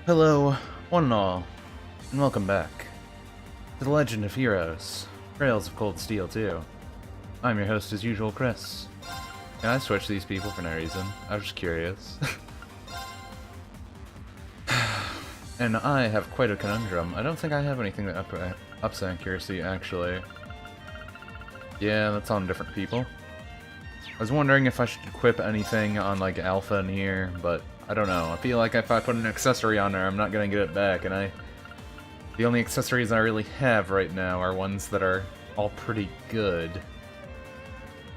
Hello, one and all, and welcome back to The Legend of Heroes, Trails of Cold Steel 2. I'm your host as usual, Chris. Can I switch these people for no reason? I was just curious. And I have quite a conundrum. I don't think I have anything that ups accuracy, actually. Yeah, that's on different people. I was wondering if I should equip anything on, like, Alpha in here, but I don't know. I feel like if I put an accessory on there, I'm not gonna get it back, and the only accessories I really have right now are ones that are all pretty good.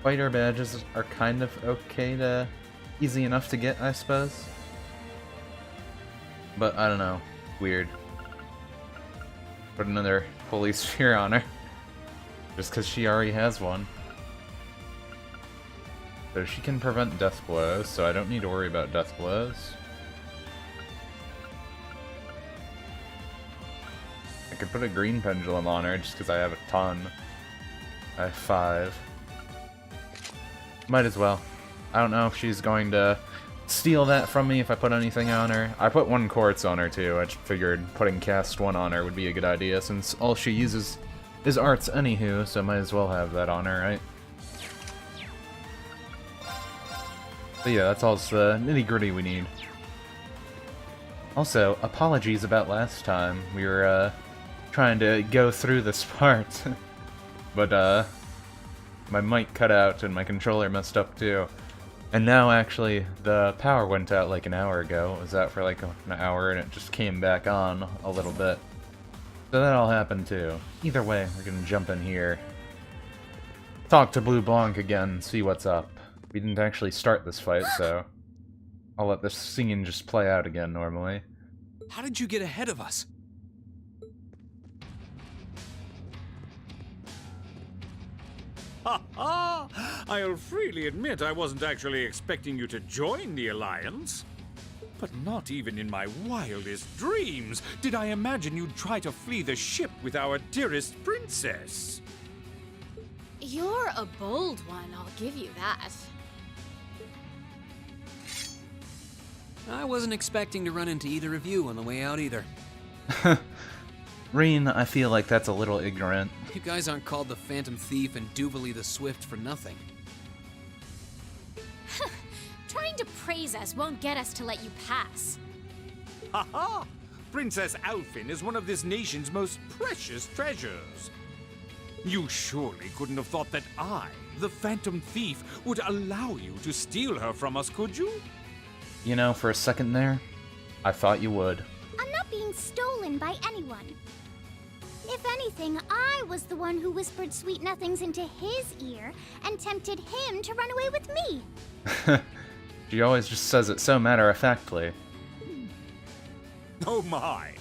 Fighter badges are kind of okay to... easy enough to get, I suppose. But, I don't know. Weird. Put another Holy Sphere on her. Just because she already has one. So she can prevent death blows, so I don't need to worry about death blows. I could put a green pendulum on her just because I have a ton. I have 5. Might as well. I don't know if she's going to steal that from me if I put anything on her. I put 1 quartz on her too. I just figured putting cast 1 on her would be a good idea since all she uses is arts anywho, so might as well have that on her, right? But yeah, that's all the nitty-gritty we need. Also, apologies about last time. We were trying to go through this part. But my mic cut out and my controller messed up too. And now, actually, the power went out like an hour ago. It was out for like an hour, and it just came back on a little bit. So that all happened too. Either way, we're gonna jump in here. Talk to Blue Blanc again, see what's up. We didn't actually start this fight, so I'll let this scene just play out again normally. How did you get ahead of us? Ha ha! I'll freely admit I wasn't actually expecting you to join the Alliance. But not even in my wildest dreams did I imagine you'd try to flee the ship with our dearest princess. You're a bold one, I'll give you that. I wasn't expecting to run into either of you on the way out either. Reen, I feel like that's a little ignorant. You guys aren't called the Phantom Thief and Duvalie the Swift for nothing. Trying to praise us won't get us to let you pass. Ha ha! Princess Alfyn is one of this nation's most precious treasures. You surely couldn't have thought that I, the Phantom Thief, would allow you to steal her from us, could you? You know, for a second there, I thought you would. I'm not being stolen by anyone. If anything, I was the one who whispered sweet nothings into his ear and tempted him to run away with me. She always just says it so matter-of-factly. Oh my!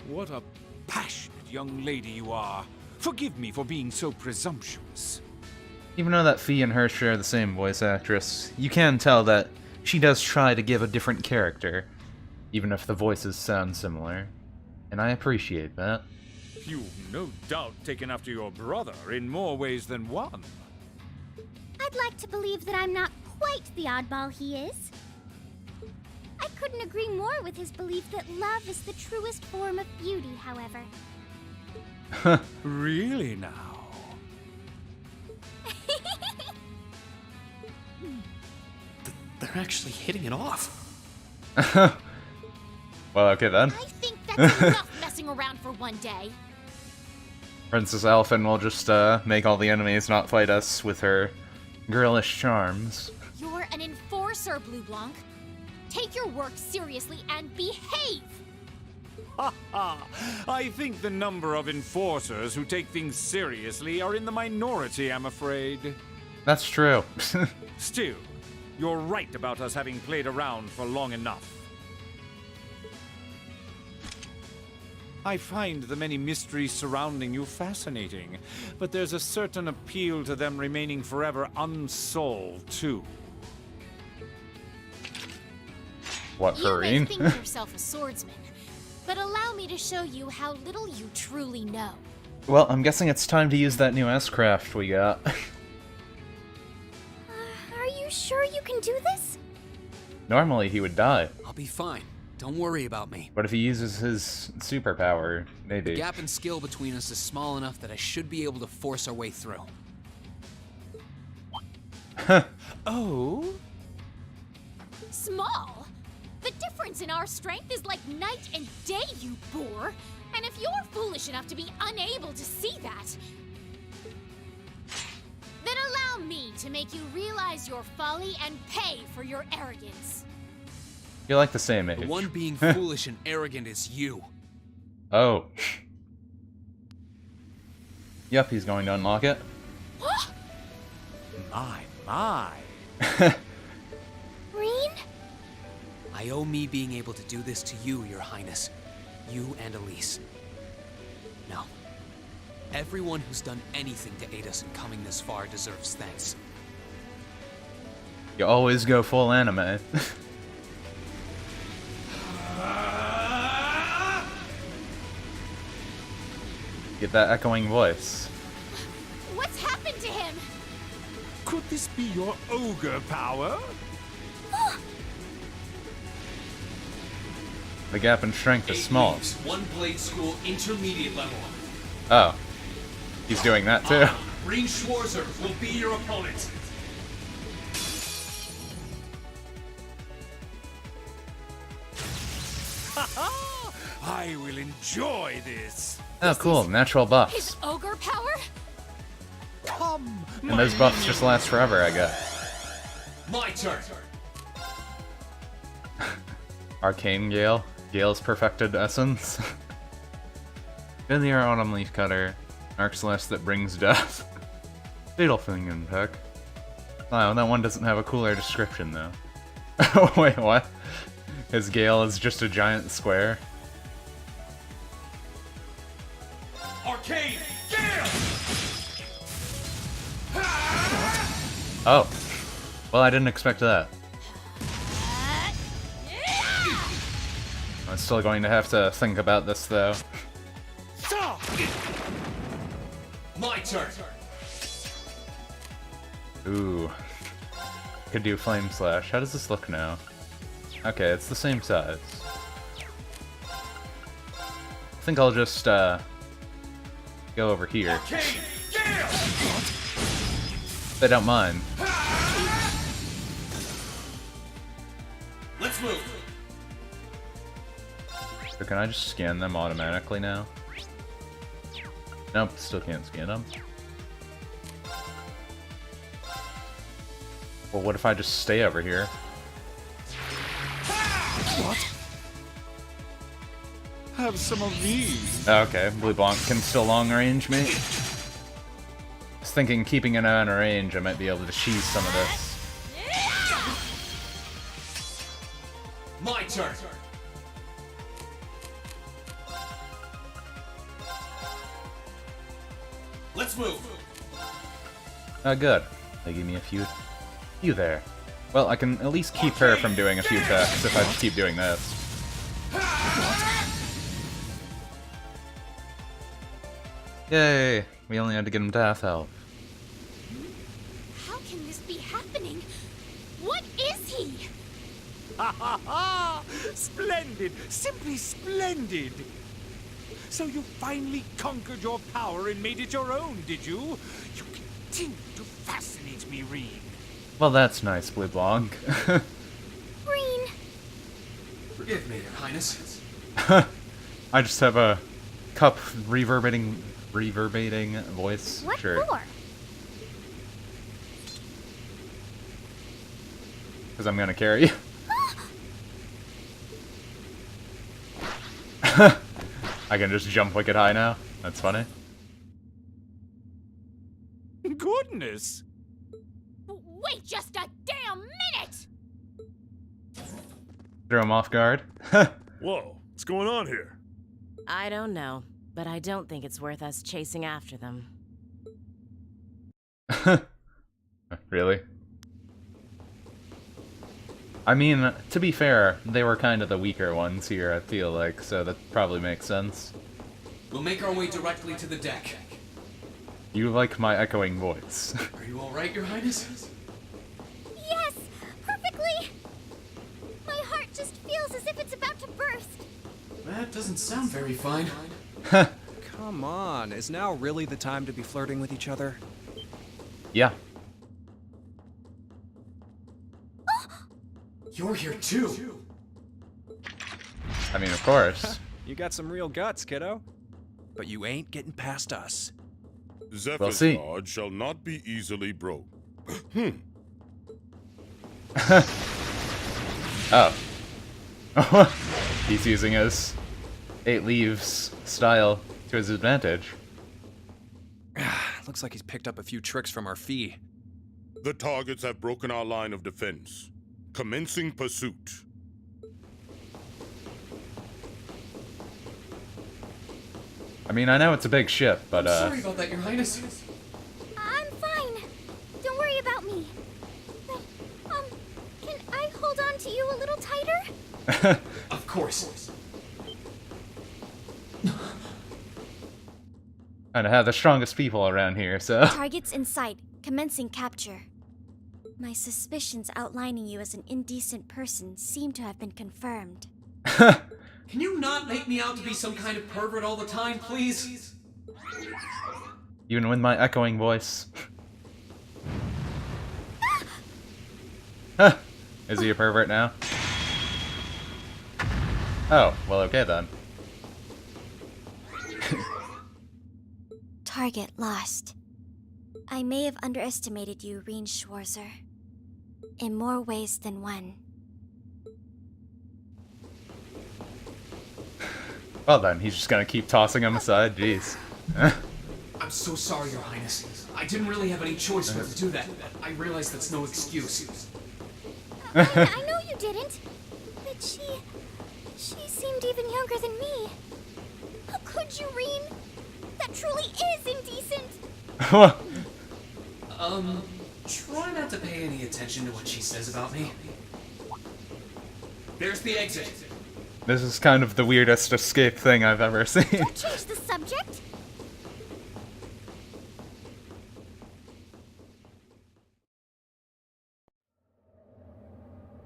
What a passionate young lady you are. Forgive me for being so presumptuous. Even though that Fee and her share the same voice actress, you can tell that she does try to give a different character, even if the voices sound similar. And I appreciate that. You've no doubt taken after your brother in more ways than one. I'd like to believe that I'm not quite the oddball he is. I couldn't agree more with his belief that love is the truest form of beauty, however. Really now? They're actually hitting it off. Well, okay then. I think that's enough messing around for one day. Princess Alfyn will just make all the enemies not fight us with her girlish charms. You're an enforcer, Blue Blanc. Take your work seriously and behave! Ha ha! I think the number of enforcers who take things seriously are in the minority, I'm afraid. That's true. Still, you're right about us having played around for long enough. I find the many mysteries surrounding you fascinating, but there's a certain appeal to them remaining forever unsolved, too. What, You may Farine? think yourself a swordsman, but allow me to show you how little you truly know. Well, I'm guessing it's time to use that new S-Craft we got. Are you sure you can do this? Normally he would die, I'll be fine. Don't worry about me. but if he uses his superpower, The maybe. gap in skill between us is small enough that I should be able to force our way through. Oh? Small? The difference in our strength is like night and day, you boor. And if you're foolish enough to be unable to see that, then allow me to make you realize your folly and pay for your arrogance. You're like the same age. The one being foolish and arrogant is you. Oh. Yep, he's going to unlock it. My. Green? I owe me being able to do this to you, Your Highness. You and Elise. No. Everyone who's done anything to aid us in coming this far deserves thanks. You always go full anime. Get that echoing voice. What's happened to him? Could this be your ogre power? The gap in strength is small. One Blade School intermediate level. Oh. He's doing that too. Green Schwarzer will be your opponent. I will enjoy this. Oh, cool. Natural buffs. His ogre power? Come, And those buffs just last forever, I guess. My turn. Arcane Gale. Gale's perfected essence. In the air, Autumn Leaf Cutter. Arc Celeste that brings death. Fatal Fingering Peck. Wow, that one doesn't have a cooler description, though. Wait, what? His Gale is just a giant square? Arcane Gale! Oh. Well, I didn't expect that. I'm still going to have to think about this, though. My turn. Ooh. Could do Flame Slash. How does this look now? Okay, it's the same size. I think I'll just, go over here. Arcane Gale! If they don't mind. Let's move. So can I just scan them automatically now? Nope, still can't scan them. Well, what if I just stay over here? What? Have some of these. Okay, Blue Blanc can still long range me. I was thinking keeping it out of range, I might be able to cheese some of this. My turn. Let's move. Oh, good. They give me a few there. Well, I can at least keep her from doing a few attacks if I just keep doing this. Yay! We only had to get him to half health. How can this be happening? What is he? Ha ha ha! Splendid! Simply splendid! So you finally conquered your power and made it your own, did you? You continue to fascinate me, Reed. Well, that's nice, Blue Blanc. Green. Forgive me, Your Highness. I just have a cup reverberating voice. What Sure. for? Because I'm gonna carry you. I can just jump wicked high now. That's funny. Goodness! Wait just a damn minute! Throw him off guard. Whoa, what's going on here? I don't know, but I don't think it's worth us chasing after them. Really? I mean, to be fair, they were kind of the weaker ones here, I feel like, so that probably makes sense. We'll make our way directly to the deck. You like my echoing voice. Are you all right, Your Highness? Yes, perfectly. That doesn't sound very fine. Come on, is now really the time to be flirting with each other? Yeah. You're here too. I mean, of course. You got some real guts, kiddo. But you ain't getting past us. Zephyr's see. guard shall not be easily broke. Oh. He's using his 8 leaves style to his advantage. Looks like he's picked up a few tricks from our fee. The targets have broken our line of defense. Commencing pursuit. I mean, I know it's a big ship, but Sorry about that, Your Highness. I'm fine. Don't worry about me. But, can I hold on to you a little tighter? Of course. kind of have the strongest people around here, so. Targets in sight. Commencing capture. My suspicions outlining you as an indecent person seem to have been confirmed. Can you not make me out to be some kind of pervert all the time, please? Even with my echoing voice. Huh. Is he a pervert now? Oh, well, okay then. Target lost. I may have underestimated you, Reen Schwarzer. In more ways than one. Well then, he's just gonna keep tossing him aside, jeez. I'm so sorry, Your Highness. I didn't really have any choice but to do that. I realize that's no excuse. I know you didn't. But she seemed even younger than me. How could you, Reen? That truly is indecent. Try not to pay any attention to what she says about me. There's the exit. This is kind of the weirdest escape thing I've ever seen. Don't change the subject.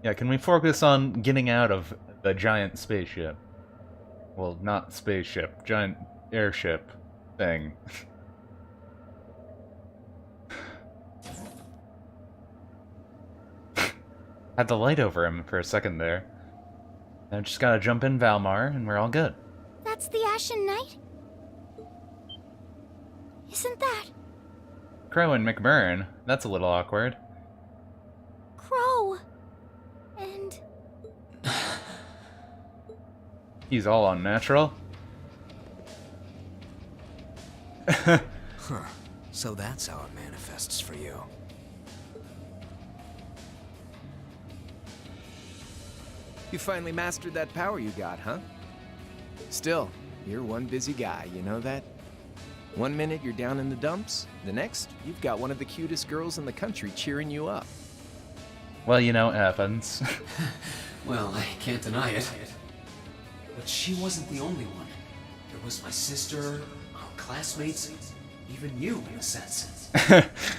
Yeah, can we focus on getting out of the giant spaceship? Well, not spaceship, giant airship thing. Had the light over him for a second there. Now just gotta jump in Valmar and we're all good. That's the Ashen Knight? Isn't that Crow and McBurn, that's a little awkward. Crow? And He's all unnatural. Huh. So that's how it manifests for you. You finally mastered that power you got, huh? Still, you're one busy guy, you know that? One minute you're down in the dumps, the next, you've got one of the cutest girls in the country cheering you up. Well, you know, it happens. Well, I can't deny it. But she wasn't the only one. There was my sister, our classmates, even you, in a sense.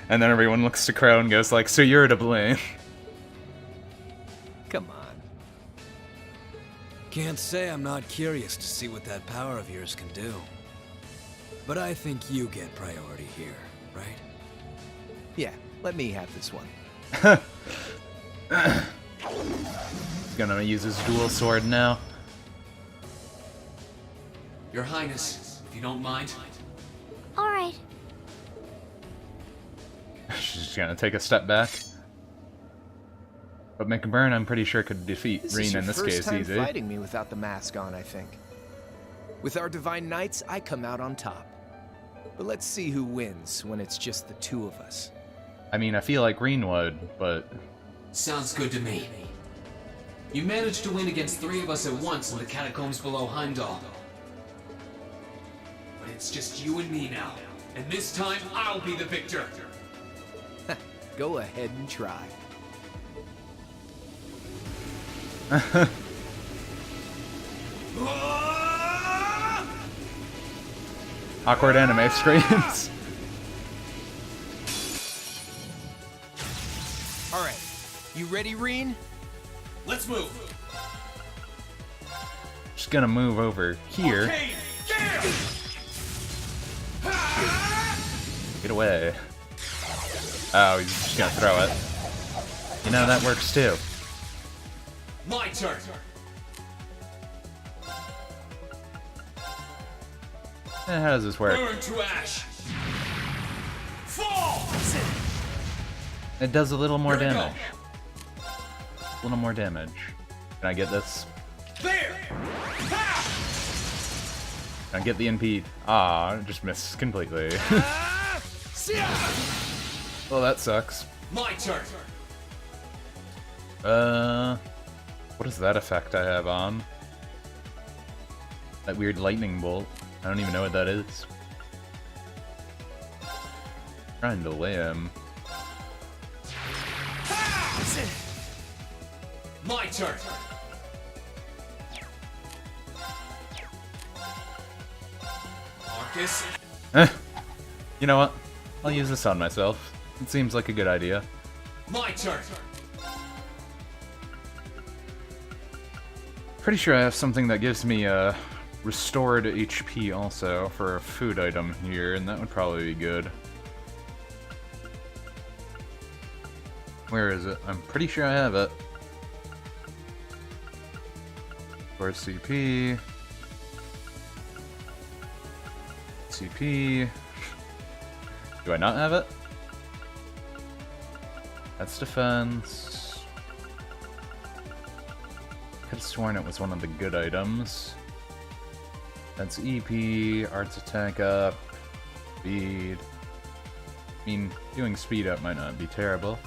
And then everyone looks to Crow and goes like, so you're to blame. Come on. Can't say I'm not curious to see what that power of yours can do. But I think you get priority here, right? Yeah, let me have this one. He's gonna use his dual sword now. Your Highness, if you don't mind. alright. She's just gonna take a step back. But McBurn, I'm pretty sure, could defeat This is Reen your in this first case time easy. fighting me without the mask on, I think. With our Divine Knights, I come out on top. But let's see who wins when it's just the two of us. I mean, I feel like Reen would, but... Sounds good to me. You managed to win against 3 of us at once in the catacombs below Heimdall. But it's just you and me now. And this time, I'll be the victor. Go ahead and try. Awkward anime screams. Alright, you ready, Reen? Let's move. Just gonna move over here. Get away. Oh, he's just gonna throw it. You know, that works too. My turn. How does this work? Burn to ash. Fall. It does a little more Here we go. damage. A little more damage. Can I get this? There. Can I get the impede? Ah, I just missed completely. Well, that sucks. My turn. What is that effect I have on? That weird lightning bolt. I don't even know what that is. Trying to lay him. My turn. Marcus. You know what? I'll use this on myself. It seems like a good idea. My turn. Pretty sure I have something that gives me restored HP also for a food item here, and that would probably be good. Where is it? I'm pretty sure I have it. For CP. CP. Do I not have it? That's defense. Could have sworn it was one of the good items. That's EP, arts attack up, speed. I mean, doing speed up might not be terrible.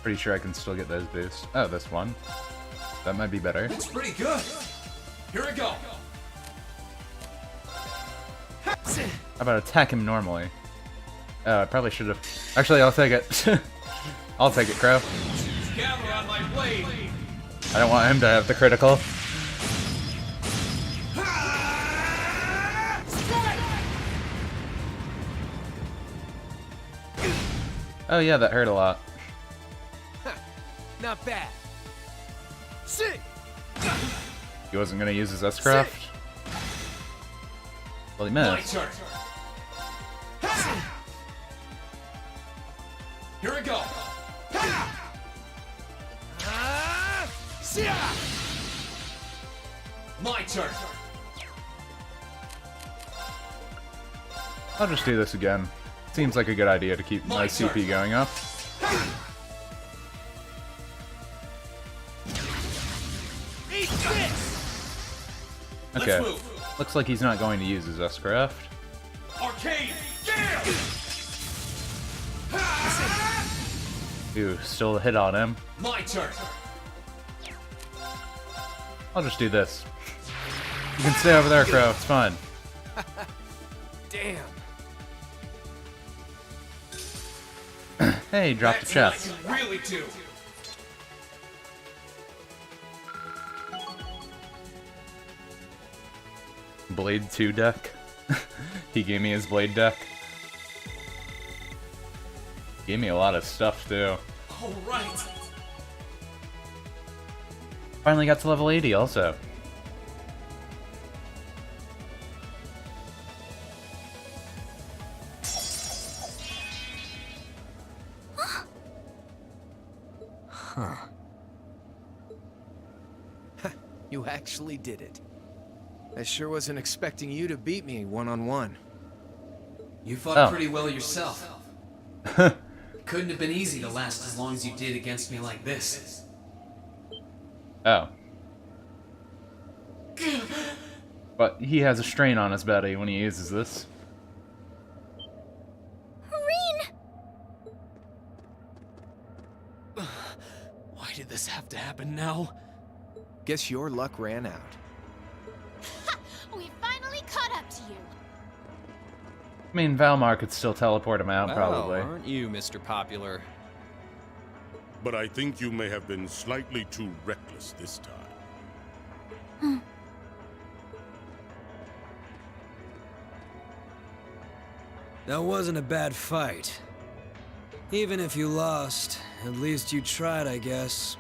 Pretty sure I can still get those boosts. Oh, this one. That might be better. That's pretty good. Here we go. How about attack him normally? Oh, I probably should have. Actually, I'll take it. I'll take it, Crow. Gather on my blade. I don't want him to have the critical. Oh yeah, that hurt a lot. Not bad. He wasn't gonna use his S-Craft. Well, he My missed. turn. Here we go. My turn. I'll just do this again. Seems like a good idea to keep my CP going up. Okay. Looks like he's not going to use his S-Craft. Arcane Gale. Ooh, still a hit on him. My turn. I'll just do this. You can stay over there, Crow. It's fine. Damn. Hey, drop the chest. What I can really do. Blade 2 deck. He gave me his Blade deck. Gave me a lot of stuff, too. All right. Finally got to level 80, also. You actually did it. I sure wasn't expecting you to beat me one-on-one. You fought Oh. pretty well yourself. Couldn't have been easy to last as long as you did against me like this. Oh. But he has a strain on his body when he uses this. Rean! Why did this have to happen now? Guess your luck ran out. We finally caught up to you. I mean, Valmar could still teleport him out, probably. Well, aren't you, Mr. Popular? But I think you may have been slightly too reckless this time. That wasn't a bad fight. Even if you lost, at least you tried, I guess.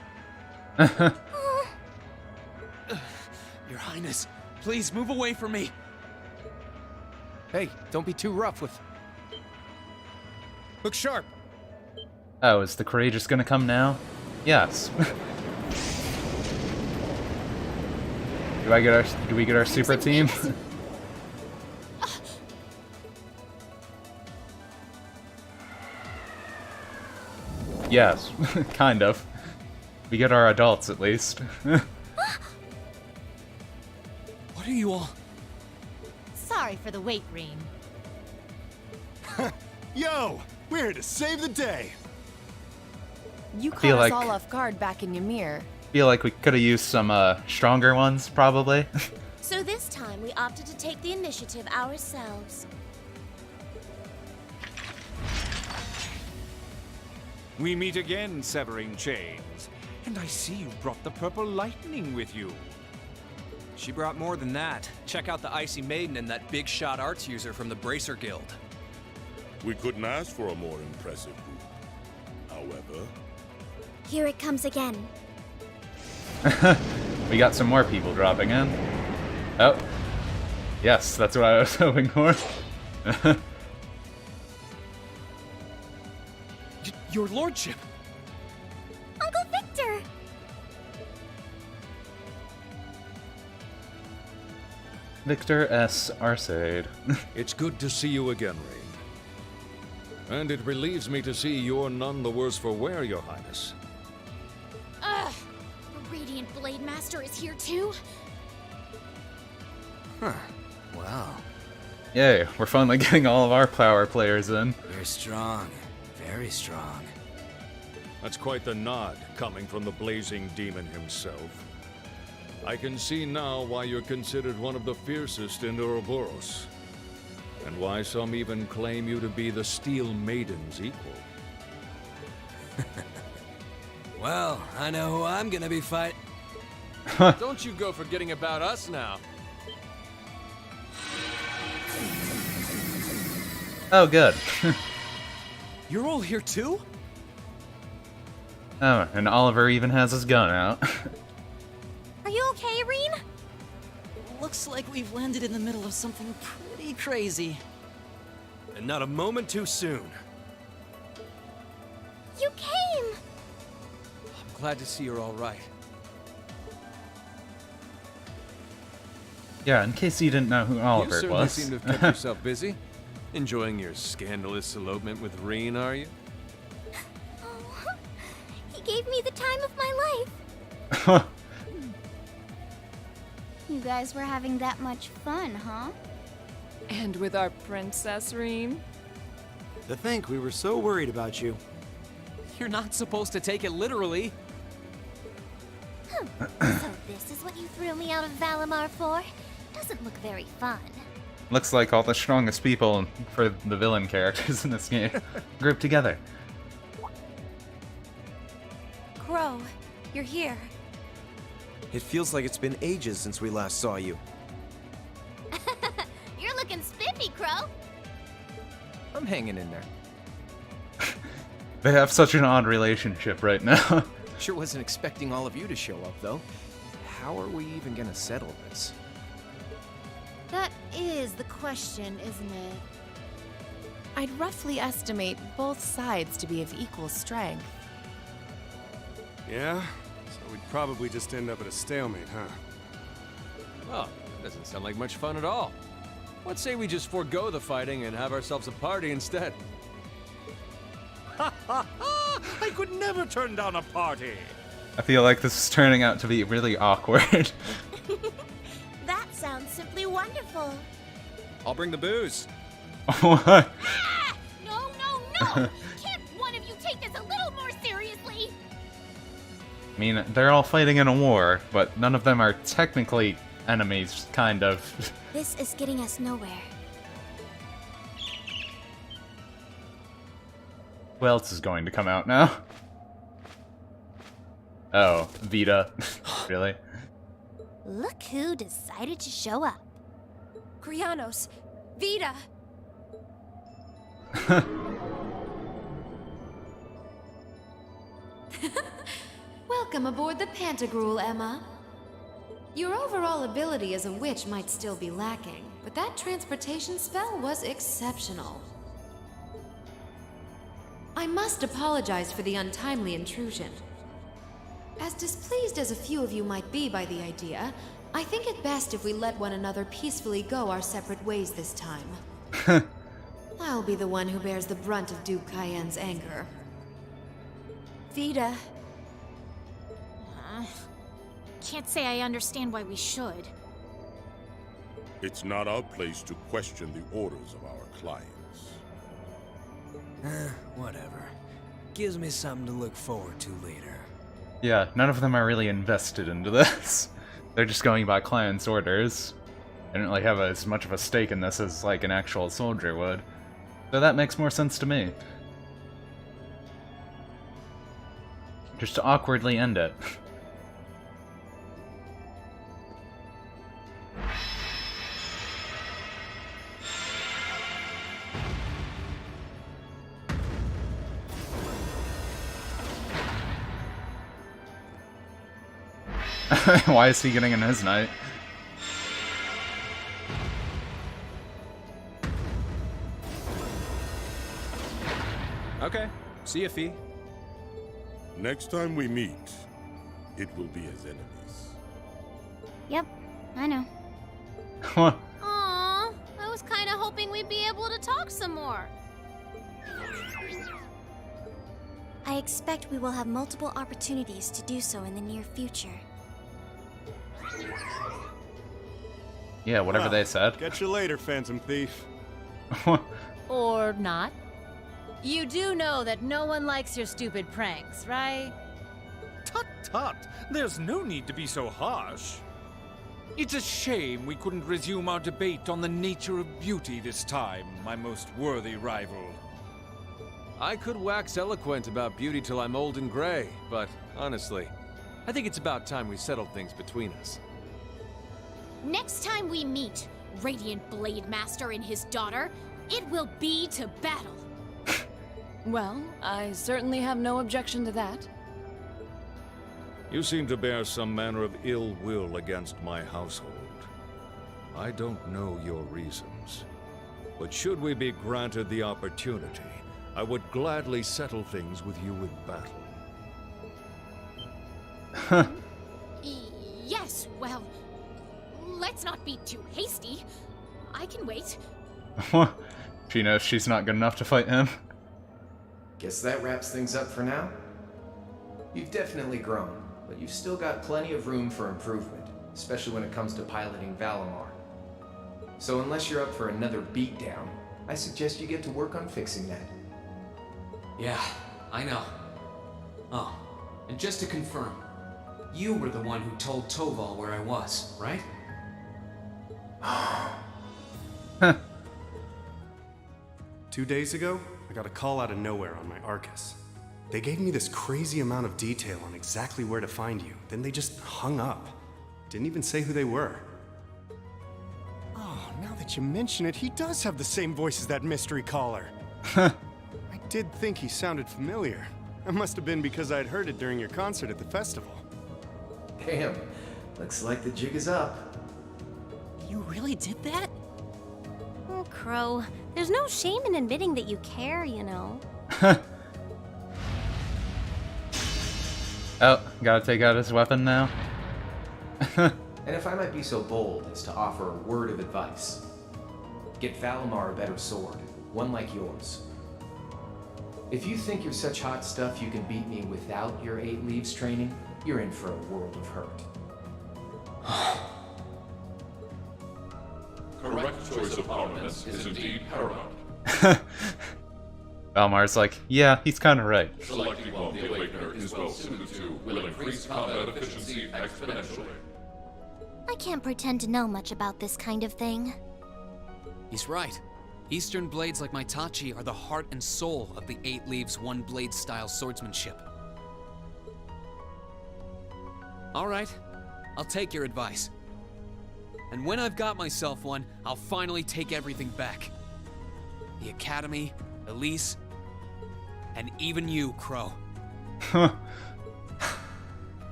Your Highness, Please move away from me. Hey, don't be too rough with... Look sharp! Oh, is the Courageous gonna come now? Yes. Do we get our super team? Yes, kind of. We get our adults at least. What are you all? Sorry for the wait, Rean. Yo, we're here to save the day. You feel caught us like- all off guard back in Ymir. Feel like we could have used some stronger ones, probably. So this time we opted to take the initiative ourselves. We meet again, severing chains. And I see you brought the purple lightning with you. She brought more than that. Check out the Icy Maiden and that big shot arts user from the Bracer Guild. We couldn't ask for a more impressive group. However, Here it comes again. We got some more people dropping in. Oh. Yes, that's what I was hoping for. Your lordship. Uncle Victor! Victor S. Arcade. It's good to see you again, Rain. And it relieves me to see you're none the worse for wear, Your Highness. Ugh! The Radiant Blade Master is here too? Huh. Wow. Yay, we're finally getting all of our power players in. You're strong. Very strong. That's quite the nod coming from the blazing demon himself. I can see now why you're considered one of the fiercest in Ouroboros. And why some even claim you to be the Steel Maiden's equal. Well, I know who I'm gonna be fighting. Don't you go forgetting about us now. Oh, good. You're all here too? Oh, and Oliver even has his gun out. Are you okay, Rean? Looks like we've landed in the middle of something pretty crazy. And not a moment too soon. You came! I'm glad to see you're all right. Yeah, in case you didn't know who Oliver You certainly was. seem to have kept yourself busy. Enjoying your scandalous elopement with Rean, are you? Oh, he gave me the time of my life. You guys were having that much fun, huh? And with our princess, Rean? To think we were so worried about you. You're not supposed to take it literally. So this is what you threw me out of Valimar for? Doesn't look very fun. Looks like all the strongest people for the villain characters in this game grouped together. Crow, you're here. It feels like it's been ages since we last saw you. You're looking spiffy, Crow. I'm hanging in there. They have such an odd relationship right now. Sure wasn't expecting all of you to show up, though. How are we even gonna settle this? That is the question, isn't it? I'd roughly estimate both sides to be of equal strength. Yeah? So we'd probably just end up at a stalemate, huh? Oh, that doesn't sound like much fun at all. Let's say we just forego the fighting and have ourselves a party instead. Ha ha ha! I could never turn down a party! I feel like this is turning out to be really awkward. That sounds simply wonderful. I'll bring the booze. What? Ah! No, no, no! Can't one of you take this a little more seriously? I mean, they're all fighting in a war, but none of them are technically enemies, kind of. This is getting us nowhere. Who else is going to come out now? Oh, Vita. Really? Look who decided to show up. Krianos, Vita! Welcome aboard the Pantagruel, Emma. Your overall ability as a witch might still be lacking, but that transportation spell was exceptional. I must apologize for the untimely intrusion. As displeased as a few of you might be by the idea, I think it best if we let one another peacefully go our separate ways this time. I'll be the one who bears the brunt of Duke Cayenne's anger. Vida. Can't say I understand why we should. It's not our place to question the orders of our clients. Whatever. Gives me something to look forward to later. Yeah, none of them are really invested into this. They're just going by client's orders. They don't really have as much of a stake in this as, like, an actual soldier would. So that makes more sense to me. Just to awkwardly end it. Why is he getting in his night? Okay. See ya, Fee. Next time we meet, it will be as enemies. Yep, I know. Huh. Aww, I was kind of hoping we'd be able to talk some more. I expect we will have multiple opportunities to do so in the near future. Yeah, whatever they said. Catch you later, Phantom Thief. Or not. You do know that no one likes your stupid pranks, right? Tut tut! There's no need to be so harsh. It's a shame we couldn't resume our debate on the nature of beauty this time, my most worthy rival. I could wax eloquent about beauty till I'm old and gray, but honestly, I think it's about time we settled things between us. Next time we meet Radiant Blade Master and his daughter, it will be to battle. Well, I certainly have no objection to that. You seem to bear some manner of ill will against my household. I don't know your reasons, but should we be granted the opportunity, I would gladly settle things with you in battle. Yes, well, let's not be too hasty. I can wait. She knows she's not good enough to fight him. Guess that wraps things up for now. You've definitely grown, but you've still got plenty of room for improvement, especially when it comes to piloting Valimar. So unless you're up for another beatdown, I suggest you get to work on fixing that. Yeah, I know. Oh, and just to confirm, you were the one who told Toval where I was, right? 2 days ago, I got a call out of nowhere on my Arcus. They gave me this crazy amount of detail on exactly where to find you, then they just hung up. Didn't even say who they were. Oh, now that you mention it, he does have the same voice as that mystery caller. I did think he sounded familiar. That must have been because I'd heard it during your concert at the festival. Damn, looks like the jig is up. You really did that? Oh, Crow, there's no shame in admitting that you care, you know. Oh, gotta take out his weapon now. And if I might be so bold as to offer a word of advice, get Valimar a better sword, one like yours. If you think you're such hot stuff you can beat me without your 8 Leaves training, you're in for a world of hurt. Correct choice of armaments is indeed paramount. Valimar's like, yeah, he's kinda right. Selecting one the Awakener is well suited to will increase combat efficiency exponentially. I can't pretend to know much about this kind of thing. He's right. Eastern blades like my Tachi are the heart and soul of the 8 Leaves, 1 Blade style swordsmanship. Alright, I'll take your advice. And when I've got myself one, I'll finally take everything back. The Academy, Elise, and even you, Crow.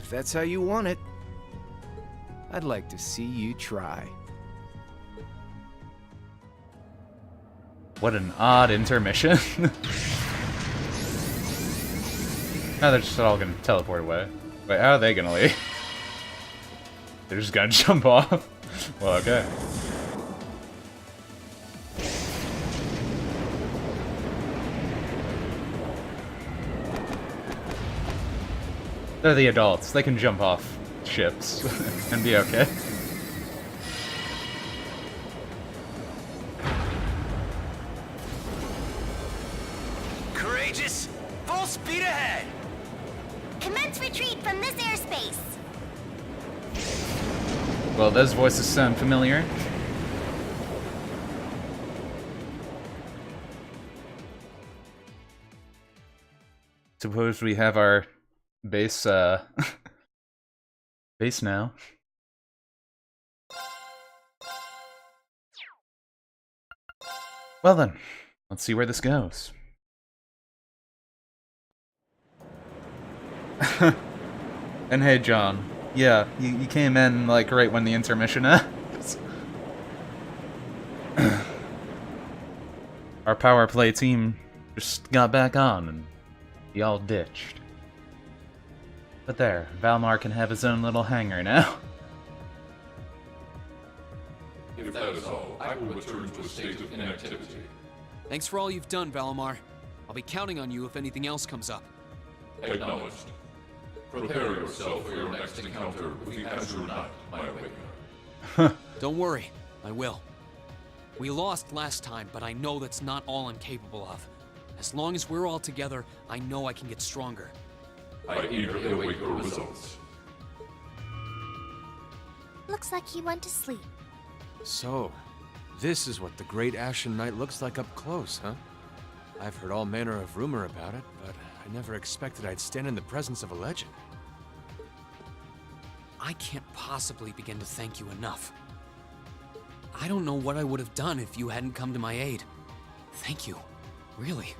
If that's how you want it, I'd like to see you try. What an odd intermission. Now they're just all gonna teleport away. Wait, how are they gonna leave? They're just gonna jump off? Well, okay. They're the adults. They can jump off ships and be okay. Courageous! Full speed ahead! Commence retreat from this airspace. Well, those voices sound familiar. Suppose we have our base, base now. Well then, let's see where this goes. And hey, John. Yeah, you came in, like, right when the intermission ends. Our power play team just got back on, and y'all ditched. But there, Valmar can have his own little hangar now. If that is all, I will return to a state of inactivity. Thanks for all you've done, Valimar. I'll be counting on you if anything else comes up. Acknowledged. Prepare yourself for your next encounter with the Azure Knight, my awakener. Don't worry, I will. We lost last time, but I know that's not all I'm capable of. As long as we're all together, I know I can get stronger. I eagerly await your results. Looks like he went to sleep. So, this is what the Great Ashen Knight looks like up close, huh? I've heard all manner of rumor about it, but I never expected I'd stand in the presence of a legend. I can't possibly begin to thank you enough. I don't know what I would have done if you hadn't come to my aid. Thank you. Really.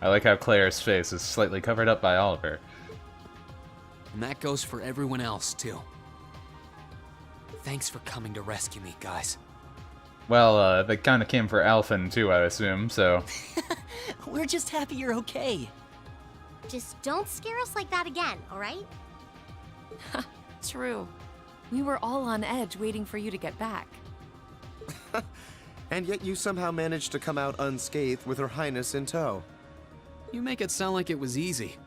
I like how Claire's face is slightly covered up by Oliver. And that goes for everyone else, too. Thanks for coming to rescue me, guys. Well, they kind of came for Alphen too, I assume, so... We're just happy you're okay. Just don't scare us like that again, alright? True. We were all on edge waiting for you to get back. And yet you somehow managed to come out unscathed with Her Highness in tow. You make it sound like it was easy.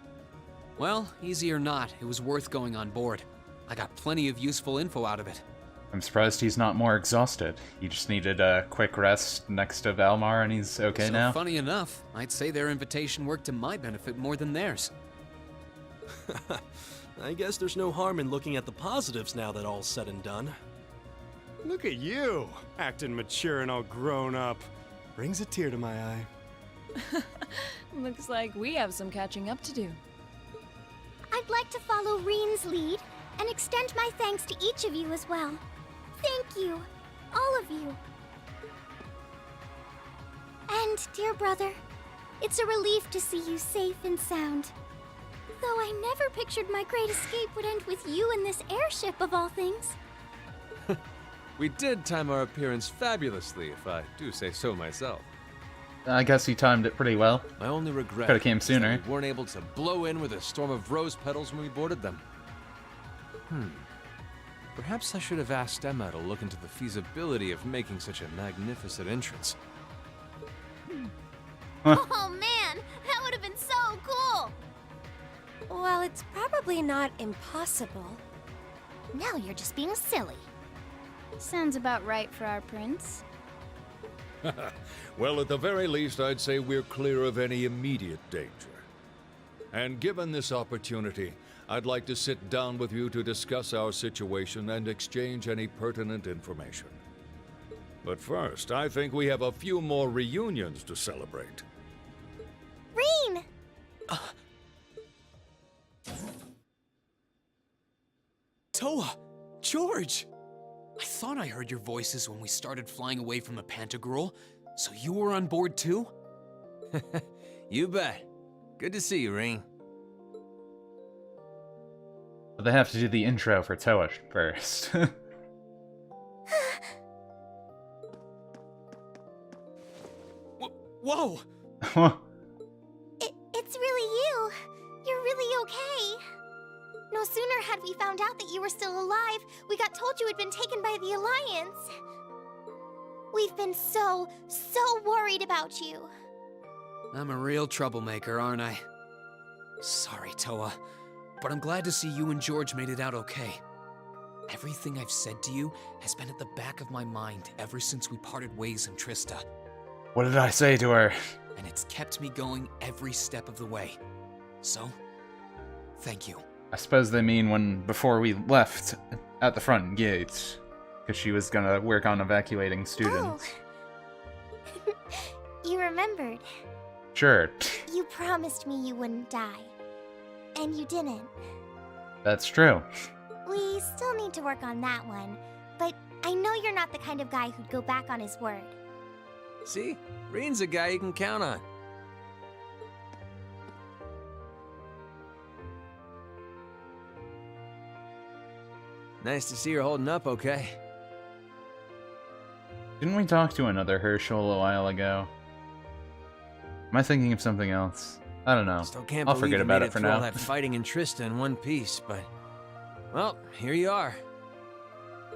Well, easy or not, it was worth going on board. I got plenty of useful info out of it. I'm surprised he's not more exhausted. He just needed a quick rest next to Valmar and he's okay now. Funny enough, I'd say their invitation worked to my benefit more than theirs. I guess there's no harm in looking at the positives now that all's said and done. Look at you, acting mature and all grown up. Brings a tear to my eye. Looks like we have some catching up to do. I'd like to follow Reen's lead and extend my thanks to each of you as well. Thank you, all of you. And, dear brother, it's a relief to see you safe and sound. Though I never pictured my great escape would end with you in this airship of all things. We did time our appearance fabulously, if I do say so myself. I guess he timed it pretty well. My only regret Could have came is that sooner. we weren't able to blow in with a storm of rose petals when we boarded them. Perhaps I should have asked Emma to look into the feasibility of making such a magnificent entrance. Oh man, that would have been so cool! Well, it's probably not impossible. Now you're just being silly. Sounds about right for our prince. Well, at the very least, I'd say we're clear of any immediate danger. And given this opportunity, I'd like to sit down with you to discuss our situation and exchange any pertinent information. But first, I think we have a few more reunions to celebrate. Reen! Toa! George! I thought I heard your voices when we started flying away from the Pantagruel, so you were on board too? You bet. Good to see you, Reen. But they have to do the intro for Toa first. Whoa! It's really you. You're really okay. No sooner had we found out that you were still alive, we got told you had been taken by the Alliance. We've been so worried about you. I'm a real troublemaker, aren't I? Sorry, Toa, but I'm glad to see you and George made it out okay. Everything I've said to you has been at the back of my mind ever since we parted ways in Trista. What did I say to her? And it's kept me going every step of the way. So, thank you. I suppose they mean before we left at the front gate. Because she was gonna work on evacuating students. Oh. You remembered. Sure. You promised me you wouldn't die. And you didn't. That's true. We still need to work on that one. But I know you're not the kind of guy who'd go back on his word. See? Reen's a guy you can count on. Nice to see you're holding up okay. Didn't we talk to another Herschel a while ago? Am I thinking of something else? I don't know. Still can't I'll believe forget you about made it for through now. all that fighting in Trista in one piece, but... Well, here you are.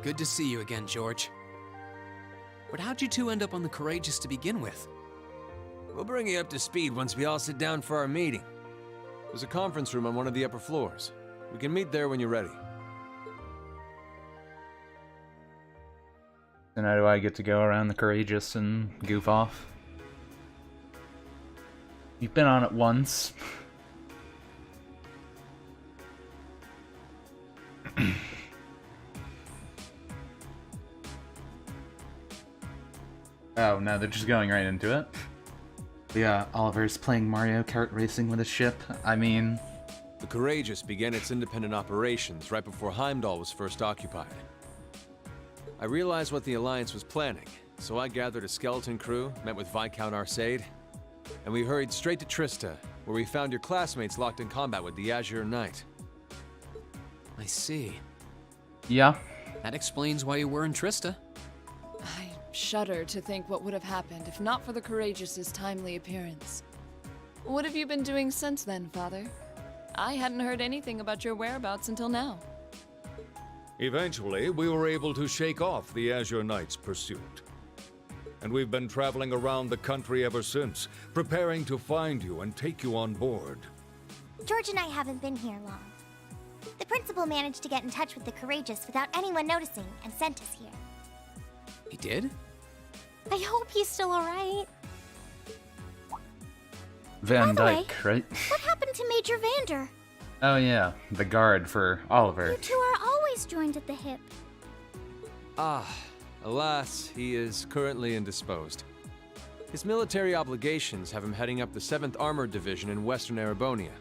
Good to see you again, George. But how'd you two end up on the Courageous to begin with? We'll bring you up to speed once we all sit down for our meeting. There's a conference room on one of the upper floors. We can meet there when you're ready. So now do I get to go around the Courageous and goof off? You've been on it once. Oh, no, they're just going right into it. Yeah, Oliver's playing Mario Kart racing with a ship. I mean... The Courageous began its independent operations right before Heimdall was first occupied. I realized what the Alliance was planning, so I gathered a skeleton crew, met with Viscount Arcade, and we hurried straight to Trista, where we found your classmates locked in combat with the Azure Knight. I see. Yeah. That explains why you were in Trista. I shudder to think what would have happened if not for the Courageous's timely appearance. What have you been doing since then, Father? I hadn't heard anything about your whereabouts until now. Eventually, we were able to shake off the Azure Knight's pursuit. And we've been traveling around the country ever since, preparing to find you and take you on board. George and I haven't been here long. The principal managed to get in touch with the Courageous without anyone noticing and sent us here. He did? I hope he's still alright. Van By the way, Dyke, right? What happened to Major Vander? Oh yeah, the guard for Oliver. You two are always joined at the hip. Ah, alas, he is currently indisposed. His military obligations have him heading up the 7th Armored Division in Western Erebonia.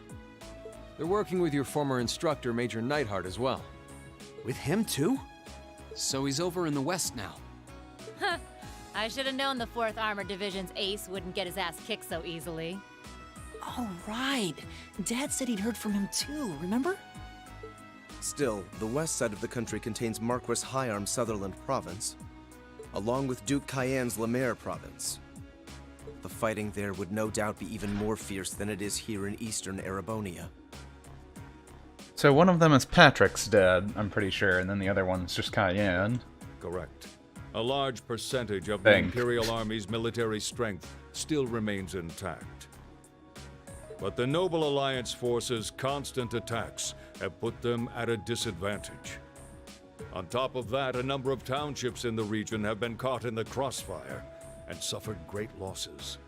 They're working with your former instructor, Major Neidhart, as well. With him too? So he's over in the west now. Huh. I should have known the 4th Armored Division's ace wouldn't get his ass kicked so easily. Oh, right. Dad said he'd heard from him too, remember? Still, the west side of the country contains Marquis Hyarm's Sutherland province, along with Duke Cayenne's Lemaire province. The fighting there would no doubt be even more fierce than it is here in eastern Erebonia. So one of them is Patrick's dad, I'm pretty sure, and then the other one's just Cayenne. Correct. A large percentage of the Imperial Army's military strength still remains intact. But the Noble Alliance forces' constant attacks have put them at a disadvantage. On top of that, a number of townships in the region have been caught in the crossfire and suffered great losses.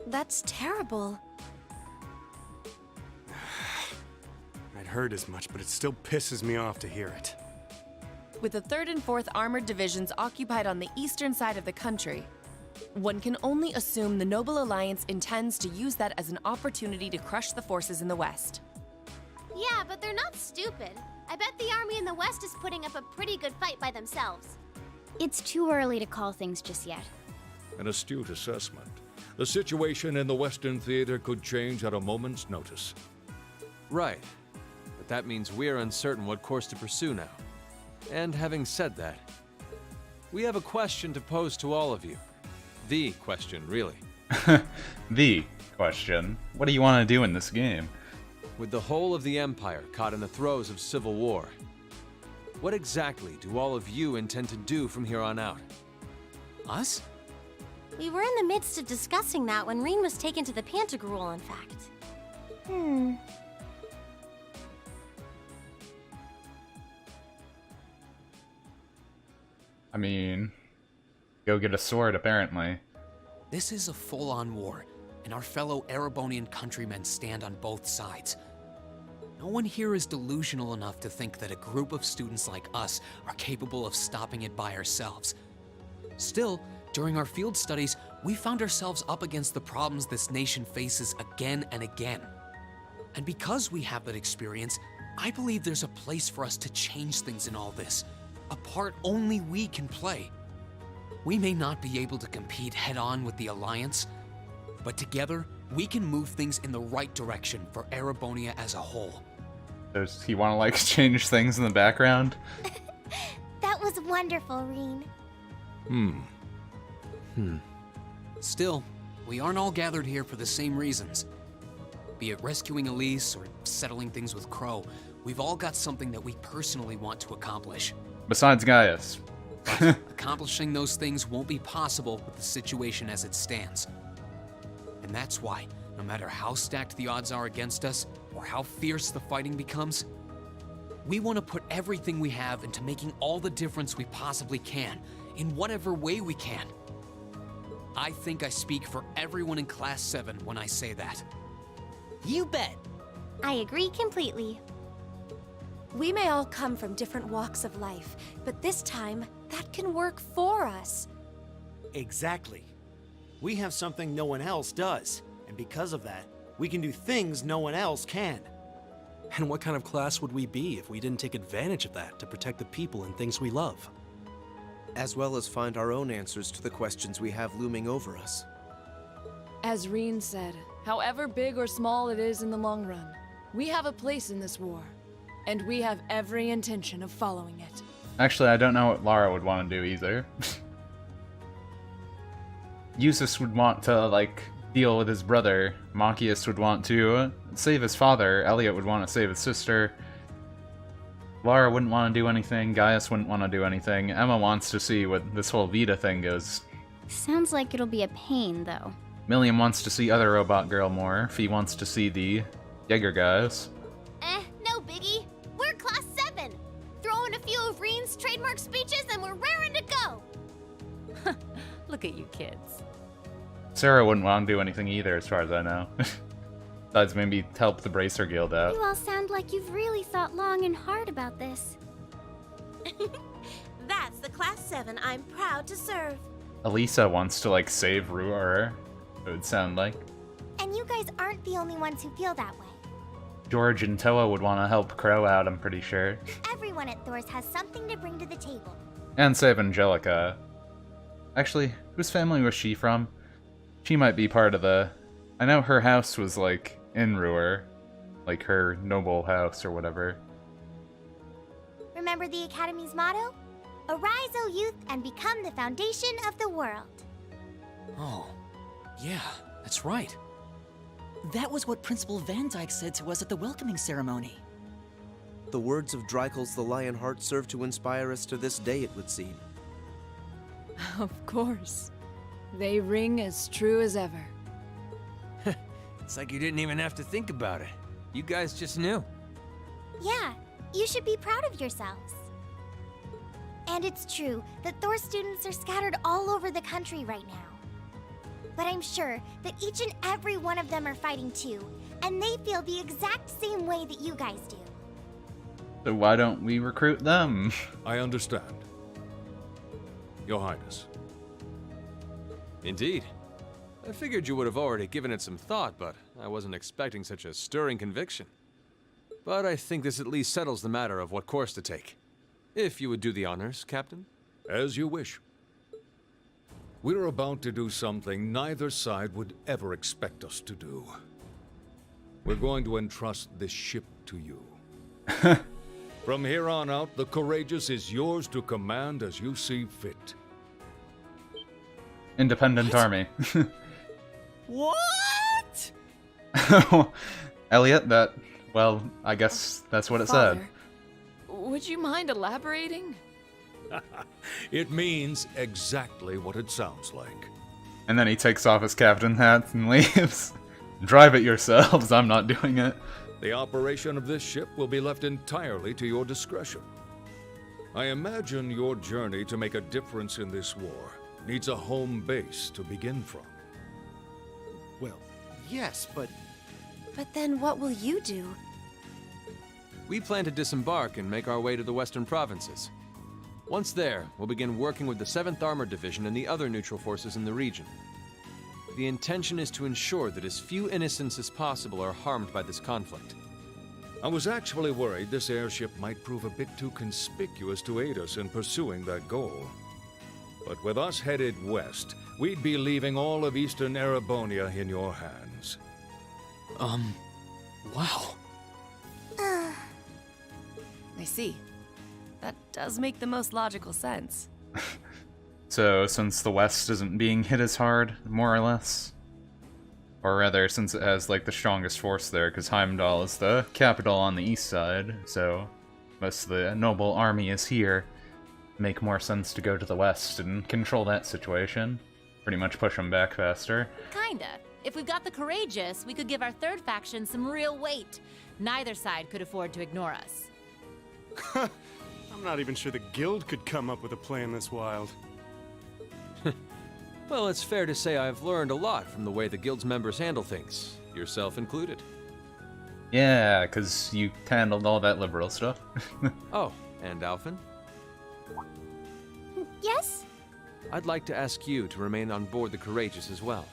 That's terrible. I'd heard as much, but it still pisses me off to hear it. With the 3rd and 4th Armored Divisions occupied on the eastern side of the country, one can only assume the Noble Alliance intends to use that as an opportunity to crush the forces in the west. Yeah, but they're not stupid. I bet the army in the west is putting up a pretty good fight by themselves. It's too early to call things just yet. An astute assessment. The situation in the Western Theater could change at a moment's notice. Right. But that means we're uncertain what course to pursue now. And having said that, we have a question to pose to all of you. The question, really. The question. What do you want to do in this game? With the whole of the Empire caught in the throes of civil war, what exactly do all of you intend to do from here on out? Us? We were in the midst of discussing that when Rean was taken to the Pantagruel, in fact. I mean, go get a sword, apparently. This is a full-on war, and our fellow Erebonian countrymen stand on both sides. No one here is delusional enough to think that a group of students like us are capable of stopping it by ourselves. Still, during our field studies, we found ourselves up against the problems this nation faces again and again. And because we have that experience, I believe there's a place for us to change things in all this, a part only we can play. We may not be able to compete head-on with the Alliance, but together, we can move things in the right direction for Erebonia as a whole. Does he want to, like, change things in the background? That was wonderful, Rean. Still, we aren't all gathered here for the same reasons. Be it rescuing Elise or settling things with Crow, we've all got something that we personally want to accomplish. Besides Gaius. Accomplishing those things won't be possible with the situation as it stands. And that's why, no matter how stacked the odds are against us, or how fierce the fighting becomes, we want to put everything we have into making all the difference we possibly can, in whatever way we can. I think I speak for everyone in Class 7 when I say that. You bet! I agree completely. We may all come from different walks of life, but this time, that can work for us. Exactly. We have something no one else does, and because of that, we can do things no one else can. And what kind of class would we be if we didn't take advantage of that to protect the people and things we love? As well as find our own answers to the questions we have looming over us. As Rean said, however big or small it is in the long run, we have a place in this war, and we have every intention of following it. Actually, I don't know what Lara would want to do either. Eustace would want to, like, deal with his brother. Machias would want to save his father. Elliot would want to save his sister. Lara wouldn't want to do anything. Gaius wouldn't want to do anything. Emma wants to see what this whole Vita thing goes. Sounds like it'll be a pain, though. Milliam wants to see other Robot Girl more. Fee wants to see the Jaeger guys. No biggie. We're Class 7. Throw in a few of Rean's trademark speeches and we're raring to go. Look at you kids. Sarah wouldn't want to do anything either, as far as I know. Besides, maybe help the Bracer Guild out. You all sound like you've really thought long and hard about this. That's the Class 7 I'm proud to serve. Elisa wants to, like, save Ruhr, it would sound like. And you guys aren't the only ones who feel that way. George and Toa would want to help Crow out, I'm pretty sure. Everyone at Thor's has something to bring to the table. And save Angelica. Actually, whose family was she from? She might be part of the... I know her house was, like, in Ruhr. Like, her noble house or whatever. Remember the Academy's motto? Arise, O youth, and become the foundation of the world. Oh, yeah, that's right. That was what Principal Van Dyke said to us at the welcoming ceremony. The words of Drycles the Lionheart serve to inspire us to this day, it would seem. Of course. They ring as true as ever. It's like you didn't even have to think about it. You guys just knew. Yeah, you should be proud of yourselves. And it's true that Thor students are scattered all over the country right now. But I'm sure that each and every one of them are fighting too, and they feel the exact same way that you guys do. So why don't we recruit them? I understand. Your Highness. Indeed. I figured you would have already given it some thought, but I wasn't expecting such a stirring conviction. But I think this at least settles the matter of what course to take. If you would do the honors, Captain. As you wish. We're about to do something neither side would ever expect us to do. We're going to entrust this ship to you. From here on out, the Courageous is yours to command as you see fit. Independent army. What? Elliot, well, I guess that's what it said. Father, would you mind elaborating? It means exactly what it sounds like. And then he takes off his captain hat and leaves. Drive it yourselves, I'm not doing it. The operation of this ship will be left entirely to your discretion. I imagine your journey to make a difference in this war needs a home base to begin from. Well, yes, but... But then what will you do? We plan to disembark and make our way to the western provinces. Once there, we'll begin working with the 7th Armored Division and the other neutral forces in the region. The intention is to ensure that as few innocents as possible are harmed by this conflict. I was actually worried this airship might prove a bit too conspicuous to aid us in pursuing that goal. But with us headed west, we'd be leaving all of Eastern Erebonia in your hands. Wow. I see. That does make the most logical sense. So, since the West isn't being hit as hard, more or less? Or rather, since it has, like, the strongest force there, because Heimdall is the capital on the east side, so most of the noble army is here. Make more sense to go to the West and control that situation. Pretty much push them back faster. Kinda. If we've got the Courageous, we could give our third faction some real weight. Neither side could afford to ignore us. I'm not even sure the guild could come up with a plan this wild. Well, it's fair to say I've learned a lot from the way the guild's members handle things, yourself included. Yeah, because you handled all that liberal stuff. Oh, and Alphen? Yes? I'd like to ask you to remain on board the Courageous as well.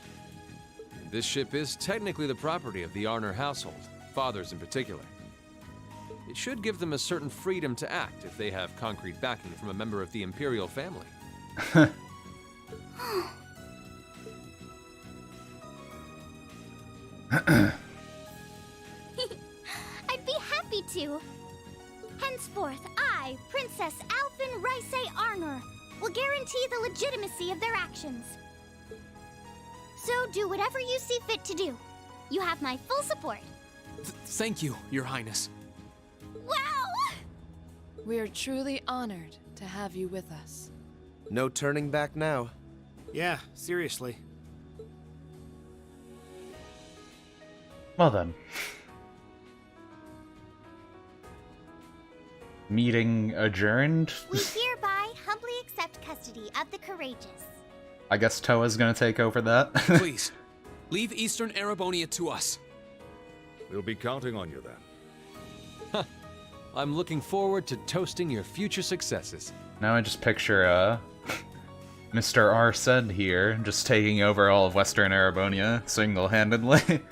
This ship is technically the property of the Arner household, fathers in particular. It should give them a certain freedom to act if they have concrete backing from a member of the Imperial family. I'd be happy to. Henceforth, I, Princess Alphen Raisay Arnor, will guarantee the legitimacy of their actions. So do whatever you see fit to do. You have my full support. Thank you, Your Highness. Wow! We are truly honored to have you with us. No turning back now. Yeah, seriously. Well then. Meeting adjourned? We hereby humbly accept custody of the Courageous. I guess Toa's gonna take over that. Please, leave Eastern Erebonia to us. We'll be counting on you then. I'm looking forward to toasting your future successes. Now I just picture, Mr. Arsed here, just taking over all of Western Erebonia, single-handedly.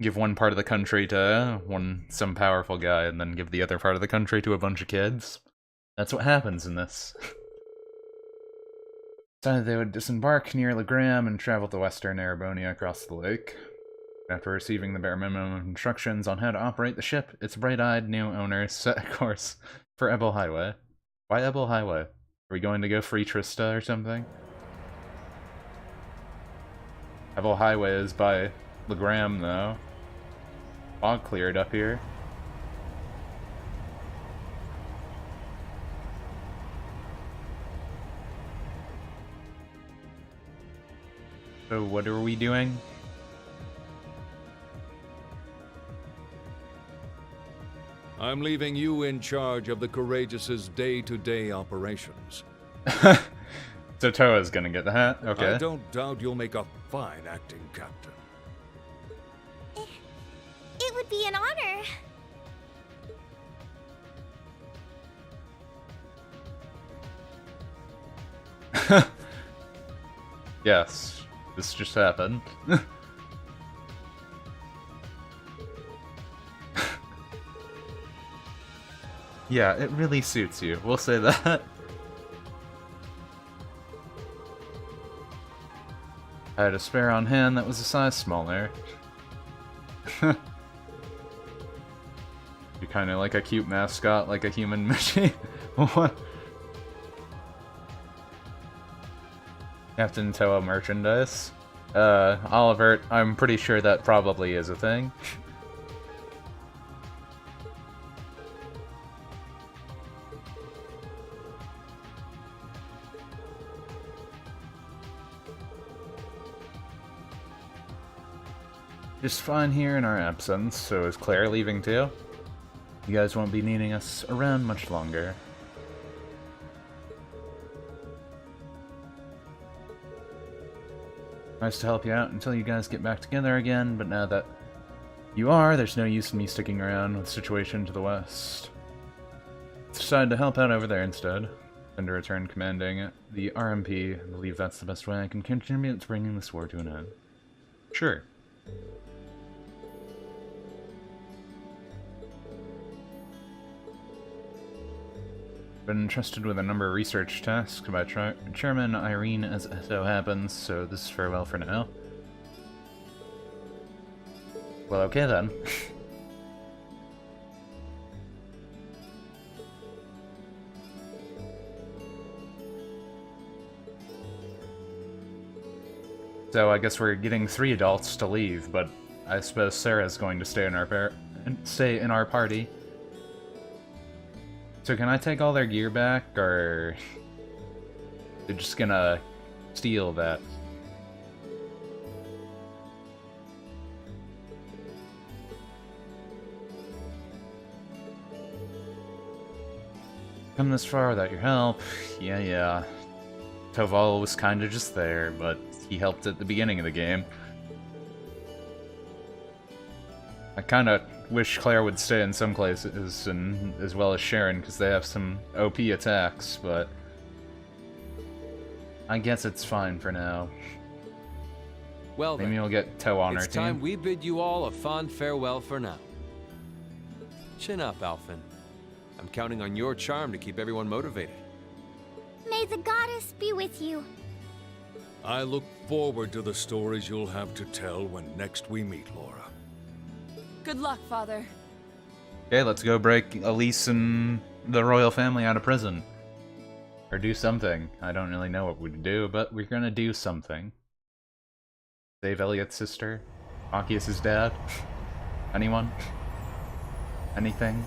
Give one part of the country to some powerful guy, and then give the other part of the country to a bunch of kids. That's what happens in this. Decided they would disembark near Legram and travel to Western Erebonia across the lake. After receiving the bare minimum of instructions on how to operate the ship, its bright-eyed new owners set a course for Ebel Highway. Why Ebel Highway? Are we going to go free Trista or something? Ebel Highway is by Legram, though. Fog cleared up here. So what are we doing? I'm leaving you in charge of the Courageous's day-to-day operations. So Toa's gonna get the hat? Okay. I don't doubt you'll make a fine acting captain. It would be an honor. Yes, this just happened. Yeah, it really suits you. We'll say that. I had a spare on hand that was a size smaller. You're kind of like a cute mascot, like a human machine. What? Captain Toa merchandise? Oliver, I'm pretty sure that probably is a thing. Just fine here in our absence, so is Claire leaving too? You guys won't be needing us around much longer. Nice to help you out until you guys get back together again, but now that you are, there's no use in me sticking around with the situation to the west. Decided to help out over there instead, and to return commanding the RMP. I believe that's the best way I can contribute to bringing this war to an end. Sure. Been entrusted with a number of research tasks by Chairman Irene as so happens, so this is farewell for now. Well, okay then. So I guess we're getting 3 adults to leave, but I suppose Sarah's going to stay in our party. So can I take all their gear back, or they're just gonna steal that? Come this far without your help. Yeah. Toval was kinda just there, but he helped at the beginning of the game. I kinda wish Claire would stay in some places, and as well as Sharon, because they have some OP attacks, but I guess it's fine for now. Well, maybe we'll get Toe on our team. It's time we bid you all a fond farewell for now. Chin up, Alphen. I'm counting on your charm to keep everyone motivated. May the goddess be with you. I look forward to the stories you'll have to tell when next we meet, Laura. Good luck, Father. Okay, let's go break Elise and the royal family out of prison. Or do something. I don't really know what we'd do, but we're gonna do something. Save Elliot's sister? Arceus' dad? Anyone? Anything?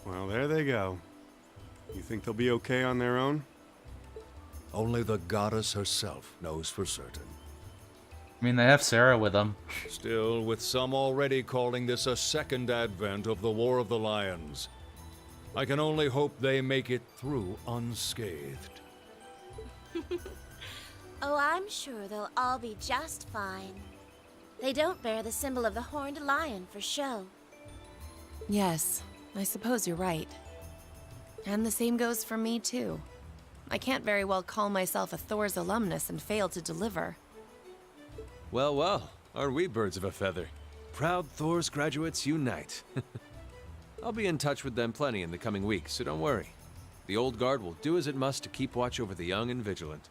Well, there they go. You think they'll be okay on their own? Only the goddess herself knows for certain. I mean, they have Sarah with them. Still, with some already calling this a second advent of the War of the Lions, I can only hope they make it through unscathed. Oh, I'm sure they'll all be just fine. They don't bear the symbol of the horned lion for show. Yes, I suppose you're right. And the same goes for me, too. I can't very well call myself a Thor's alumnus and fail to deliver. Well, aren't we birds of a feather? Proud Thor's graduates unite. I'll be in touch with them plenty in the coming weeks, so don't worry. The Old Guard will do as it must to keep watch over the young and vigilant.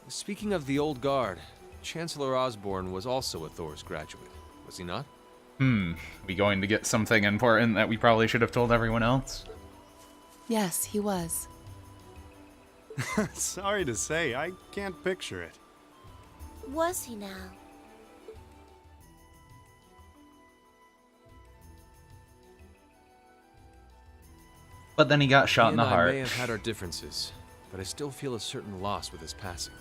Speaking of the Old Guard, Chancellor Osborne was also a Thor's graduate, was he not? We going to get something important that we probably should have told everyone else? Yes, he was. Sorry to say, I can't picture it. Was he now? But then he got shot in the heart. I may have had our differences, but I still feel a certain loss with his passing.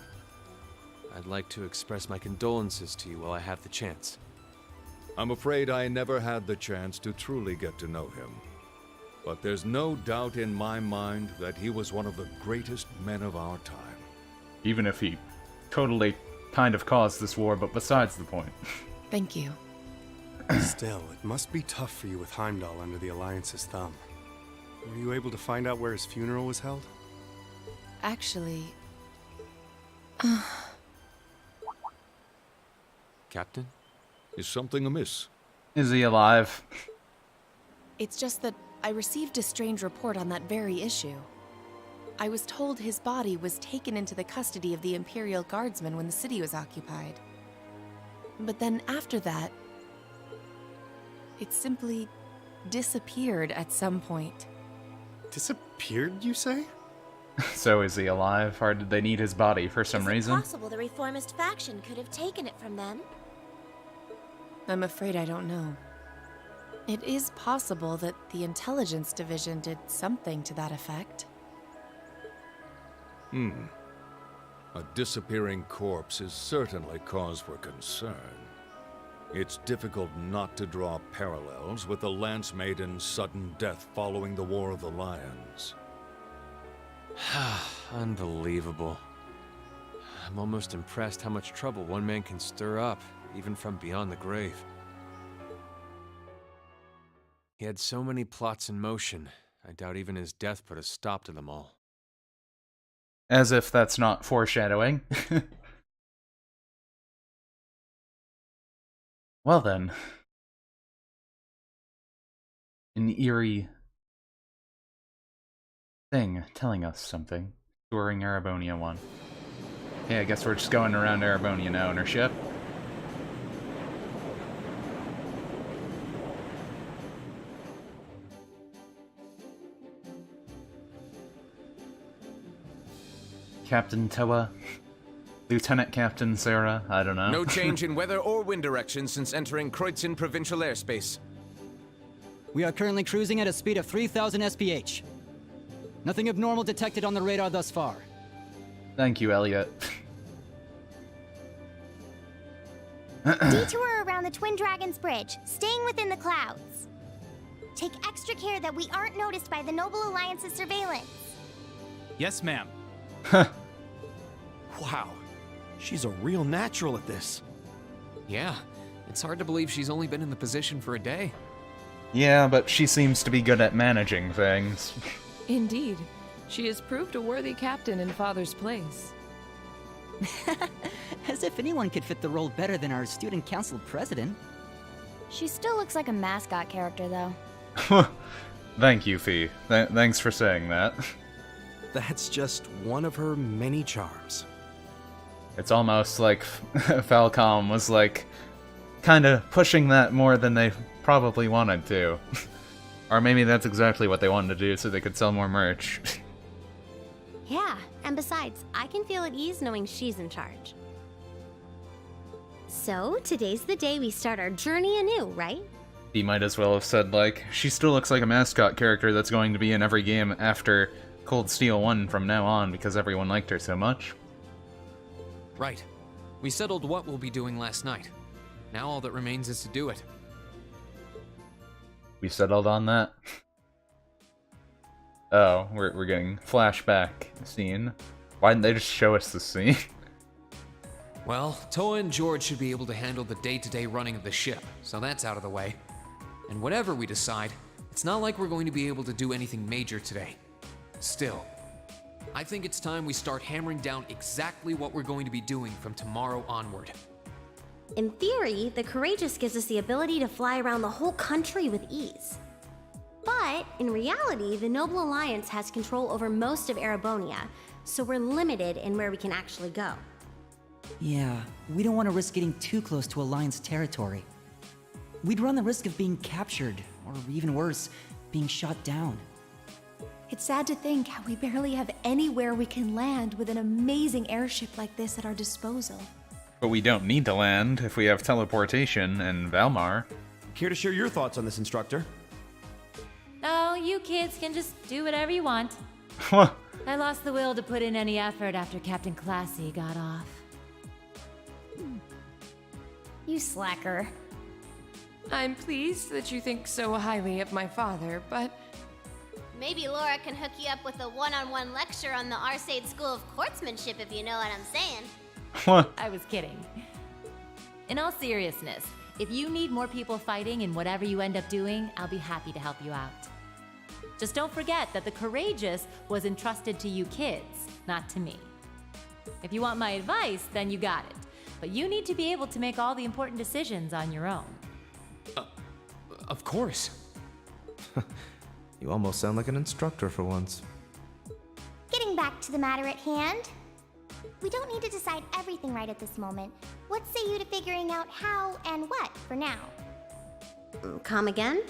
I'd like to express my condolences to you while I have the chance. I'm afraid I never had the chance to truly get to know him. But there's no doubt in my mind that he was one of the greatest men of our time. Even if he totally kind of caused this war, but besides the point. Thank you. Still, it must be tough for you with Heimdall under the Alliance's thumb. Were you able to find out where his funeral was held? Actually... Captain? Is something amiss? Is he alive? It's just that I received a strange report on that very issue. I was told his body was taken into the custody of the Imperial Guardsmen when the city was occupied. But then after that, it simply disappeared at some point. Disappeared, you say? So is he alive, or did they need his body for some Is it reason? possible the Reformist faction could have taken it from them? I'm afraid I don't know. It is possible that the Intelligence Division did something to that effect. A disappearing corpse is certainly cause for concern. It's difficult not to draw parallels with the Lance Maiden's sudden death following the War of the Lions. Unbelievable. I'm almost impressed how much trouble one man can stir up, even from beyond the grave. He had so many plots in motion, I doubt even his death put a stop to them all. As if that's not foreshadowing. Well then. An eerie thing telling us something. Touring Erebonia 1. Hey, I guess we're just going around Erebonia now in our ship. Captain Toa, Lieutenant Captain Sarah, I don't know. No change in weather or wind direction since entering Kreutzen provincial airspace. We are currently cruising at a speed of 3,000 SPH. Nothing abnormal detected on the radar thus far. Thank you, Elliot. Detour around the Twin Dragons Bridge, staying within the clouds. Take extra care that we aren't noticed by the Noble Alliance's surveillance. Yes, ma'am. Wow, she's a real natural at this. Yeah, it's hard to believe she's only been in the position for a day. Yeah, but she seems to be good at managing things. Indeed. She has proved a worthy captain in Father's place. As if anyone could fit the role better than our student council president. She still looks like a mascot character, though. Thank you, Fee. Thanks for saying that. That's just one of her many charms. It's almost like Falcom was like kind of pushing that more than they probably wanted to. Or maybe that's exactly what they wanted to do so they could sell more merch. Yeah, and besides, I can feel at ease knowing she's in charge. So, today's the day we start our journey anew, right? He might as well have said, like, she still looks like a mascot character that's going to be in every game after Cold Steel 1 from now on because everyone liked her so much. Right. We settled what we'll be doing last night. Now all that remains is to do it. We settled on that? Oh, we're getting flashback scene. Why didn't they just show us the scene? Well, Toa and George should be able to handle the day-to-day running of the ship, so that's out of the way. And whatever we decide, it's not like we're going to be able to do anything major today. Still, I think it's time we start hammering down exactly what we're going to be doing from tomorrow onward. In theory, the Courageous gives us the ability to fly around the whole country with ease. But, in reality, the Noble Alliance has control over most of Erebonia, so we're limited in where we can actually go. Yeah, we don't want to risk getting too close to Alliance territory. We'd run the risk of being captured, or even worse, being shot down. It's sad to think how we barely have anywhere we can land with an amazing airship like this at our disposal. But we don't need to land if we have teleportation and Valmar. Care to share your thoughts on this, instructor? Oh, you kids can just do whatever you want. I lost the will to put in any effort after Captain Classy got off. You slacker. I'm pleased that you think so highly of my father, but... Maybe Laura can hook you up with a one-on-one lecture on the Arcade School of Courtsmanship, if you know what I'm saying. I was kidding. In all seriousness, if you need more people fighting in whatever you end up doing, I'll be happy to help you out. Just don't forget that the Courageous was entrusted to you kids, not to me. If you want my advice, then you got it. But you need to be able to make all the important decisions on your own. Of course. You almost sound like an instructor for once. Getting back to the matter at hand. We don't need to decide everything right at this moment. What say you to figuring out how and what for now? Come again?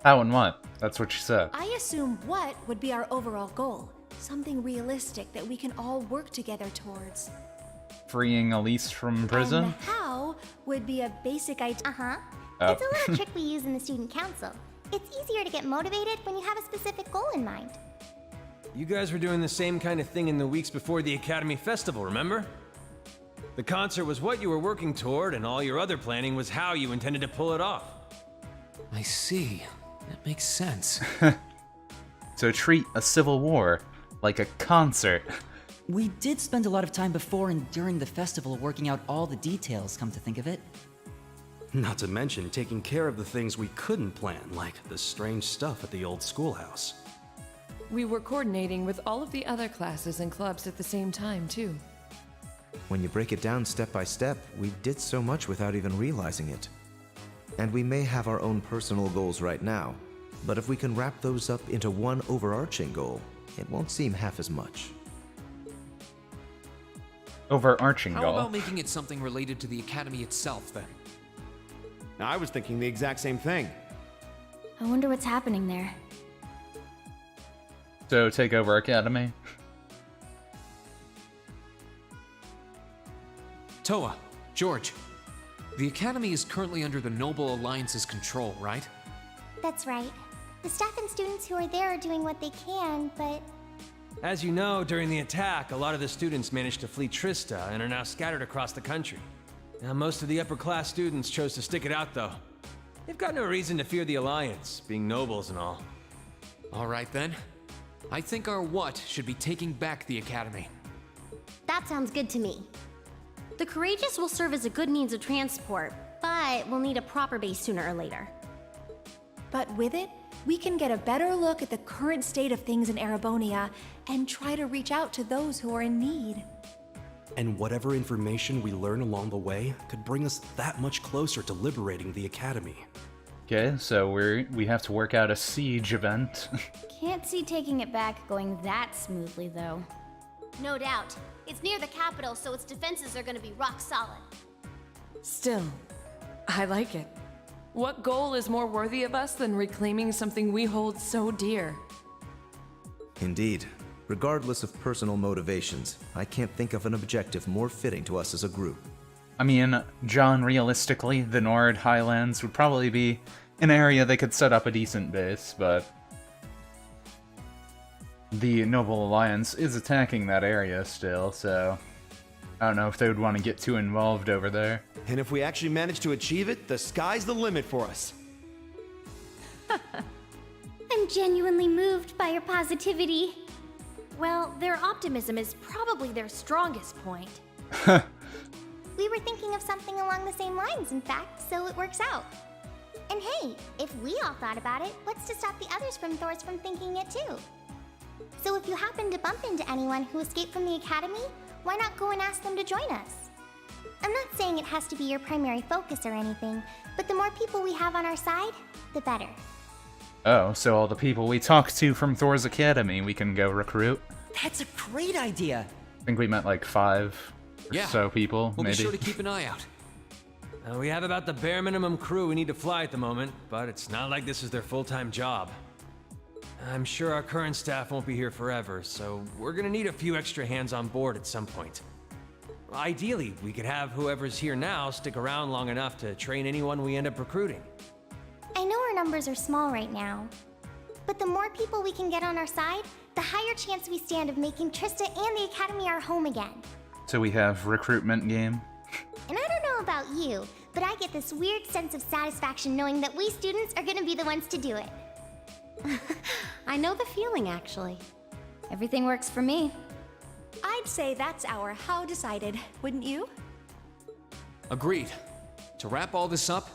How and what? That's what she said. I assume what would be our overall goal. Something realistic that we can all work together towards. Freeing Elise from prison? And how would be a basic idea. Uh-huh. Oh. It's a little trick we use in the student council. It's easier to get motivated when you have a specific goal in mind. You guys were doing the same kind of thing in the weeks before the Academy Festival, remember? The concert was what you were working toward, and all your other planning was how you intended to pull it off. I see. That makes sense. So treat a civil war like a concert. We did spend a lot of time before and during the festival working out all the details, come to think of it. Not to mention taking care of the things we couldn't plan, like the strange stuff at the old schoolhouse. We were coordinating with all of the other classes and clubs at the same time, too. When you break it down step by step, we did so much without even realizing it. And we may have our own personal goals right now, but if we can wrap those up into one overarching goal, it won't seem half as much. Overarching How goal. about making it something related to the Academy itself, then? Now, I was thinking the exact same thing. I wonder what's happening there. So take over Academy. Toa, George, the Academy is currently under the Noble Alliance's control, right? That's right. The staff and students who are there are doing what they can, but As you know, during the attack, a lot of the students managed to flee Trista and are now scattered across the country. Now, most of the upper-class students chose to stick it out, though. They've got no reason to fear the Alliance, being nobles and all. All right, then. I think our what should be taking back the Academy. That sounds good to me. The Courageous will serve as a good means of transport, but we'll need a proper base sooner or later. But with it, we can get a better look at the current state of things in Erebonia and try to reach out to those who are in need. And whatever information we learn along the way could bring us that much closer to liberating the Academy. Okay, so we have to work out a siege event. Can't see taking it back going that smoothly, though. no doubt. It's near the capital, so its defenses are gonna be rock solid. Still, I like it. What goal is more worthy of us than reclaiming something we hold so dear? Indeed. Regardless of personal motivations, I can't think of an objective more fitting to us as a group. I mean, John, realistically, the Nord Highlands would probably be an area they could set up a decent base, but the Noble Alliance is attacking that area still, so I don't know if they would want to get too involved over there. And if we actually manage to achieve it, the sky's the limit for us. I'm genuinely moved by your positivity. Well, their optimism is probably their strongest point. We were thinking of something along the same lines, in fact, so it works out. And hey, if we all thought about it, what's to stop the others from Thors from thinking it too? So if you happen to bump into anyone who escaped from the Academy, why not go and ask them to join us? I'm not saying it has to be your primary focus or anything, but the more people we have on our side, the better. Oh, so all the people we talked to from Thor's Academy we can go recruit? That's a great idea! I think we met like 5 or so people, We'll maybe. be sure to keep an eye out. We have about the bare minimum crew we need to fly at the moment, but it's not like this is their full-time job. I'm sure our current staff won't be here forever, so we're gonna need a few extra hands on board at some point. Ideally, we could have whoever's here now stick around long enough to train anyone we end up recruiting. I know our numbers are small right now, but the more people we can get on our side, the higher chance we stand of making Trista and the Academy our home again. So we have recruitment game. And I don't know about you, but I get this weird sense of satisfaction knowing that we students are gonna be the ones to do it. I know the feeling, actually. Everything works for me. I'd say that's our how decided, wouldn't you? Agreed. To wrap all this up,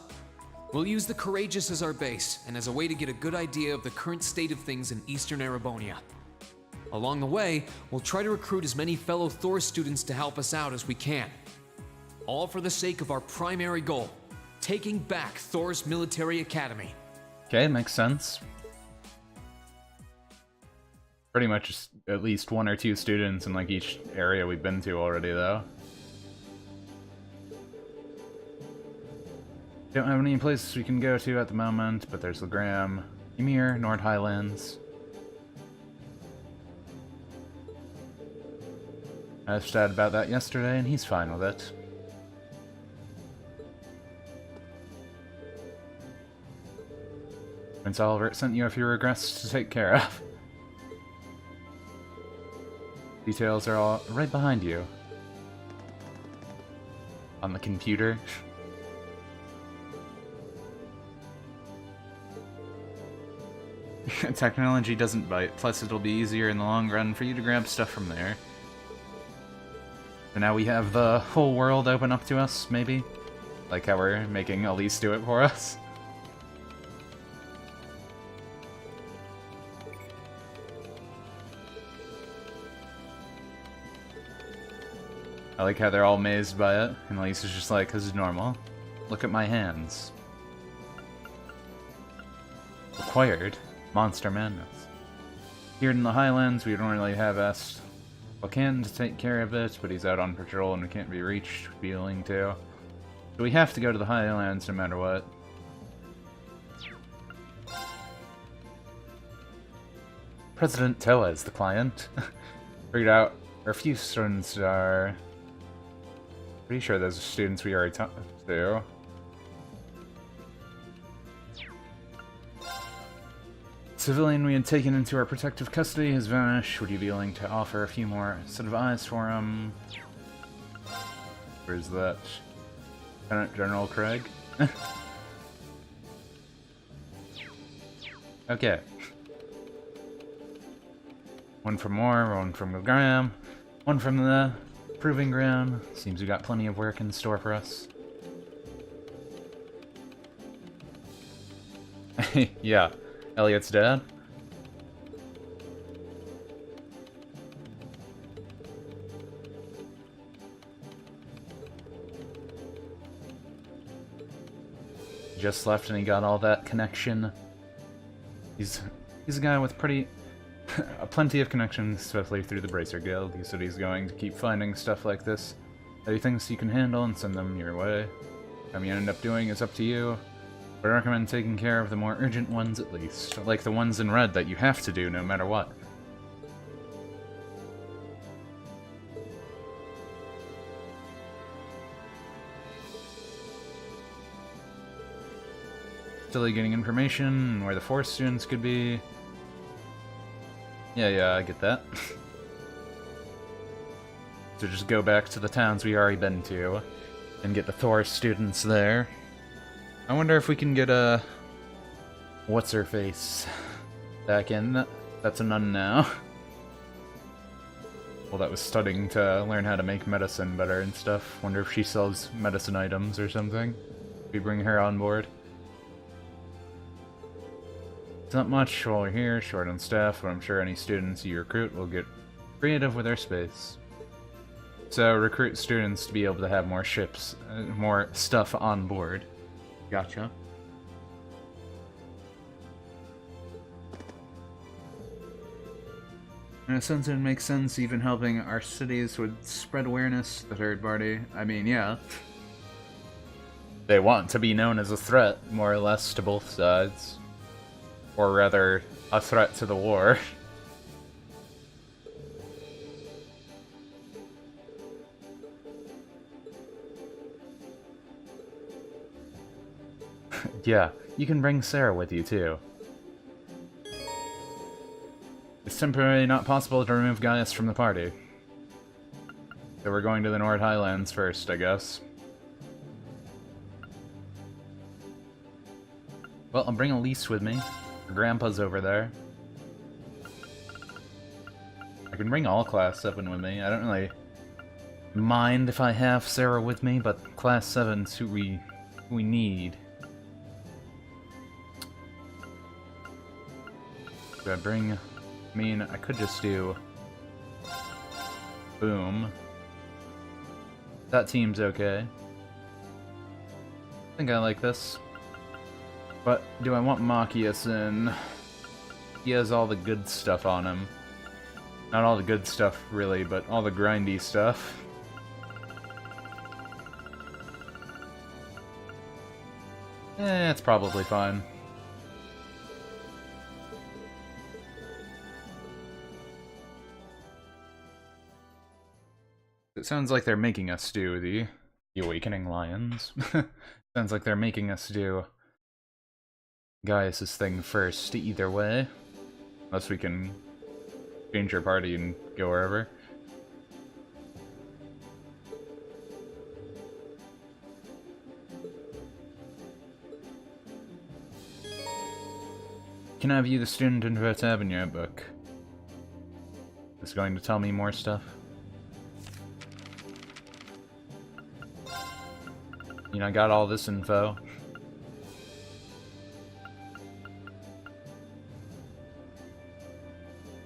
we'll use the Courageous as our base and as a way to get a good idea of the current state of things in Eastern Erebonia. Along the way, we'll try to recruit as many fellow Thor students to help us out as we can. All for the sake of our primary goal, taking back Thor's military academy. Okay, makes sense. Pretty much just at least 1 or 2 students in like each area we've been to already, though. Don't have any places we can go to at the moment, but there's Legram, Ymir, Nord Highlands. I asked Dad about that yesterday, and he's fine with it. Prince Albert sent you a few regrets to take care of. Details are all right behind you. On the computer. Technology doesn't bite, plus it'll be easier in the long run for you to grab stuff from there. And now we have the whole world open up to us, maybe? Like how we're making Elise do it for us. I like how they're all amazed by it, and Elise is just like, this is normal. Look at my hands. Acquired Monster Madness. Here in the Highlands, we don't really have asked Wakan to take care of it, but he's out on patrol and we can't be reached, feeling to. So we have to go to the Highlands no matter what. President Toa is the client. Figured out our few students are... Pretty sure those are students we already talked to. Civilian we had taken into our protective custody has vanished. Would you be willing to offer a few more set of eyes for him? Where's that? Lieutenant General Craig? Okay. One from Moore, one from Graham, one from the Proving Ground. Seems we got plenty of work in store for us. Yeah, Elliot's dad. Just left and he got all that connection. He's a guy with plenty of connections, especially through the Bracer Guild. He said he's going to keep finding stuff like this that he thinks he can handle and send them your way. What you end up doing is up to you, but I recommend taking care of the more urgent ones at least, like the ones in red that you have to do no matter what. Still getting information and where the Force students could be. Yeah, I get that. So just go back to the towns we already been to and get the Thor students there. I wonder if we can get a... What's-her-face back in. That's a nun now. Well, that was studying to learn how to make medicine better and stuff. Wonder if she sells medicine items or something. We bring her on board. It's not much while we're here, short on staff, but I'm sure any students you recruit will get creative with their space. So recruit students to be able to have more ships, more stuff on board. Gotcha. In a sense, it makes sense even helping our cities would spread awareness to the third party. I mean, yeah. They want to be known as a threat, more or less, to both sides. Or rather, a threat to the war. Yeah, you can bring Sarah with you too. It's temporarily not possible to remove Gaius from the party. So we're going to the Nord Highlands first, I guess. Well, I'll bring Elise with me. Her grandpa's over there. I can bring all Class 7 with me. I don't really mind if I have Sarah with me, but Class 7's who we need. Do I bring... I mean, I could just do... Boom. That team's okay. I think I like this. But do I want Machias in? He has all the good stuff on him. Not all the good stuff, really, but all the grindy stuff. It's probably fine. It sounds like they're making us do the Awakening Lions. Sounds like they're making us do Gaius' thing first, either way. Unless we can change our party and go wherever. Can I view the student info tab in your book? It's going to tell me more stuff. You know, I got all this info.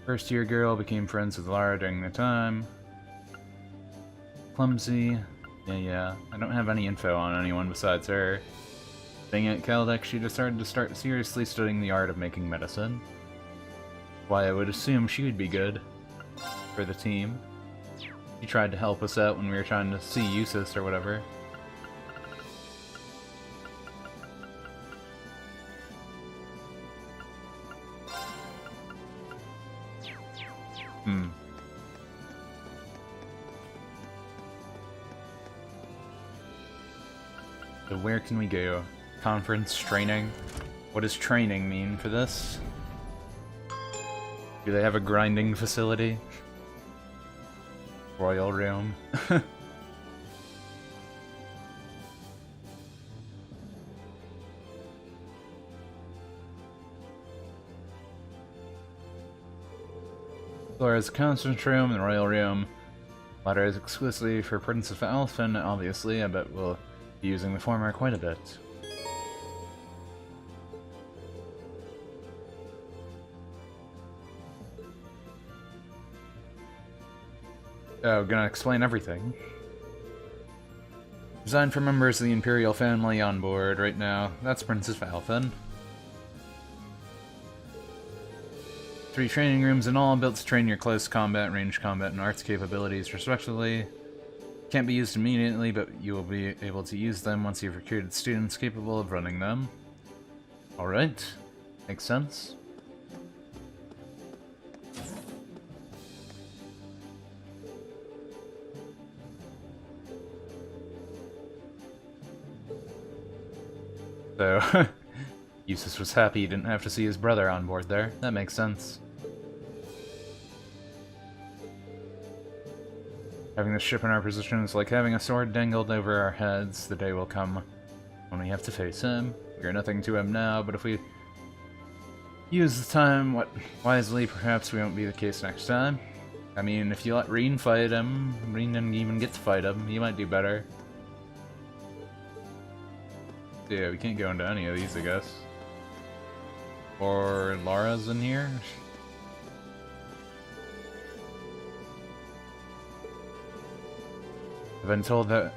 First year girl became friends with Lara during the time. Clumsy. Yeah. I don't have any info on anyone besides her. Being at Caldex, she decided to start seriously studying the art of making medicine. Why I would assume she would be good for the team. She tried to help us out when we were trying to see Eustace or whatever. So where can we go? Conference? Training? What does training mean for this? Do they have a grinding facility? Royal room? Laura's conference room and royal room. Latter is exclusively for Prince of Alphen, obviously. I bet we'll be using the former quite a bit. Oh, gonna explain everything. Designed for members of the Imperial family on board right now. That's Princess Alphen. 3 training rooms in all, built to train your close combat, range combat, and arts capabilities respectively. Can't be used immediately, but you will be able to use them once you've recruited students capable of running them. Alright. Makes sense. So, Eustace was happy he didn't have to see his brother on board there. That makes sense. Having the ship in our position is like having a sword dangled over our heads. The day will come when we have to face him. We are nothing to him now, but if we use the time wisely, perhaps we won't be the case next time. I mean, if you let Reen fight him, Reen didn't even get to fight him, he might do better. Yeah, we can't go into any of these, I guess. Or Lara's in here? I've been told that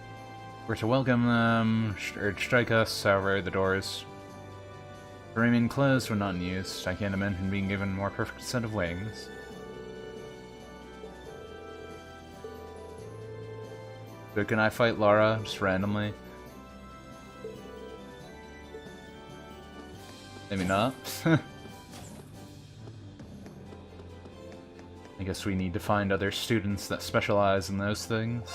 we're to welcome them, or strike us, however, the doors remain closed when not in use. I can't imagine being given a more perfect set of wings. So can I fight Lara, just randomly? Maybe not. I guess we need to find other students that specialize in those things.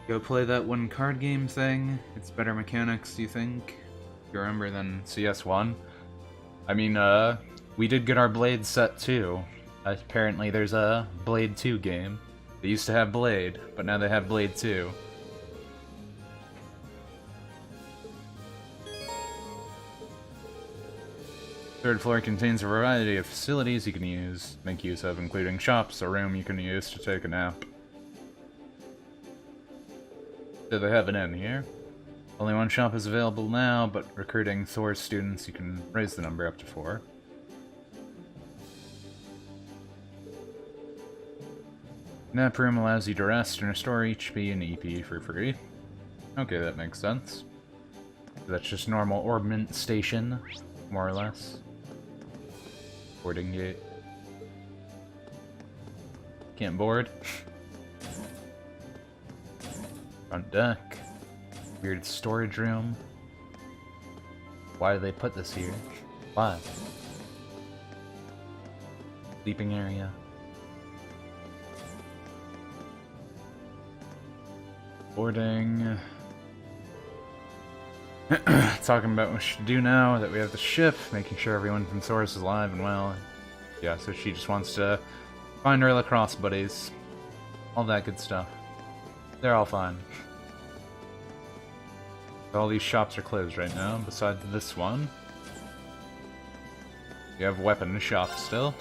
Go play that one card game thing. It's better mechanics, do you think? You remember than CS1? I mean, we did get our Blade set too. Apparently there's a Blade 2 game. They used to have Blade, but now they have Blade 2. Third floor contains a variety of facilities you can make use of, including shops, a room you can use to take a nap. So they have an inn here. Only one shop is available now, but recruiting Thor's students, you can raise the number up to 4. Nap room allows you to rest and restore HP and EP for free. Okay, that makes sense. That's just normal orbment station, more or less. Boarding gate. Can't board. Front deck. Weird storage room. Why did they put this here? Why? Sleeping area. Boarding. Talking about what we should do now that we have the ship, making sure everyone from Source is alive and well. Yeah, so she just wants to find her lacrosse buddies. All that good stuff. They're all fine. All these shops are closed right now, besides this one. You have weapon shop still.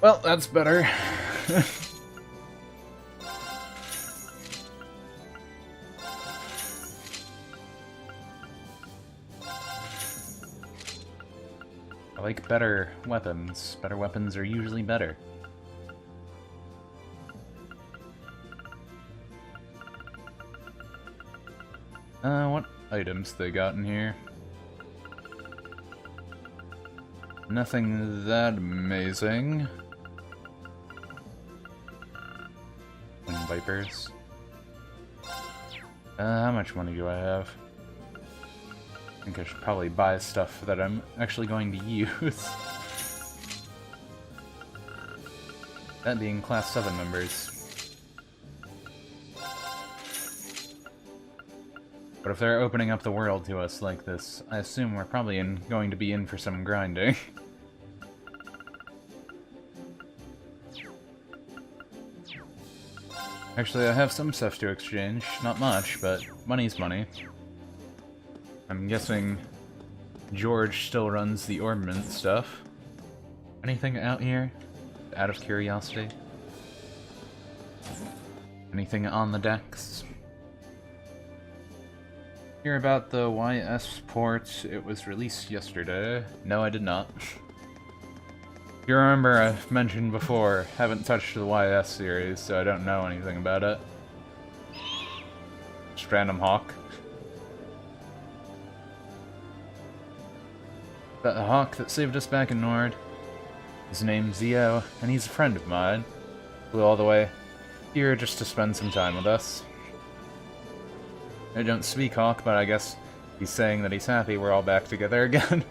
Well, that's better. I like better weapons. Better weapons are usually better. What items they got in here? Nothing that amazing. And Vipers. How much money do I have? I think I should probably buy stuff that I'm actually going to use. That being Class 7 members. But if they're opening up the world to us like this, I assume we're probably going to be in for some grinding. Actually, I have some stuff to exchange. Not much, but money's money. I'm guessing George still runs the orbment stuff. Anything out here? Out of curiosity? Anything on the decks? Hear about the YS port. It was released yesterday. No, I did not. You remember I've mentioned before, haven't touched the YS series, so I don't know anything about it. Just random hawk. The hawk that saved us back in Nord. His name's Zio, and he's a friend of mine. Flew all the way here just to spend some time with us. I don't speak Hawk, but I guess he's saying that he's happy we're all back together again.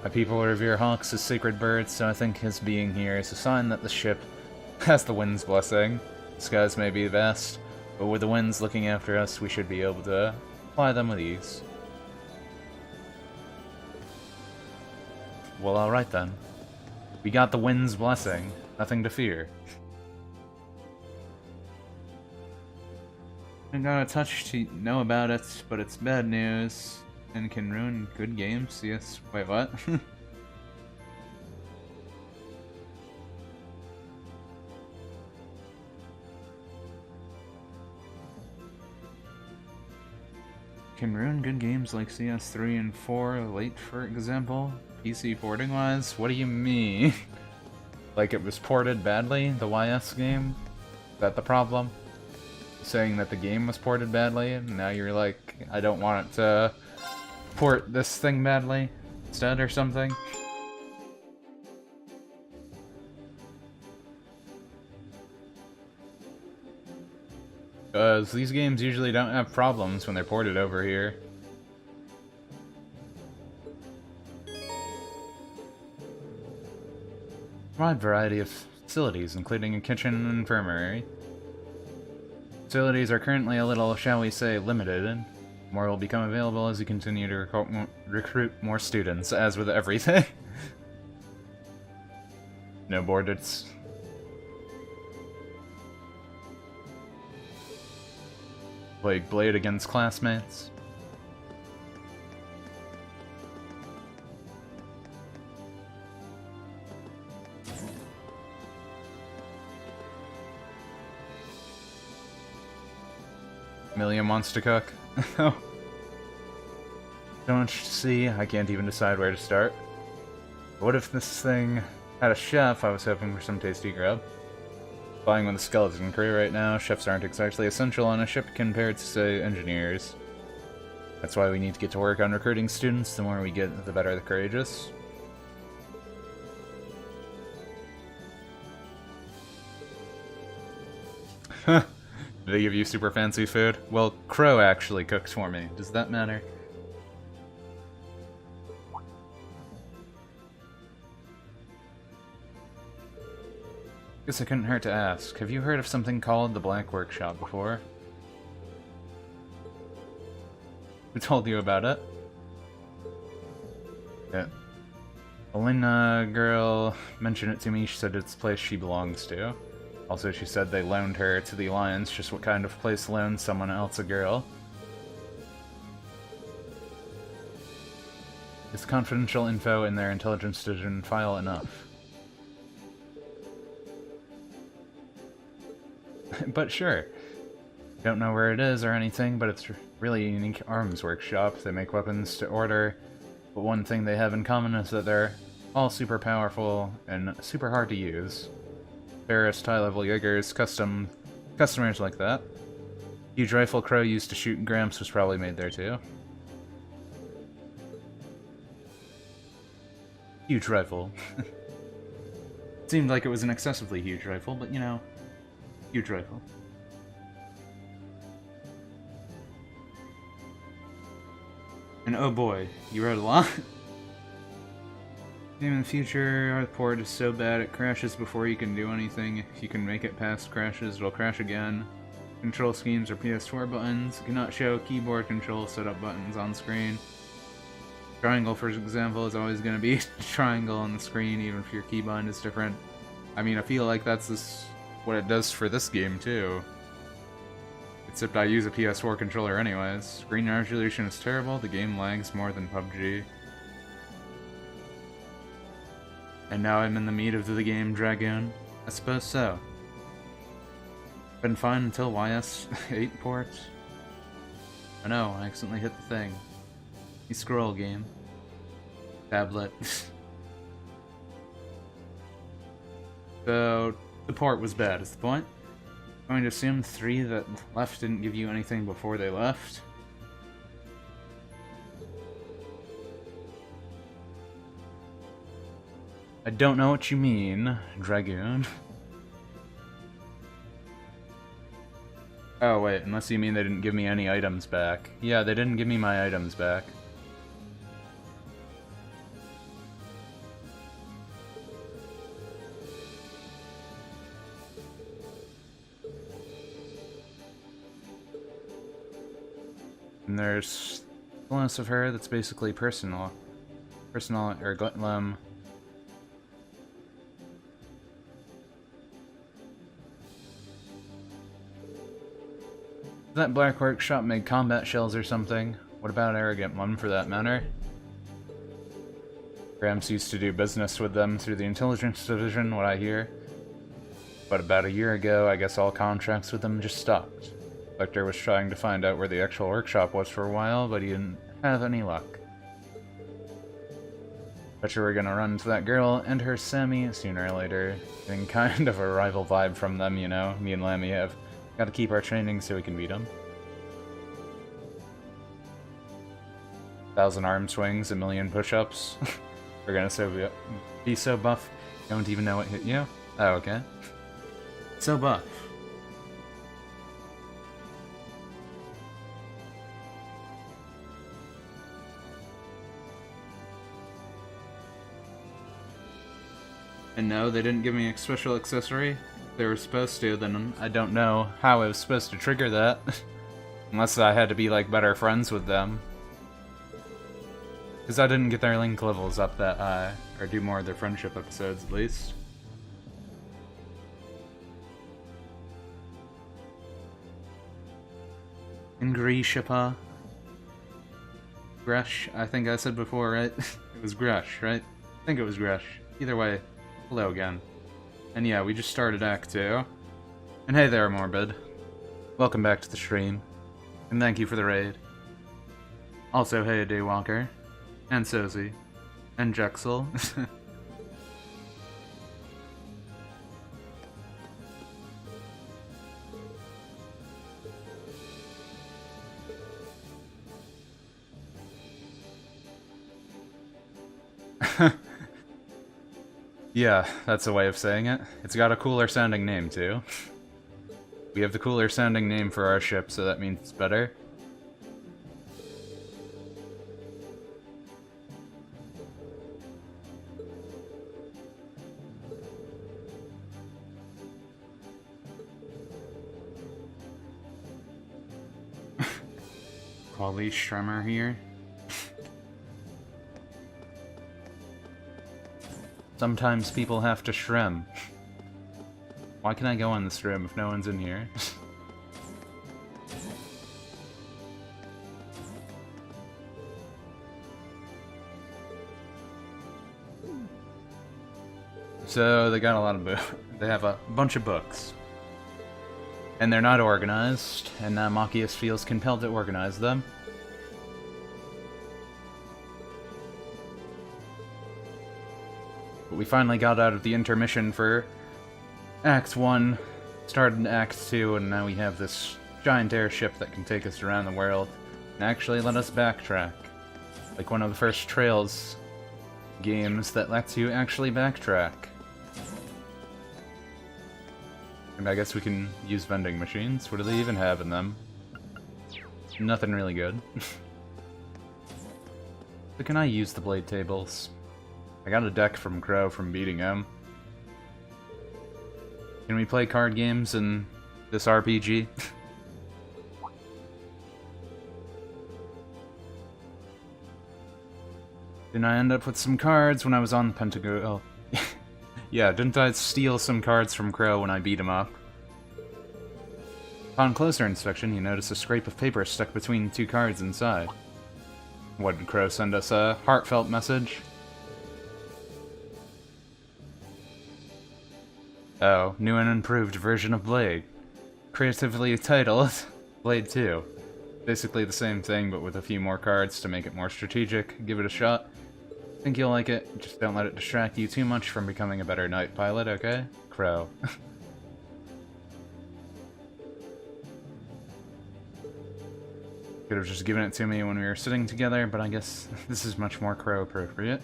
My people revere hawks as sacred birds, so I think his being here is a sign that the ship has the wind's blessing. Skies may be vast, but with the winds looking after us, we should be able to fly them with ease. Well, alright then. We got the wind's blessing. Nothing to fear. I got a touch to know about it, but it's bad news and can ruin good games. Yes. Wait, what? Can ruin good games like CS3 and 4 late, for example? PC porting wise? What do you mean? Like it was ported badly, the YS game? Is that the problem? Saying that the game was ported badly, and now you're like, I don't want it to port this thing badly instead or something? Because these games usually don't have problems when they're ported over here. Wide variety of facilities, including a kitchen and infirmary. Facilities are currently a little, shall we say, limited. More will become available as you continue to recruit more students, as with everything. No boarded. Like Blade against classmates. Amelia wants to cook. Don't you see? I can't even decide where to start. What if this thing Had a chef, I was hoping for some tasty grub. Flying with a skeleton crew right now, chefs aren't exactly essential on a ship compared to, say, engineers. That's why we need to get to work on recruiting students. The more we get, the better the courageous. Did they give you super fancy food? Well, Crow actually cooks for me. Does that matter? Guess it couldn't hurt to ask. Have you heard of something called the Black Workshop before? Who told you about it? Yeah. The Lina girl mentioned it to me. She said it's a place she belongs to. Also, she said they loaned her to the Alliance. Just what kind of place loans someone else a girl? Is confidential info in their intelligence division file enough? But sure. Don't know where it is or anything, but it's really a unique arms workshop. They make weapons to order, but one thing they have in common is that they're all super powerful and super hard to use. Ferris, high-level Jaegers, customers like that. Huge rifle Crow used to shoot Gramps was probably made there too. Huge rifle. Seemed like it was an excessively huge rifle, but you know, huge rifle. And oh boy, you rode a lot? In the future, our port is so bad it crashes before you can do anything. If you can make it past crashes, it'll crash again. Control schemes are PS4 buttons. Cannot show keyboard control setup buttons on screen. Triangle, for example, is always going to be triangle on the screen, even if your keybind is different. I mean, I feel like that's what it does for this game, too. Except I use a PS4 controller anyways. Screen resolution is terrible, the game lags more than PUBG. And now I'm in the meat of the game, Dragoon. I suppose so. Been fine until YS8 port. Oh no, I accidentally hit the thing. You scroll game. Tablet. So, the port was bad, is the point? I'm going to assume 3 that left didn't give you anything before they left. I don't know what you mean, Dragoon. Oh wait, unless you mean they didn't give me any items back. Yeah, they didn't give me my items back. And there's a list of her that's basically personal or Gutlam. That Black Workshop made combat shells or something. What about Arrogant One for that matter? Gramps used to do business with them through the intelligence division, what I hear. But about a year ago, I guess all contracts with them just stopped. Lecter was trying to find out where the actual workshop was for a while, but he didn't have any luck. Bet you we're gonna run into that girl and her Sammy sooner or later. Getting kind of a rival vibe from them, you know. Me and Lammy have got to keep our training so we can beat them. 1,000 arm swings, 1,000,000 push-ups. We're gonna be so buff, don't even know what hit you. Oh, okay. So buff. And no, they didn't give me a special accessory. They were supposed to, then I don't know how I was supposed to trigger that. Unless I had to be like better friends with them. Because I didn't get their link levels up that high. Or do more of their friendship episodes at least. Ingrishipa. Gresh, I think I said before, right? It was Gresh, right? I think it was Gresh. Either way, hello again. And yeah, we just started Act 2. And hey there, Morbid. Welcome back to the stream. And thank you for the raid. Also, hey, Daywalker. And Sozy. And Jexel. Yeah, that's a way of saying it. It's got a cooler sounding name, too. We have the cooler sounding name for our ship, so that means it's better. Polly Strummer here. Sometimes people have to shrim. Why can I go on this room if no one's in here? So they got a lot of they have a bunch of books. And they're not organized, and now Machias feels compelled to organize them. But we finally got out of the intermission for Act 1, started Act 2, and now we have this giant airship that can take us around the world and actually let us backtrack. Like one of the first Trails games that lets you actually backtrack. And I guess we can use vending machines. What do they even have in them? Nothing really good. But can I use the blade tables? I got a deck from Crow from beating him. Can we play card games in this RPG? Didn't I end up with some cards when I was on the Pentagon? Oh. Yeah, didn't I steal some cards from Crow when I beat him up? Upon closer inspection, you notice a scrape of paper stuck between two cards inside. What did Crow send us? A heartfelt message? Oh, new and improved version of Blade. Creatively titled Blade 2. Basically the same thing, but with a few more cards to make it more strategic. Give it a shot. Think you'll like it, just don't let it distract you too much from becoming a better night pilot, okay? Crow. Could have just given it to me when we were sitting together, but I guess this is much more Crow appropriate.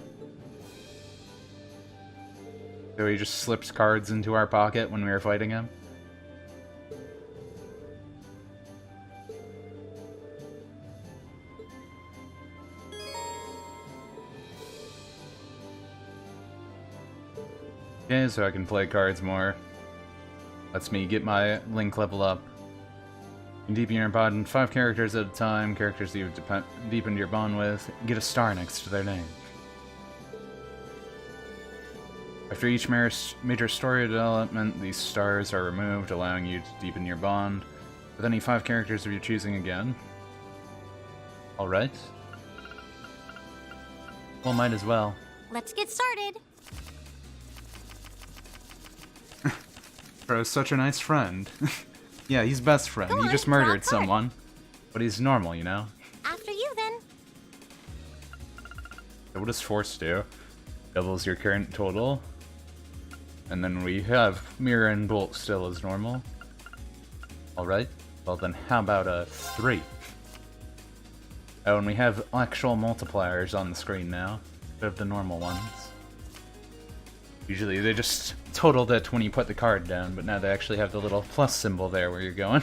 So he just slipped cards into our pocket when we were fighting him. Okay, so I can play cards more. Lets me get my Link level up. You deepen your bond 5 characters at a time, characters that you've deepened your bond with, get a star next to their name. After each major story development, these stars are removed, allowing you to deepen your bond with any 5 characters of your choosing again. Alright. Well, might as well. Let's get started. Crow's such a nice friend. Yeah, he's best friend. He just murdered someone. But he's normal, you know? After you, then. So what does Force do? Doubles your current total. And then we have Mirror and Bolt still as normal. Alright. Well then, how about a 3? Oh, and we have actual multipliers on the screen now, instead of the normal ones. Usually they just totaled it when you put the card down, but now they actually have the little plus symbol there where you're going.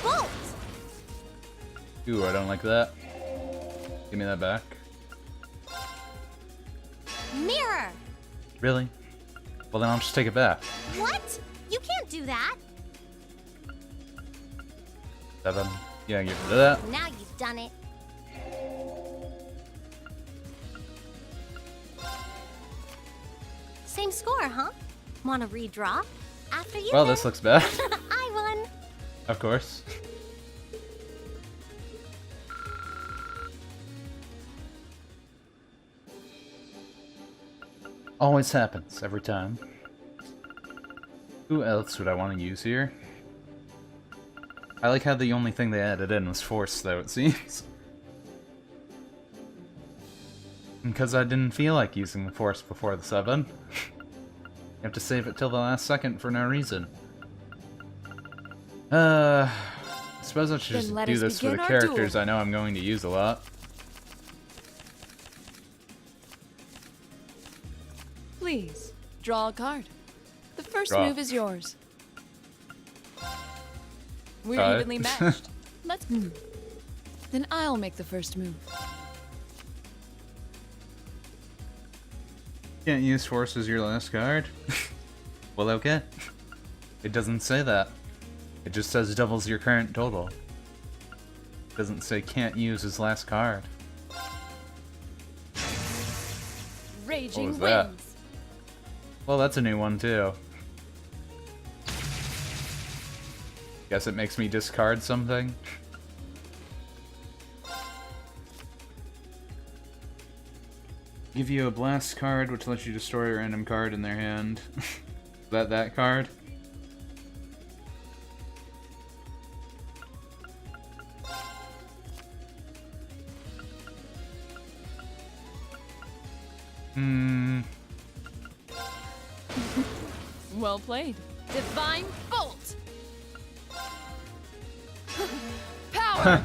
Bolt! Ooh, I don't like that. Give me that back. Mirror! Really? Well then I'll just take it back. What? You can't do that. 7. Yeah, get rid of that. Now you've done it. Same score, huh? Want to redraw? After you. Well, then. this looks bad. I won. Of course. Always happens, every time. Who else would I want to use here? I like how the only thing they added in was Force, though, it seems. Because I didn't feel like using the Force before the 7. You have to save it till the last second for no reason. suppose I should Then just let do us this for the begin our characters duel. I know I'm going to use a lot. Please, draw a card. The first Draw. move is yours. We're Alright. evenly matched. Let's. Then I'll make the first move. Can't use force as your last card? Well, okay. It doesn't say that. It just says doubles your current total. It doesn't say can't use his last card. Raging What was that? winds. Well, that's a new one too. Guess it makes me discard something. Give you a blast card, which lets you destroy a random card in their hand. that card? Hmm. Well played. Divine Bolt! Power!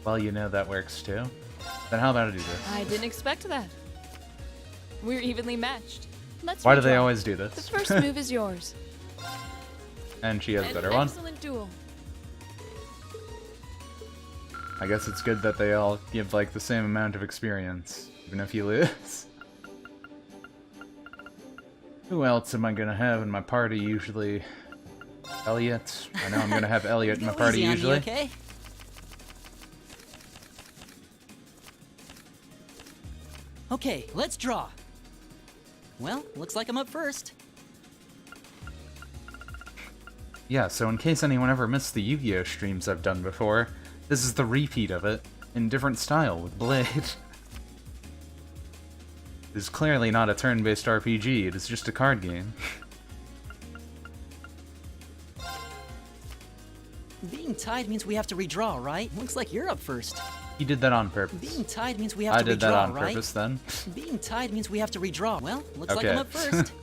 Well, you know that works too. Then how about I do this? I didn't expect that. We're evenly matched. Let's Why do they redraw. always do The this? first move is yours. And she has a An better one. excellent duel. I guess it's good that they all give like the same amount of experience, even if you lose. Who else am I gonna have in my party usually? Elliot. I know I'm gonna have Elliot in my Go party easy on me, usually. okay? Okay, let's draw. Well, looks like I'm up first. Yeah, so in case anyone ever missed the Yu-Gi-Oh streams I've done before, this is the repeat of it, in different style with Blade. It is clearly not a turn-based RPG, it is just a card game. Being tied means we have to redraw, right? Looks like you're up first. He did that on purpose. Being tied means we have I to did redraw, that on right? purpose then. Being tied means we have to redraw. Well, looks like Okay. I'm up first.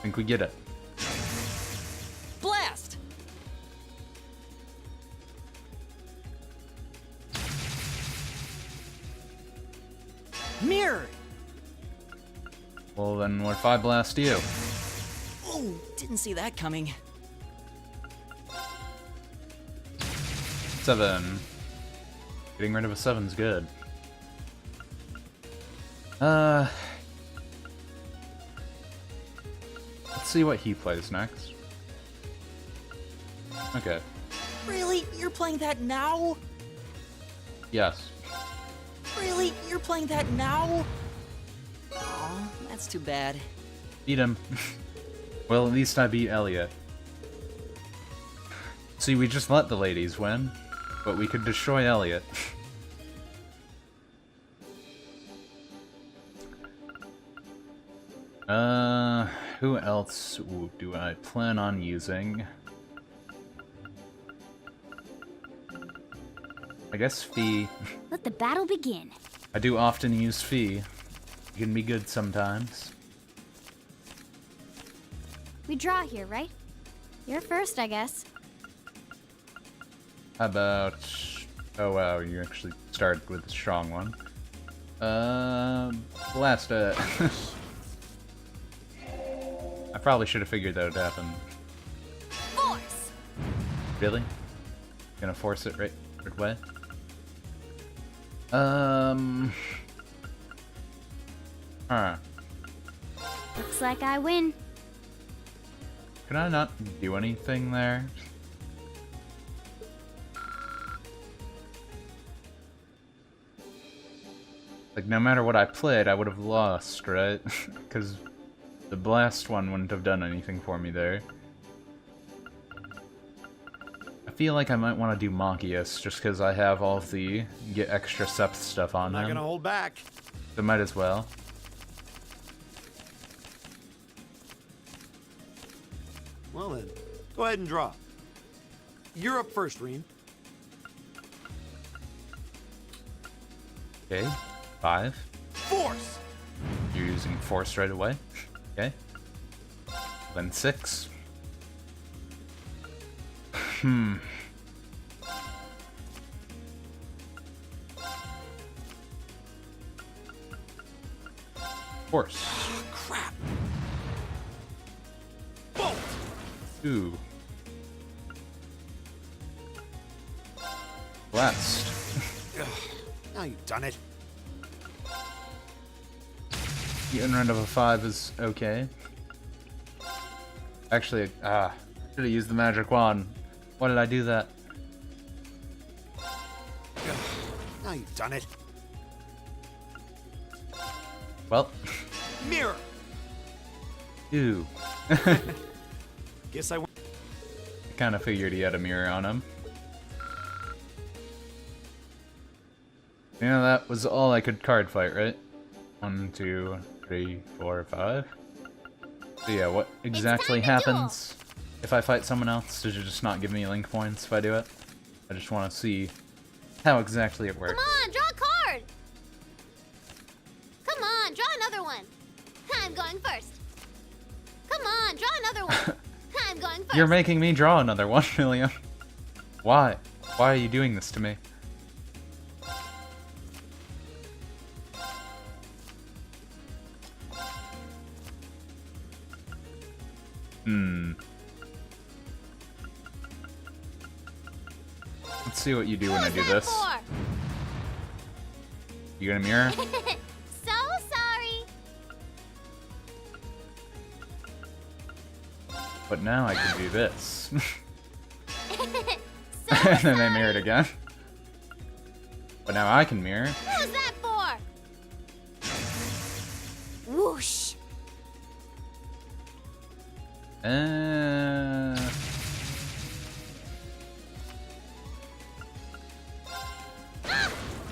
Think we get it. Blast! Mirror! Well then, what if I blast you? Oh, didn't see that coming. 7. Getting rid of a 7's good. Let's see what he plays next. Okay. Really? You're playing that now? Yes. Really? You're playing that now? Aw, that's too bad. Beat him. Well, at least I beat Elliot. See, we just let the ladies win, but we could destroy Elliot. Who else do I plan on using? I guess Fee. Let the battle begin. I do often use Fee. It can be good sometimes. We draw here, right? You're first, I guess. How about... Oh wow, you actually started with a strong one. Blast it. I probably should have figured that would happen. Force! Really? Gonna force it right away? Huh. Looks like I win. Can I not do anything there? Like, no matter what I played, I would have lost, right? Because the blast one wouldn't have done anything for me there. I feel like I might want to do Machias, just because I have all of the get extra Septh stuff on Not him. gonna hold back. So might as well. Well then, go ahead and draw. You're up first, Reem. Okay, 5. Force! You're using force right away. Okay. Then 6. Of course. Crap. Ooh. Blast. Now you've done it. Getting rid of a 5 is okay. Actually, should have used the magic wand. Why did I do that? Now you've done it. Well. Mirror. Ew. Guess I. I kind of figured he had a mirror on him. Yeah, that was all I could card fight, right? 1, 2, 3, 4, 5. So yeah, what exactly happens if I fight someone else? Does it just not give me link points if I do it? I just want to see how exactly it works. Come on, draw a card! Come on, draw another one! I'm going first. Come on, draw another one! I'm going first. You're making me draw another one, William. Why? Why are you doing this to me? Let's see what you do when I do this. You gonna mirror? So sorry. But now I can do this. And then I mirrored again. But now I can mirror. What was that for? Whoosh.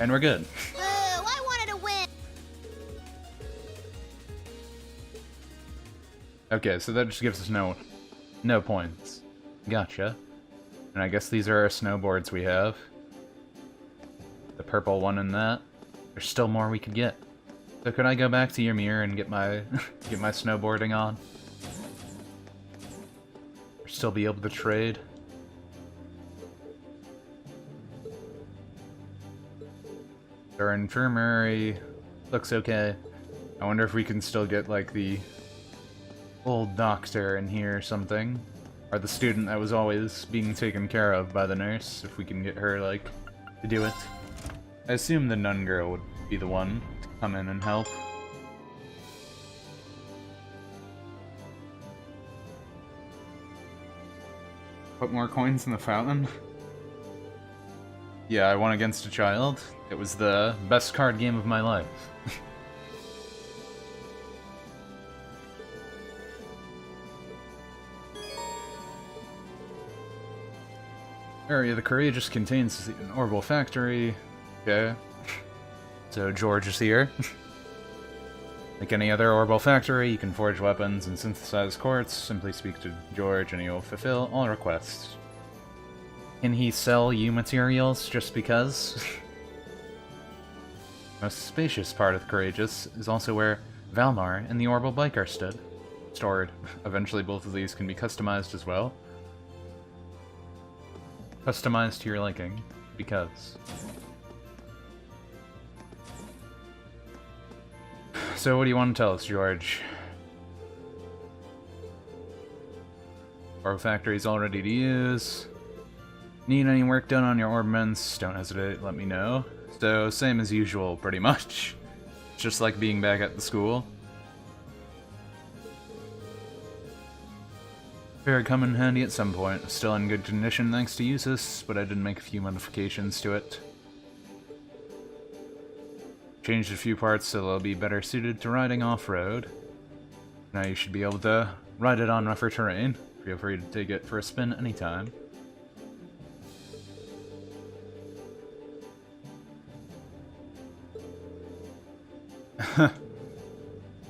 And we're good. I wanted to win. Okay, so that just gives us no points. Gotcha. And I guess these are our snowboards we have. The purple one and that. There's still more we could get. So could I go back to your mirror and get my get my snowboarding on? Or still be able to trade? Our infirmary looks okay. I wonder if we can still get like the old doctor in here or something. Or the student that was always being taken care of by the nurse, if we can get her like to do it. I assume the nun girl would be the one to come in and help. Put more coins in the fountain? Yeah, I won against a child. It was the best card game of my life. Area of the Courageous contains an orbital factory. Okay. So George is here. Like any other orbital factory, you can forge weapons and synthesize quartz. Simply speak to George and he will fulfill all requests. Can he sell you materials just because? The most spacious part of the Courageous is also where Valmar and the Orbital Bike are stored. Eventually both of these can be customized as well. Customized to your liking, because. So what do you want to tell us, George? Orbital Factory's all ready to use. Need any work done on your orbments? Don't hesitate, let me know. So, same as usual, pretty much. Just like being back at the school. Fair come in handy at some point. Still in good condition thanks to Usus, but I did make a few modifications to it. Changed a few parts so they'll be better suited to riding off-road. Now you should be able to ride it on rougher terrain. Feel free to take it for a spin anytime.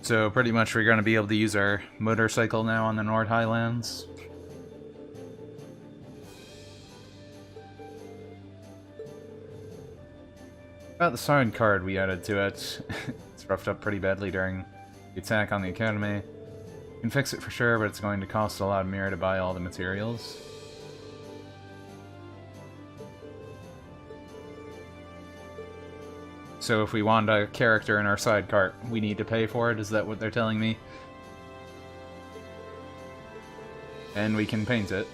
So pretty much we're going to be able to use our motorcycle now on the Nord Highlands. About the side card we added to it. It's roughed up pretty badly during the attack on the Academy. You can fix it for sure, but it's going to cost a lot of mirror to buy all the materials. So if we want a character in our side cart, we need to pay for it? Is that what they're telling me? And we can paint it.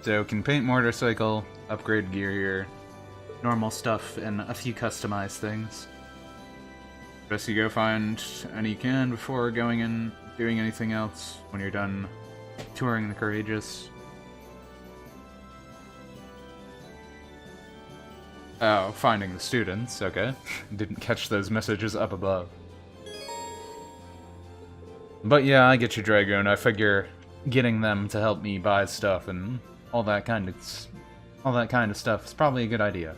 So can paint motorcycle, upgrade gear, normal stuff, and a few customized things. Best you go find any you can before going and doing anything else when you're done touring the Courageous. Oh, finding the students, okay. Didn't catch those messages up above. But yeah, I get you, Dragoon. I figure getting them to help me buy stuff and all that kind of stuff is probably a good idea.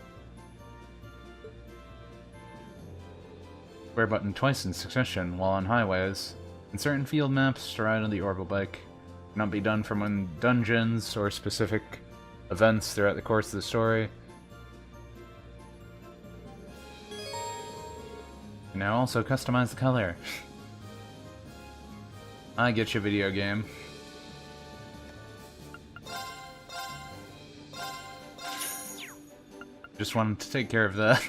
Square button twice in succession while on highways. In certain field maps to ride on the Orbital Bike. Cannot be done from when dungeons or specific events throughout the course of the story. You now also customize the color. I get you, video game. Just wanted to take care of that.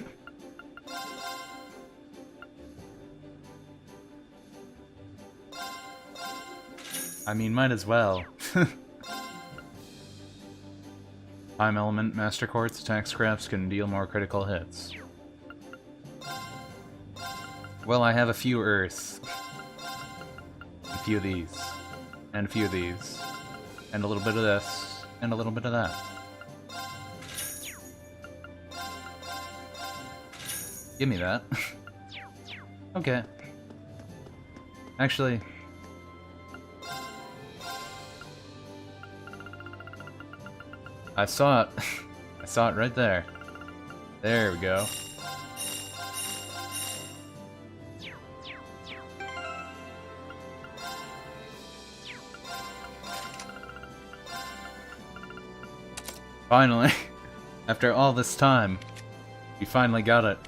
I mean, might as well. Time Element, Master Quartz, attack scraps can deal more critical hits. Well, I have a few Earth. A few of these. And a few of these. And a little bit of this. And a little bit of that. Give me that. Okay. Actually... I saw it. I saw it right there. There we go. Finally. After all this time, we finally got it.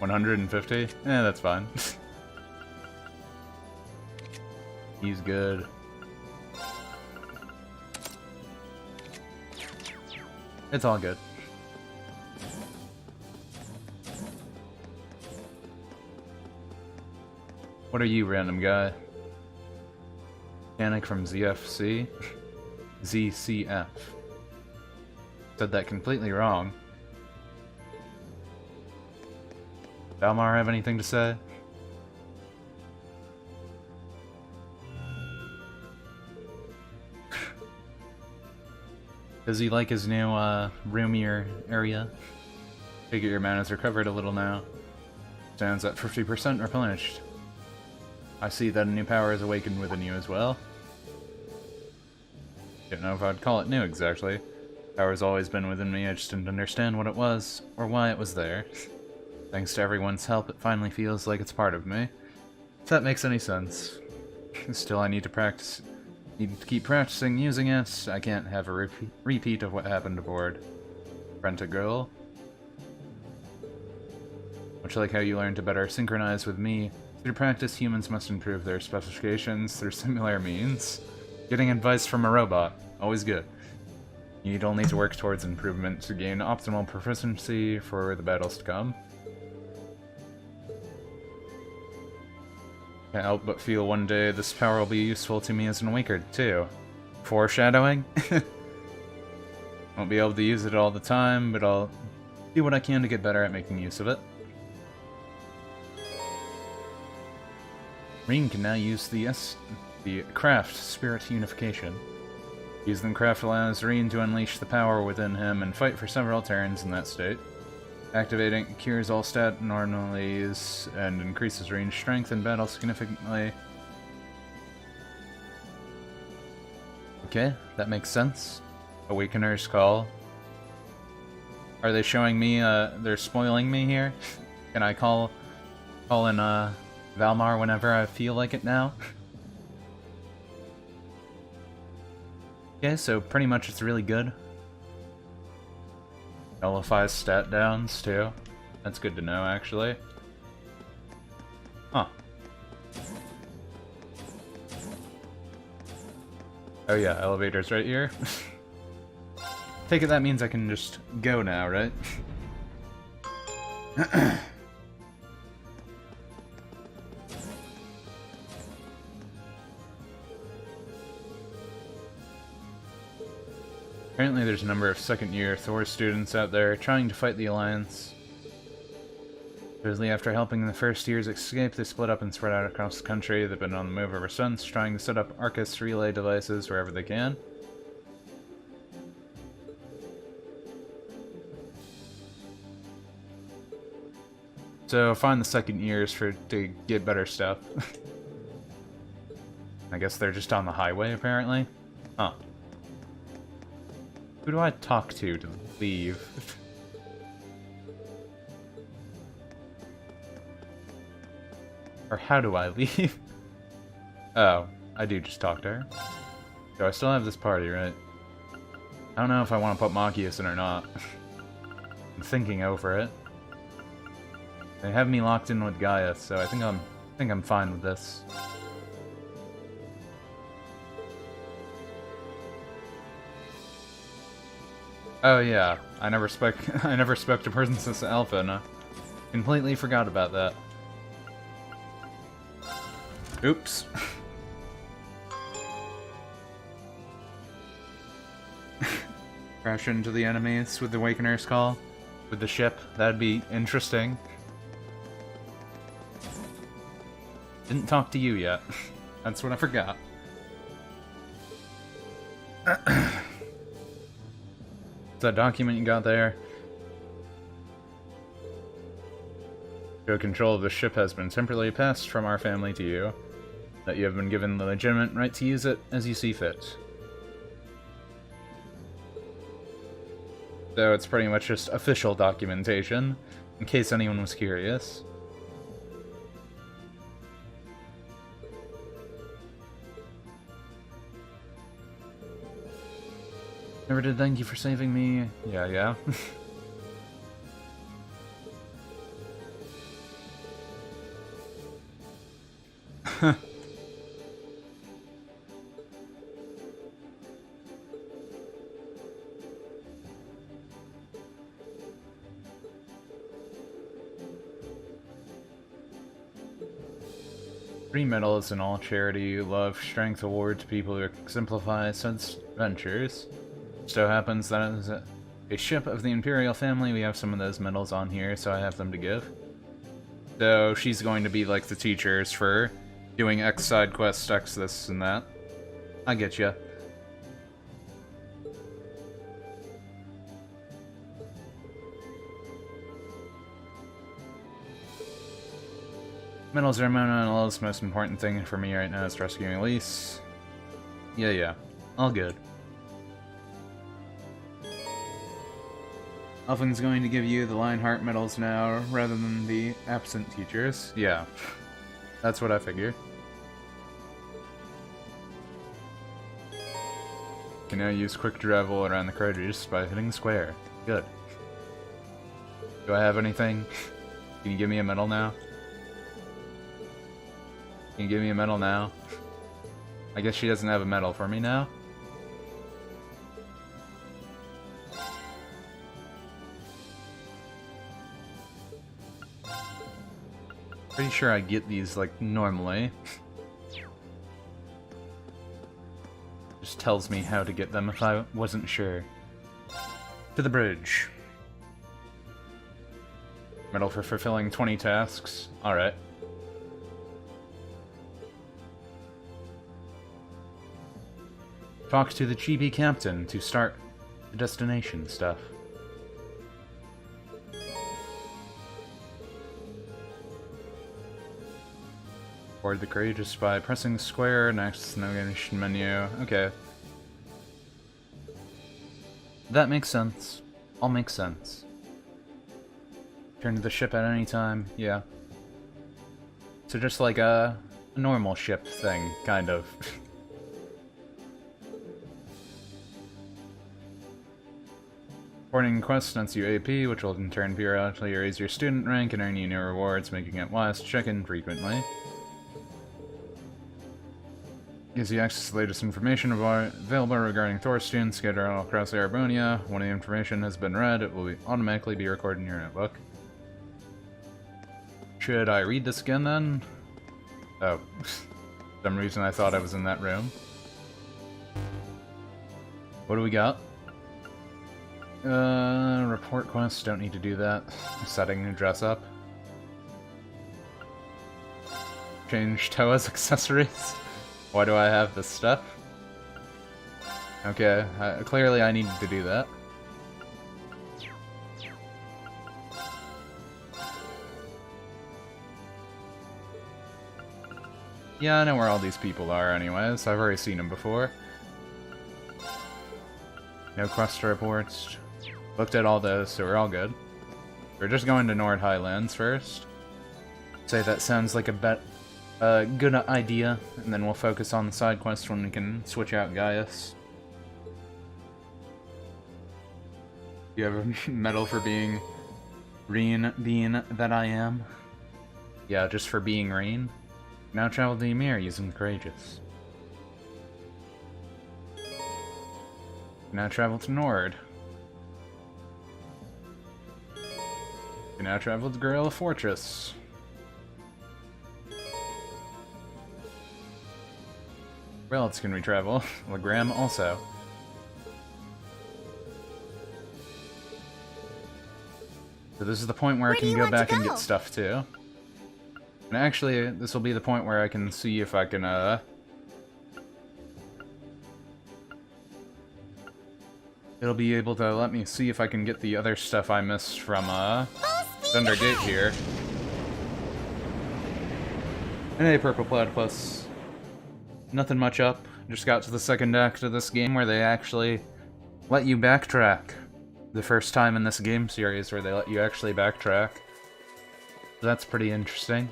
$150? Eh, that's fine. He's good. It's all good. What are you, random guy? Mechanic from ZFC? ZCF. Said that completely wrong. Valmar have anything to say? Does he like his new, roomier area? Figure your mana's recovered a little now. Stands at 50% replenished. I see that a new power is awakened within you as well. Don't know if I'd call it new exactly. Power's always been within me, I just didn't understand what it was, or why it was there. Thanks to everyone's help, it finally feels like it's part of me. If that makes any sense. Still, I need to practice. Need to keep practicing using it. I can't have a repeat of what happened aboard Brenta Girl. Much like how you learn to better synchronize with me, through practice humans must improve their specifications through similar means. Getting advice from a robot, always good. You need only to work towards improvement to gain optimal proficiency for the battles to come. Can't help but feel one day this power will be useful to me as an Awaker, too. Foreshadowing? Won't be able to use it all the time, but I'll do what I can to get better at making use of it. Reen can now use the Craft Spirit Unification. Using Craft allows Reen to unleash the power within him and fight for several turns in that state. Activating cures all stat anomalies and increases range strength in battle significantly. Okay, that makes sense. Awakener's Call. Are they showing me, they're spoiling me here? Can I call in, Valmar whenever I feel like it now? Okay, so pretty much it's really good. Nullifies stat downs, too. That's good to know, actually. Huh. Oh yeah, elevator's right here. Take it that means I can just go now, right? Apparently there's a number of second-year Thor students out there trying to fight the Alliance. Supposedly after helping the first years escape, they split up and spread out across the country. They've been on the move ever since, trying to set up Arcus relay devices wherever they can. So find the second years to get better stuff. I guess they're just on the highway, apparently. Huh. Who do I talk to leave? Or how do I leave? Oh, I do just talk to her. So I still have this party, right? I don't know if I want to put Machias in or not. I'm thinking over it. They have me locked in with Gaia, so I think I'm fine with this. Oh yeah, I never spec a Princess Alpha, and I completely forgot about that. Oops. Crash into the enemies with the Awakener's Call? With the ship? That'd be interesting. Didn't talk to you yet. That's what I forgot. That document you got there? Your control of the ship has been temporarily passed from our family to you. That you have been given the legitimate right to use it as you see fit. So it's pretty much just official documentation, in case anyone was curious. Never did thank you for saving me. Yeah. Free medals in all charity, love, strength award to people who exemplify such ventures. So happens that as a ship of the Imperial family, we have some of those medals on here, so I have them to give. So she's going to be like the teachers for doing X side quests, X this and that. I get ya. Medals are the most important thing for me right now is rescuing Elise. Yeah. All good. Elfin's going to give you the Lionheart medals now, rather than the absent teachers. Yeah, that's what I figure. Can now use quick travel around the Courageous by hitting square. Good. Do I have anything? Can you give me a medal now? Can you give me a medal now? I guess she doesn't have a medal for me now. Pretty sure I get these, like, normally. Just tells me how to get them if I wasn't sure. To the bridge. Medal for fulfilling 20 tasks. Alright. Talk to the Chibi captain to start the destination stuff. Board the Courageous by pressing square next to the navigation menu. Okay. That makes sense. All makes sense. Turn to the ship at any time. Yeah. So just like a normal ship thing, kind of. Supporting quests nets you AP, which will in turn periodically raise your student rank and earn you new rewards, making it wise to check in frequently. Gives you access to the latest information available regarding Thorstein scattered all across Erebonia. When the information has been read, it will automatically be recorded in your notebook. Should I read this again then? Oh. For some reason I thought I was in that room. What do we got? Report quests, don't need to do that. Setting new dress up. Change Toa's accessories. Why do I have this stuff? Okay, clearly I needed to do that. Yeah, I know where all these people are anyways. I've already seen them before. No quest reports. Looked at all those, so we're all good. We're just going to Nord Highlands first. Say that sounds like a good idea, and then we'll focus on the side quest when we can switch out Gaius. You have a medal for being Being that I am? Yeah, just for being Rain. Now travel to Ymir using Courageous. Now travel to Nord. You now travel to Gorilla Fortress. Where else can we travel? Legram also. So this is the point where I can go back and get stuff too. And actually, this will be the point where I can see if I can, it'll be able to let me see if I can get the other stuff I missed from, Thunder Gate here. And hey, Purple Platypus. Nothing much up. Just got to the second act of this game where they actually let you backtrack. The first time in this game series where they let you actually backtrack. So that's pretty interesting.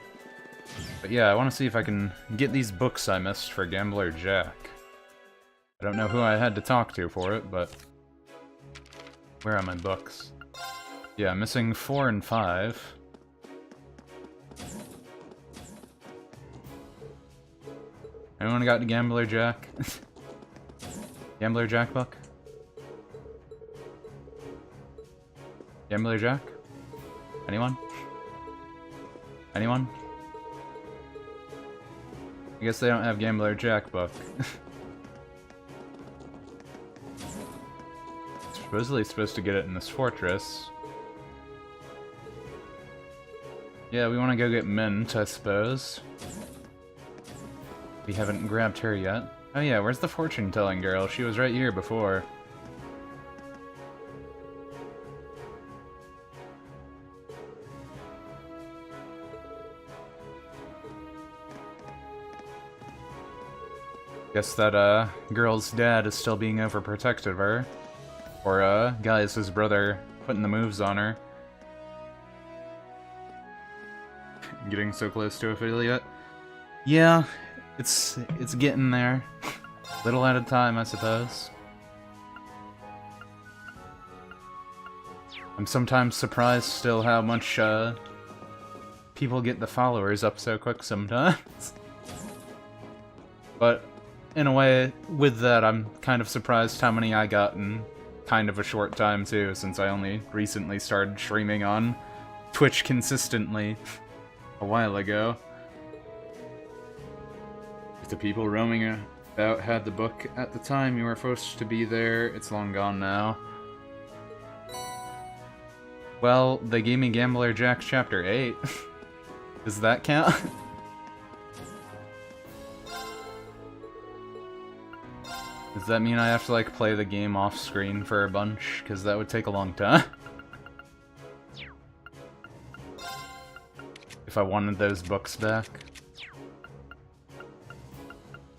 But yeah, I want to see if I can get these books I missed for Gambler Jack. I don't know who I had to talk to for it, but... Where are my books? Yeah, I'm missing 4 and 5. Anyone got the Gambler Jack? Gambler Jack book? Gambler Jack? Anyone? Anyone? I guess they don't have Gambler Jack book. Supposedly supposed to get it in this fortress. Yeah, we want to go get Mint, I suppose. We haven't grabbed her yet. Oh yeah, where's the fortune-telling girl? She was right here before. Guess that, girl's dad is still being overprotective of her. Or, Gaius' brother putting the moves on her. Getting so close to affiliate. Yeah, it's getting there. Little at a time, I suppose. I'm sometimes surprised still how much, people get the followers up so quick sometimes. But, in a way, with that, I'm kind of surprised how many I got in kind of a short time, too, since I only recently started streaming on Twitch consistently a while ago. If the people roaming about had the book at the time you were forced to be there, it's long gone now. Well, they gave me Gambler Jack Chapter 8. Does that count? Does that mean I have to, like, play the game off-screen for a bunch? Because that would take a long time. If I wanted those books back.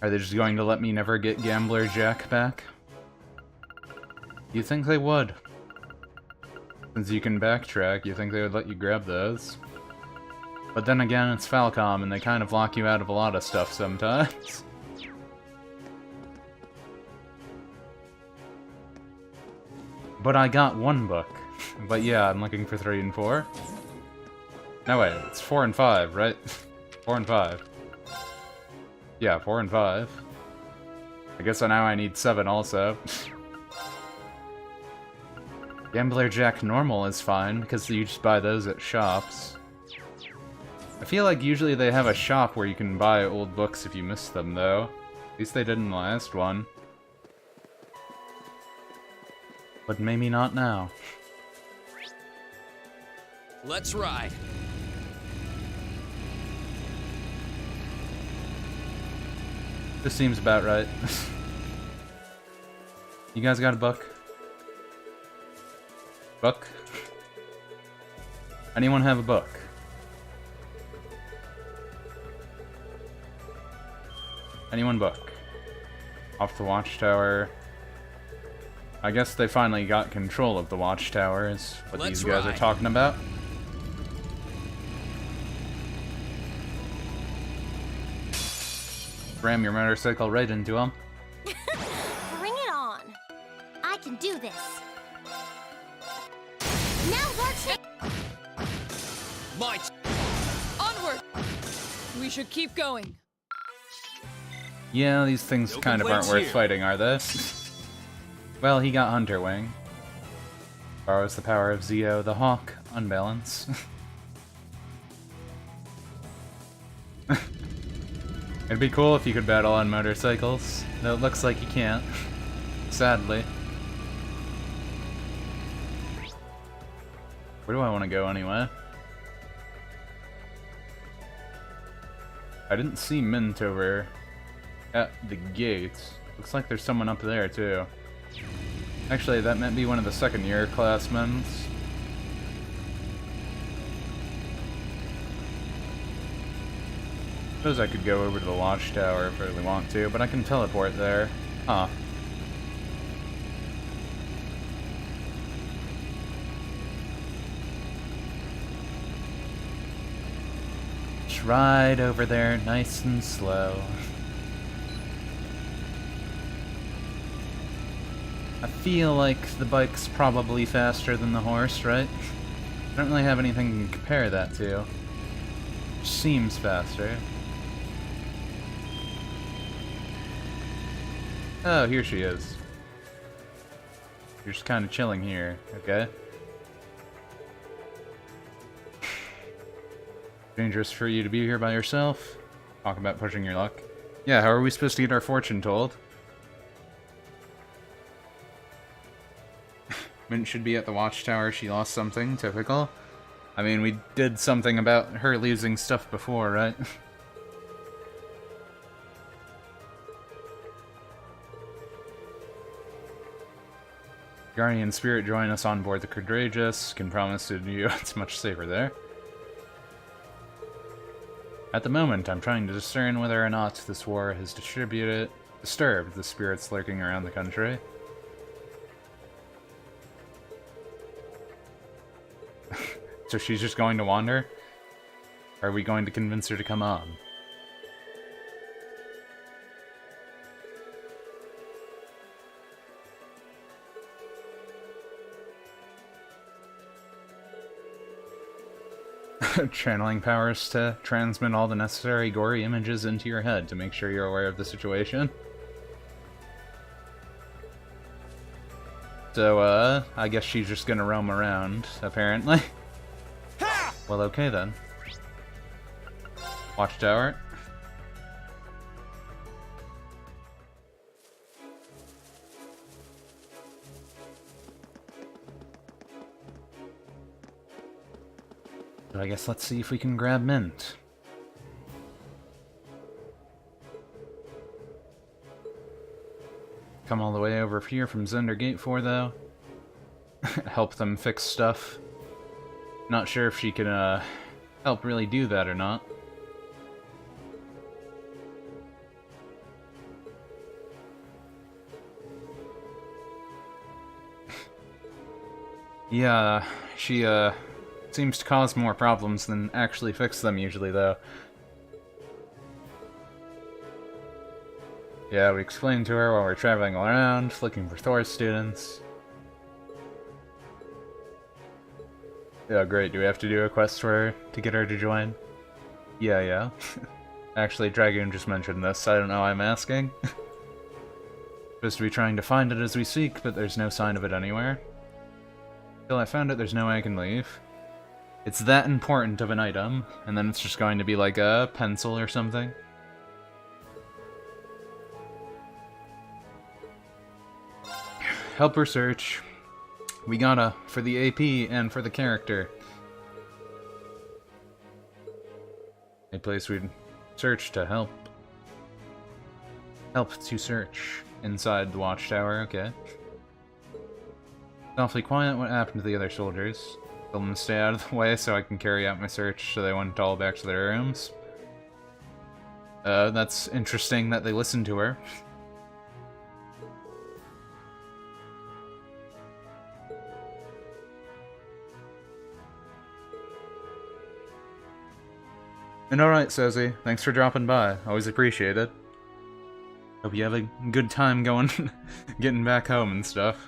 Are they just going to let me never get Gambler Jack back? You think they would? Since you can backtrack, you think they would let you grab those? But then again, it's Falcom, and they kind of lock you out of a lot of stuff sometimes. But I got 1 book. But yeah, I'm looking for 3 and 4. No, wait, it's 4 and 5, right? 4 and 5. Yeah, 4 and 5. I guess now I need 7 also. Gambler Jack Normal is fine, because you just buy those at shops. I feel like usually they have a shop where you can buy old books if you miss them, though. At least they did in the last one. But maybe not now. Let's ride. This seems about right. You guys got a book? Book? Anyone have a book? Anyone book? Off the Watchtower. I guess they finally got control of the Watchtower, is what these guys are talking about. Ram your motorcycle right into him. Bring it on. I can do this. Now watch it. Might. Onward! We should keep going. Yeah, these things kind of aren't worth fighting, are they? Well, he got Hunter Wing. Borrows the power of Zeo the Hawk. Unbalance. It'd be cool if you could battle on motorcycles, though it looks like you can't. Sadly. Where do I want to go anyway? I didn't see Mintover at the gate. Looks like there's someone up there too. Actually, that might be one of the second-year classmen. Suppose I could go over to the Watchtower if I really want to, but I can teleport there. Huh. Just ride over there nice and slow. I feel like the bike's probably faster than the horse, right? I don't really have anything to compare that to. Seems faster. Oh, here she is. You're just kind of chilling here, okay? Dangerous for you to be here by yourself? Talk about pushing your luck. Yeah, how are we supposed to get our fortune told? Mint should be at the Watchtower. She lost something. Typical. I mean, we did something about her losing stuff before, right? Guardian Spirit join us on board the Courageous. Can promise to you it's much safer there. At the moment, I'm trying to discern whether or not this war has disturbed the spirits lurking around the country. So she's just going to wander? Or are we going to convince her to come on? Channeling powers to transmit all the necessary gory images into your head to make sure you're aware of the situation. So, I guess she's just gonna roam around, apparently. Well, okay then. Watchtower. So I guess let's see if we can grab Mint. Come all the way over here from Zender Gate 4, though. Help them fix stuff. Not sure if she can, help really do that or not. Yeah, she, seems to cause more problems than actually fix them usually, though. Yeah, we explained to her while we're traveling around, looking for Thor students. Yeah, great. Do we have to do a quest for her to get her to join? Yeah. Actually, Dragoon just mentioned this. I don't know why I'm asking. Supposed to be trying to find it as we speak, but there's no sign of it anywhere. Till I found it, there's no way I can leave. It's that important of an item, and then it's just going to be like a pencil or something. Help her search. We gotta, for the AP and for the character. A place we'd search to help. Help to search. Inside the watchtower, okay. Awfully quiet. What happened to the other soldiers? Tell them to stay out of the way so I can carry out my search so they went all back to their rooms. That's interesting that they listened to her. And alright, Sozy. Thanks for dropping by. Always appreciate it. Hope you have a good time going, getting back home and stuff.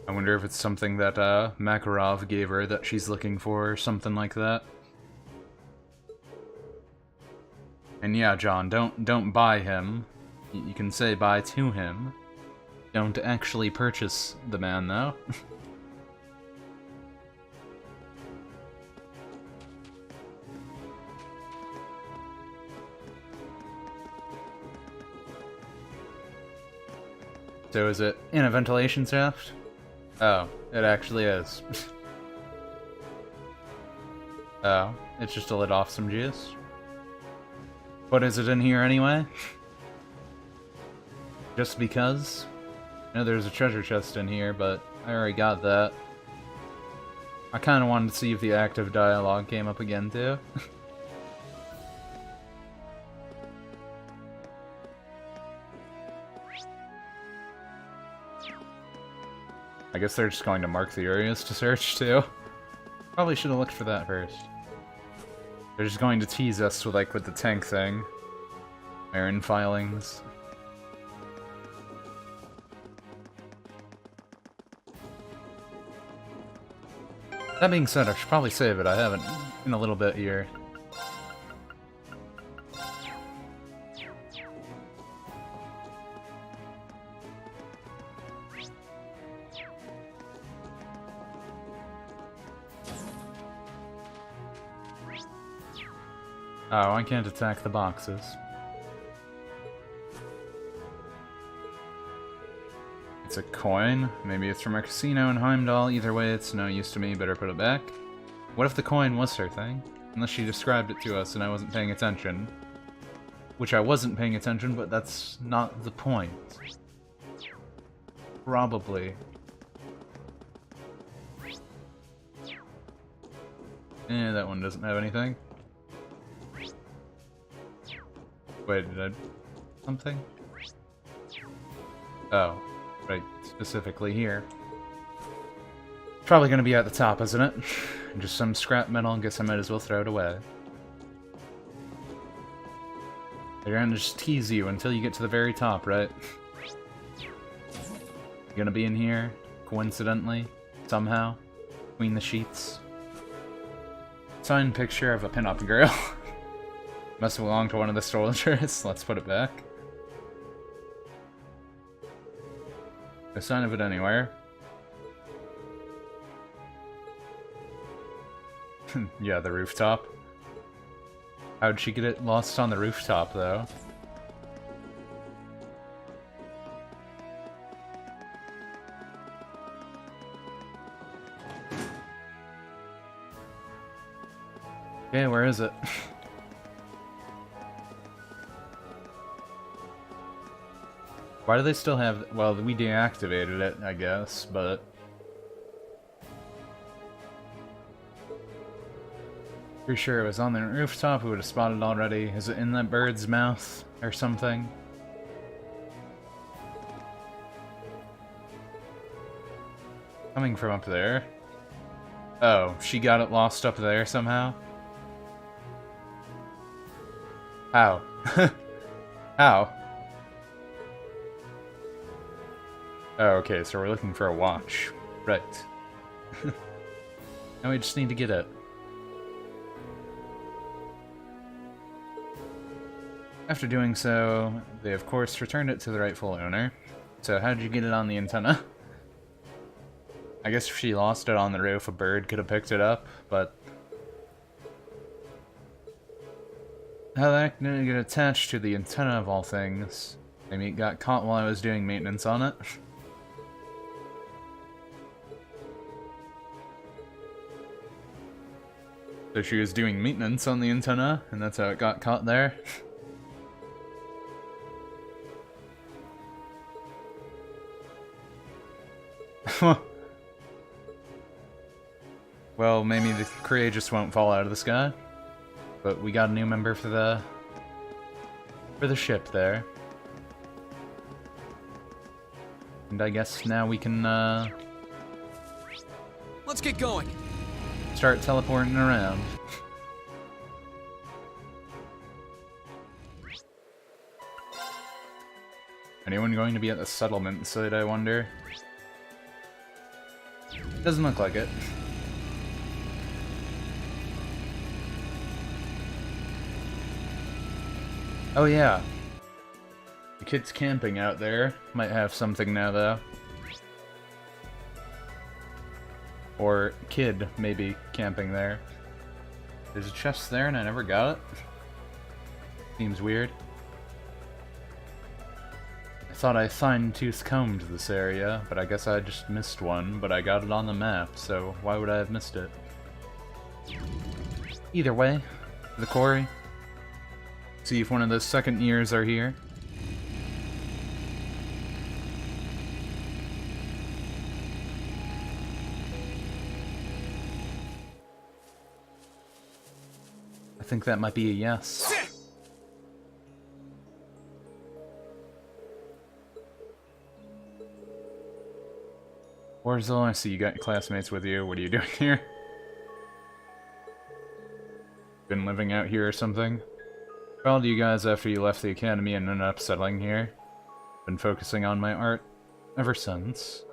I wonder if it's something that Makarov gave her that she's looking for, or something like that. And yeah, John, don't buy him. You can say bye to him. Don't actually purchase the man, though. So is it in a ventilation shaft? Oh, it actually is. Oh, it's just to let off some juice. What is it in here anyway? Just because? I know there's a treasure chest in here, but I already got that. I kinda wanted to see if the active dialogue came up again too. I guess they're just going to mark the areas to search too. Probably should have looked for that first. They're just going to tease us with with the tank thing. Iron filings. That being said, I should probably save it. I haven't in a little bit here. Oh, I can't attack the boxes. It's a coin. Maybe it's from a casino in Heimdall. Either way, it's no use to me. Better put it back. What if the coin was her thing? Unless she described it to us and I wasn't paying attention. Which I wasn't paying attention, but that's not the point. Probably. Eh, that one doesn't have anything. Wait, did I... something? Oh, right, specifically here. Probably gonna be at the top, isn't it? Just some scrap metal, and guess I might as well throw it away. They're gonna just tease you until you get to the very top, right? You're gonna be in here, coincidentally, somehow, between the sheets. Signed picture of a pinup girl. Must belong to one of the soldiers. Let's put it back. No sign of it anywhere. Yeah, the rooftop. How'd she get it lost on the rooftop, though? Okay, where is it? Why do they still have... well, we deactivated it, I guess, but... pretty sure it was on the rooftop, we would have spotted it already. Is it in that bird's mouth or something? Coming from up there. Oh, she got it lost up there somehow? How? How? Oh, okay, so we're looking for a watch. Right. Now we just need to get it. After doing so, they of course returned it to the rightful owner. So how did you get it on the antenna? I guess if she lost it on the roof, a bird could have picked it up, but... How the heck did it get attached to the antenna of all things? Maybe it got caught while I was doing maintenance on it? So she was doing maintenance on the antenna, and that's how it got caught there? Well, maybe the Courageous won't fall out of the sky, but we got a new member for the ship there. And I guess now we can Let's get going. start teleporting around. Anyone going to be at the settlement site, I wonder? Doesn't look like it. Oh yeah. The kids camping out there might have something now, though. Or kid, maybe, camping there. There's a chest there and I never got it. Seems weird. I thought I fine-tooth combed this area, but I guess I just missed one, but I got it on the map, so why would I have missed it? Either way, the quarry. See if one of those second years are here. I think that might be a yes. Warzel, I see you got classmates with you. What are you doing here? Been living out here or something? Followed you guys after you left the academy and ended up settling here. Been focusing on my art ever since.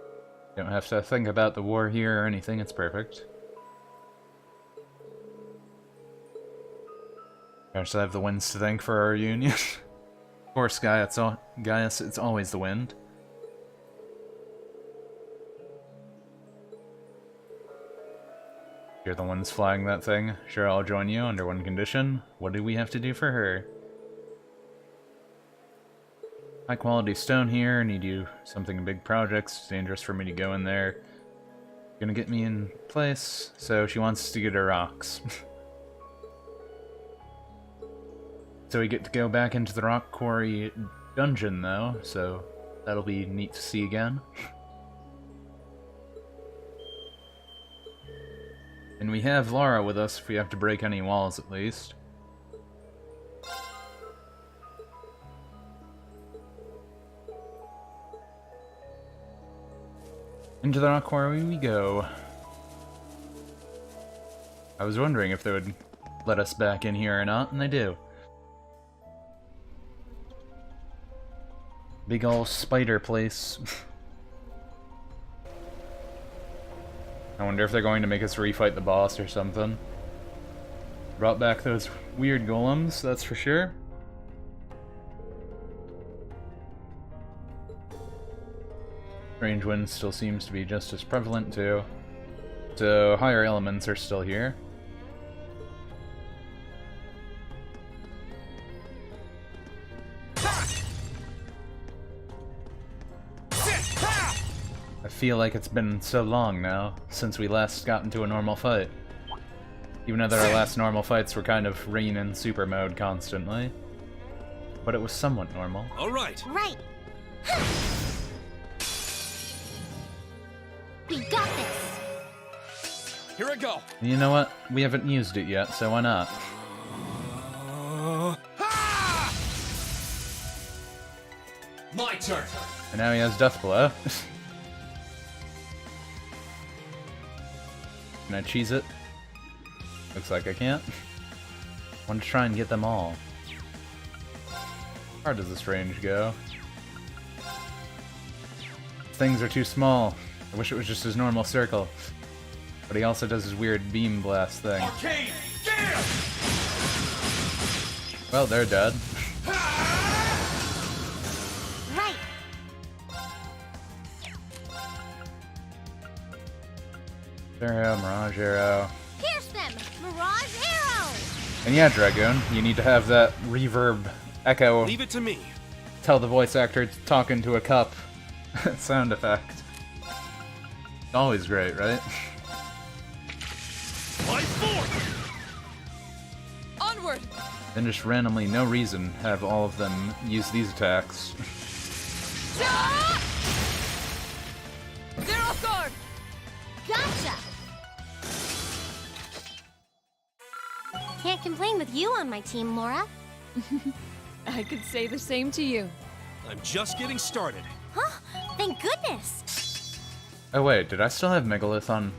Don't have to think about the war here or anything, it's perfect. Gosh, I have the winds to thank for our reunion. Of course, Gaius, it's always the wind. You're the ones flying that thing. Sure, I'll join you under one condition. What do we have to do for her? High quality stone here. Need you something big projects. It's dangerous for me to go in there. Gonna get me in place. So she wants to get her rocks. So we get to go back into the rock quarry dungeon though. So that'll be neat to see again. And we have Laura with us if we have to break any walls at least. Into the rock quarry we go. I was wondering if they would let us back in here or not, and they do. Big ol' spider place. I wonder if they're going to make us refight the boss or something. Brought back those weird golems, that's for sure. Strange wind still seems to be just as prevalent too. So higher elements are still here. I feel like it's been so long now, since we last got into a normal fight. Even though our last normal fights were kind of rain in super mode constantly. But it was somewhat normal. Alright! Right! We got this! Here I go! You know what? We haven't used it yet, so why not? My turn! And now he has Death Blow. Can I cheese it? Looks like I can't. I want to try and get them all. far does this range go? Things are too small. I wish it was just his normal circle. But he also does his weird beam blast thing. Arcane, get Well, they're dead. Right. Arrow, Mirage Arrow. Pierce them! Mirage Arrow! And yeah, Dragoon, you need to have that reverb echo. Leave it to me. Tell the voice actor to talk into a cup sound effect. Always great, right? Onward! Then just randomly, no reason, have all of them use these attacks. They're off guard! Gotcha! Can't complain with you on my team, Laura. I could say the same to you. I'm just getting started. Huh? Thank goodness! Oh wait, did I still have Megalith on?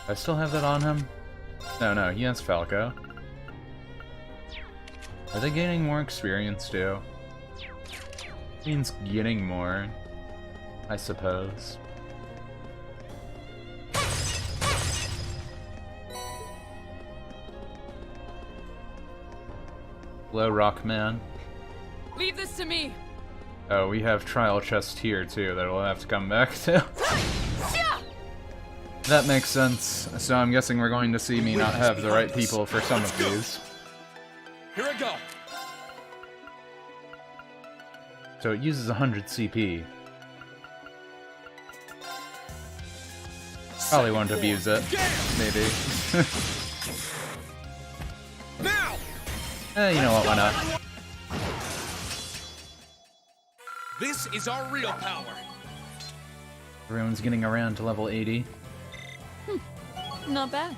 I still have that on him? No, he has Falco. Are they gaining more experience too? Means getting more, I suppose. Hello, Rockman. Leave this to me! Oh, we have Trial Chest here too that we'll have to come back to. That makes sense. So I'm guessing we're going to see me not have the right people for some of these. Here I go. So it uses 100 CP. Probably won't abuse it. Maybe. You know what, why not? This is our real power. Everyone's getting around to level 80. Not bad.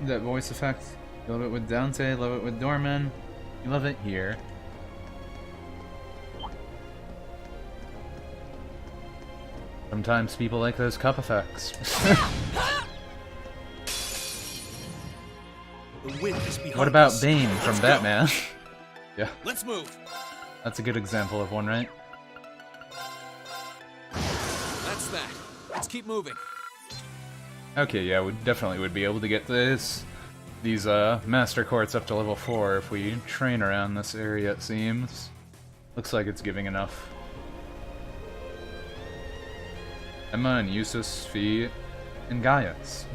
That voice effect. You love it with Dante, love it with Dorman. You love it here. Sometimes people like those cup effects. What about Bane from Batman? Yeah. Let's move. That's a good example of one, right? That's that. Let's keep moving. Okay, yeah, we definitely would be able to get these Master Quartz up to level 4 if we train around this area, it seems. Looks like it's giving enough. Emma and Eustace, Fee, and Gaius.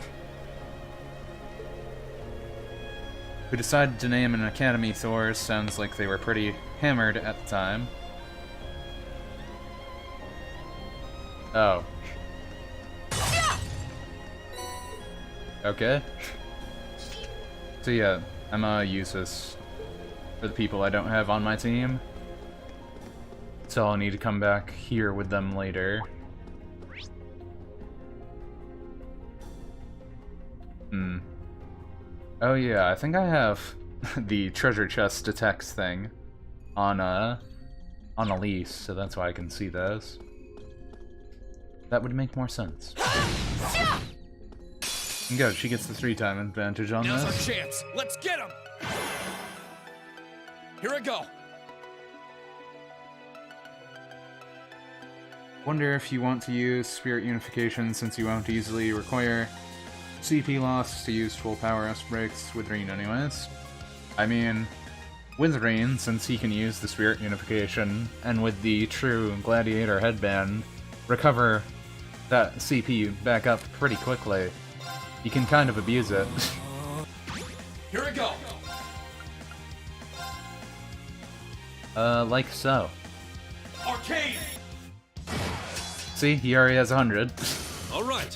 Who decided to name an Academy Thor sounds like they were pretty hammered at the time. Oh. Okay. So yeah, Emma, Eustace, for the people I don't have on my team. So I'll need to come back here with them later. Oh yeah, I think I have the treasure chest detect thing on Elise, so that's why I can see those. That would make more sense. Good, she gets the 3-time advantage on Now's this. our chance. Let's get him. Here I go. Wonder if you want to use Spirit Unification since you won't easily require CP loss to use full power S-breaks with Reen anyways. I mean, with Reen, since he can use the Spirit Unification, and with the true Gladiator headband, recover that CP back up pretty quickly. You can kind of abuse it. Here I go. Like so. Arcane. See, he already has 100. All right.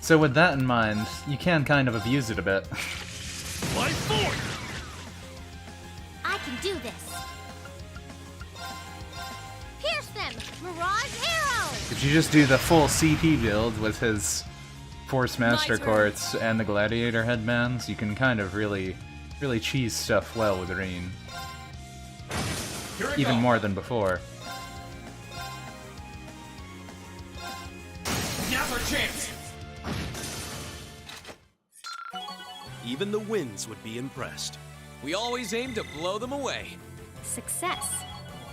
So with that in mind, you can kind of abuse it a bit. Life forward. I can do this. Pierce them! Mirage Arrow! If you just do the full CP build with his Force Master Quartz and the Gladiator headbands, you can kind of really cheese stuff well with Reen. Even more than before. Now's our chance! Even the winds would be impressed. We always aim to blow them away. Success.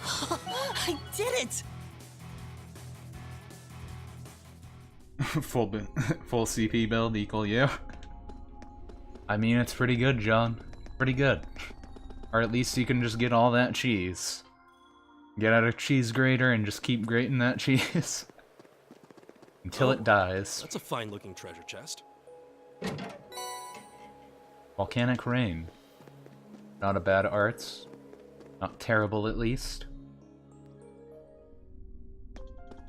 I did it! full CP build equal you. I mean, it's pretty good, John. Pretty good. Or at least you can just get all that cheese. Get out a cheese grater and just keep grating that cheese. Until it dies. That's a fine-looking treasure chest. Volcanic rain. Not a bad arts. Not terrible, at least.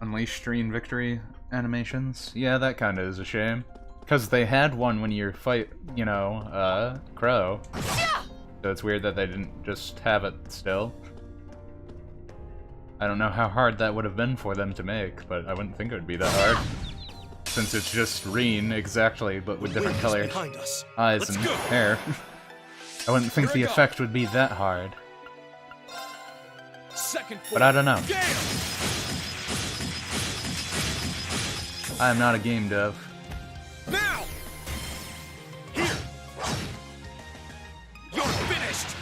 Unleash Stream Victory animations. Yeah, that kinda is a shame. Because they had one when you fight, you know, Crow. So it's weird that they didn't just have it still. I don't know how hard that would have been for them to make, but I wouldn't think it would be that hard. Since it's just Reen, exactly, but with different colored eyes and hair. I wouldn't think the effect would be that hard. But I don't know. I am not a game dev. Now! Here! You're finished!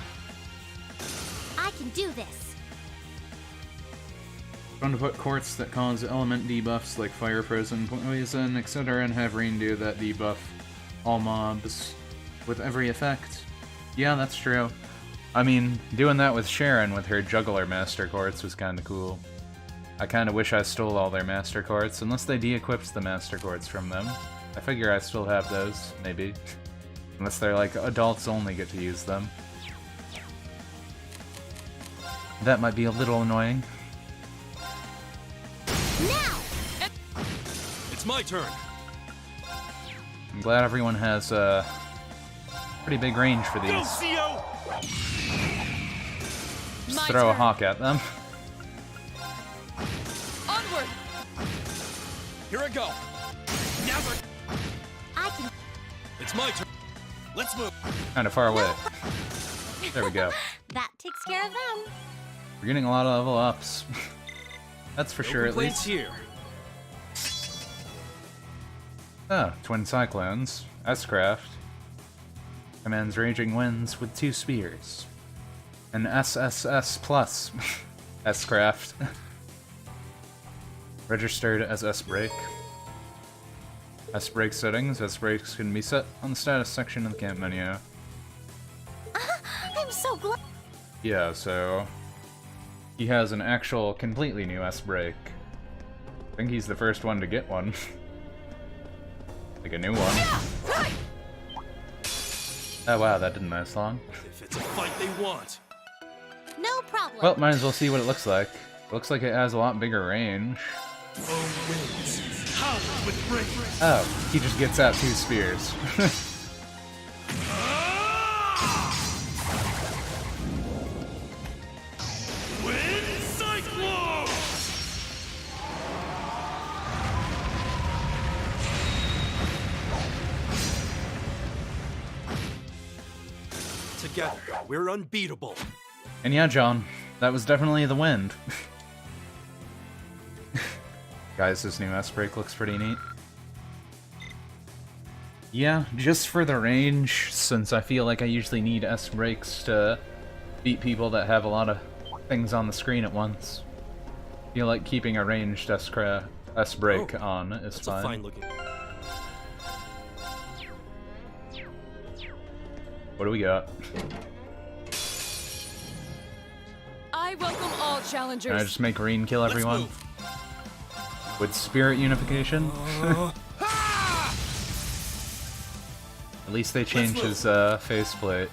I can do this. Fun to put quartz that cause element debuffs like fire, frozen, poison, etc. and have Reen do that debuff all mobs with every effect. Yeah, that's true. I mean, doing that with Sharon with her Juggler Master Quartz was kinda cool. I kinda wish I stole all their Master Quartz, unless they de-equipped the Master Quartz from them. I figure I still have those, maybe. Unless they're like, adults only get to use them. That might be a little annoying. Now! It's my turn. I'm glad everyone has pretty big range for these. Go, CO! Just throw a hawk at them. Onward! Here I go. Now I can. it's my turn. Let's move. Kinda far away. There we go. That takes care of them. We're getting a lot of level ups. That's for sure, at least. Here. Oh, Twin Cyclones. S-Craft. Commands Raging Winds with 2 spears. An SSS plus S-Craft. Registered as S-Break. S-Break settings. S-Breaks can be set on the status section of the camp menu. I'm so glad. Yeah, so... he has an actual, completely new S-Break. I think he's the first one to get one. Like a new one. Oh wow, that didn't last long. If it's a fight they want. No problem. Well, might as well see what it looks like. Looks like it has a lot bigger range. Oh, he just gets out 2 spears. Wind Cyclone! Together, we're unbeatable. And yeah, John, that was definitely the wind. Guys, this new S-Break looks pretty neat. Yeah, just for the range, since I feel like I usually need S-Breaks to beat people that have a lot of things on the screen at once. I feel like keeping a ranged S-Break on is That's fine. a fine looking. What do we got? I welcome all challengers. Can I just make Reen kill everyone? With spirit unification? At least they changed his faceplate.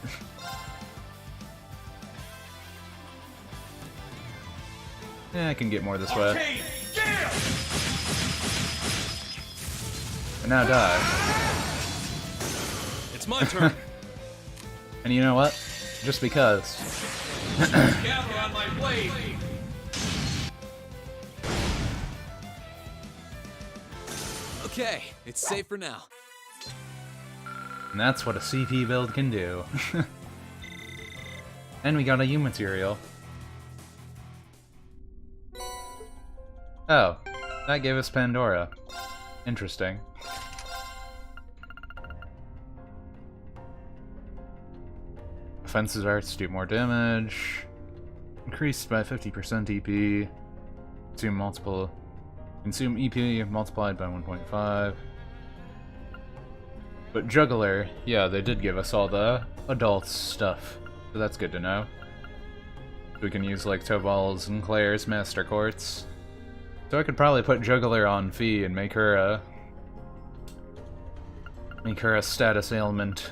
Yeah, I can get more this way. And now die. It's my turn. And you know what? Just because. Gather on my blade. Okay, it's safe for now. And that's what a CP build can do. And we got a U material. Oh, that gave us Pandora. Interesting. Offenses arts do more damage. Increased by 50% EP. Consume EP multiplied by 1.5. But Juggler, yeah, they did give us all the adult stuff. So that's good to know. We can use like Tobal's and Claire's Master Quartz. So I could probably put Juggler on Fee and make her a status ailment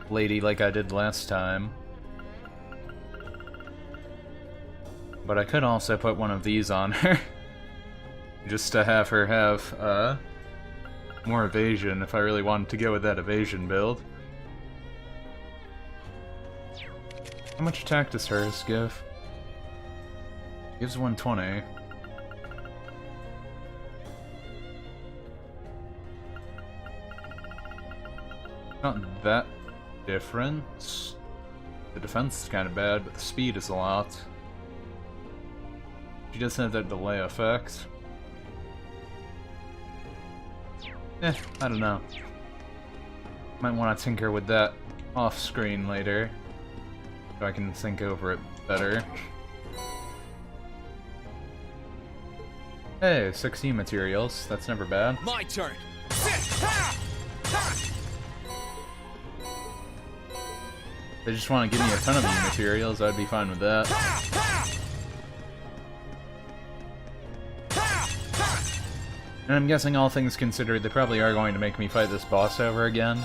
lady like I did last time. But I could also put one of these on her. Just to have her have more evasion if I really wanted to go with that evasion build. How much attack does hers give? Gives 120. Not that different. The defense is kind of bad, but the speed is a lot. She does have that delay effect. I don't know. Might want to tinker with that off screen later, so I can think over it better. Hey, 16 materials. That's never bad. My turn. They just want to give me a ton of new materials, I'd be fine with that. And I'm guessing, all things considered, they probably are going to make me fight this boss over again.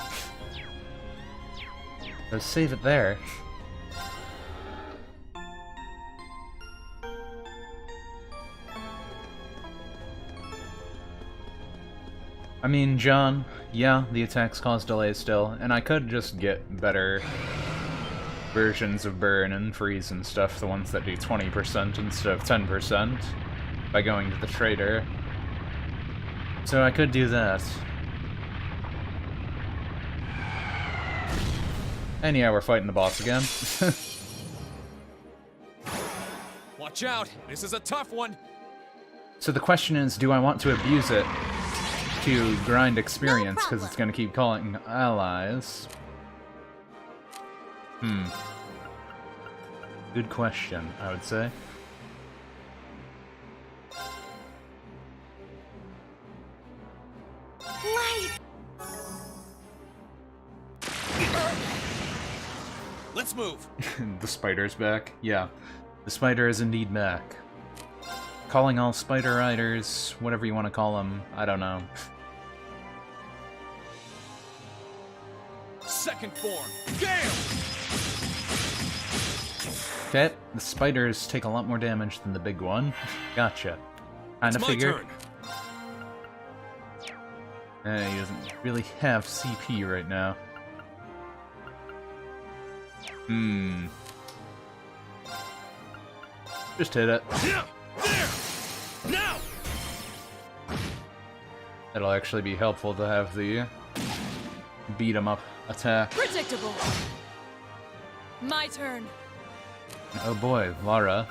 Let's save it there. I mean, John, yeah, the attacks cause delays still, and I could just get better versions of Burn and Freeze and stuff, the ones that do 20% instead of 10%, by going to the trader. So I could do that. And yeah, we're fighting the boss again. Watch out! This is a tough one! So the question is, do I want to abuse it to grind experience, because it's going to keep calling allies? Good question, I would say. Let's move. The spider's back. Yeah, the spider is indeed back. Calling all spider riders, whatever you want to call them, I don't know. Second form, Gale! Okay, the spiders take a lot more damage than the big one. Gotcha. Kinda figure. He doesn't really have CP right now. Just hit it. Now! It'll actually be helpful to have the beat 'em up attack. Predictable. My turn. Oh boy, Lara.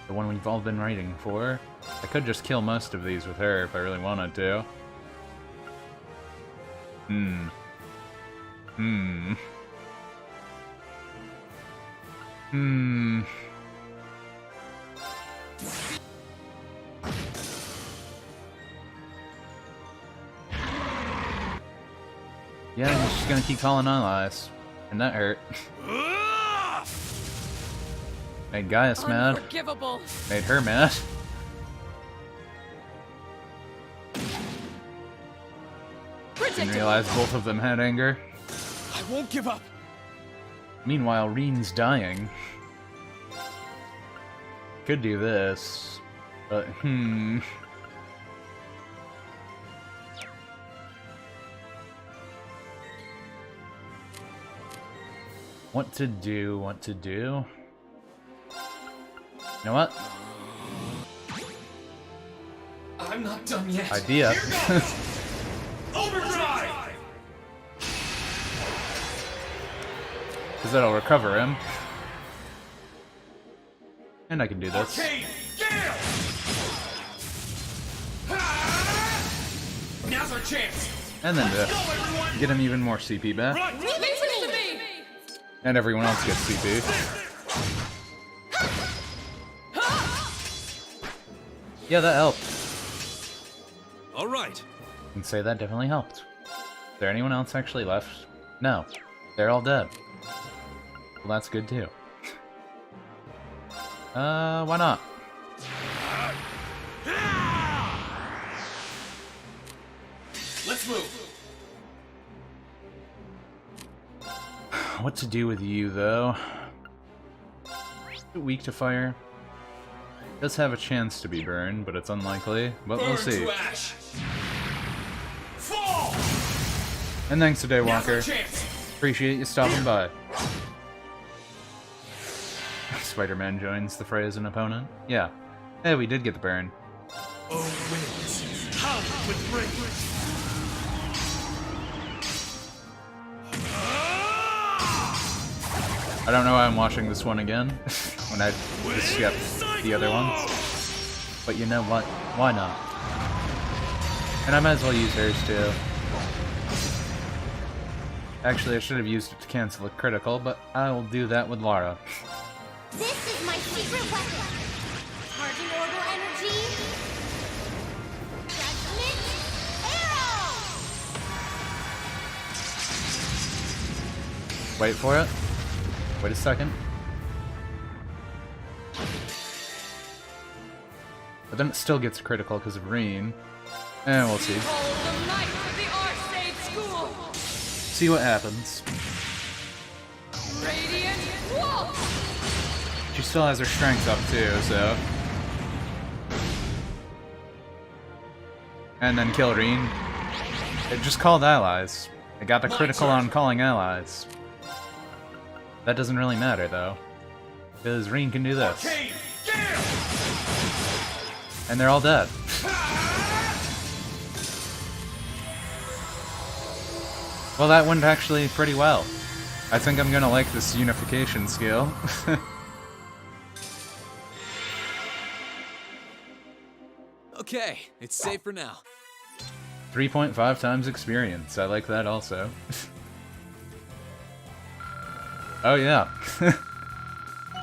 The one we've all been waiting for. I could just kill most of these with her if I really wanted to. Yeah, I'm just gonna keep calling allies. And that hurt. Made Gaius mad. Unforgivable. Made her mad. Didn't realize both of them had anger. I won't give up. Meanwhile, Reen's dying. Could do this, but What to do, what to do? You know what? I'm not done yet. Idea. Overdrive! Because that'll recover him. And I can do this. Arcade Gale! Now's our chance. And then to get him even more CP back. Listen to me! And everyone else gets CP. Yeah, that helped. All right. I can say that definitely helped. Is there anyone else actually left? No. They're all dead. Well, that's good too. Why not? Let's move. What to do with you, though? Weak to fire. Does have a chance to be burned, but it's unlikely. But we'll see. Fall! And thanks to Daywalker. Appreciate you stopping by. Spider-Man joins the fray as an opponent. Yeah. Hey, we did get the burn. Oh, winds. Howl with rage. I don't know why I'm watching this one again, when I just skipped the other ones. But you know what? Why not? And I might as well use hers too. Actually, I should have used it to cancel a critical, but I will do that with Lara. This is my secret weapon. Charging orbital energy. Judgment arrow. Wait for it. Wait a second. But then it still gets critical because of Reen. And we'll see. See what happens. She still has her strength up too, so. And then kill Reen. It just called allies. It got the critical on calling allies. That doesn't really matter though, because Reen can do this. And they're all dead. Well, that went actually pretty well. I think I'm gonna like this unification skill. Okay, it's safe for now. 3.5 times experience. I like that also. Oh yeah.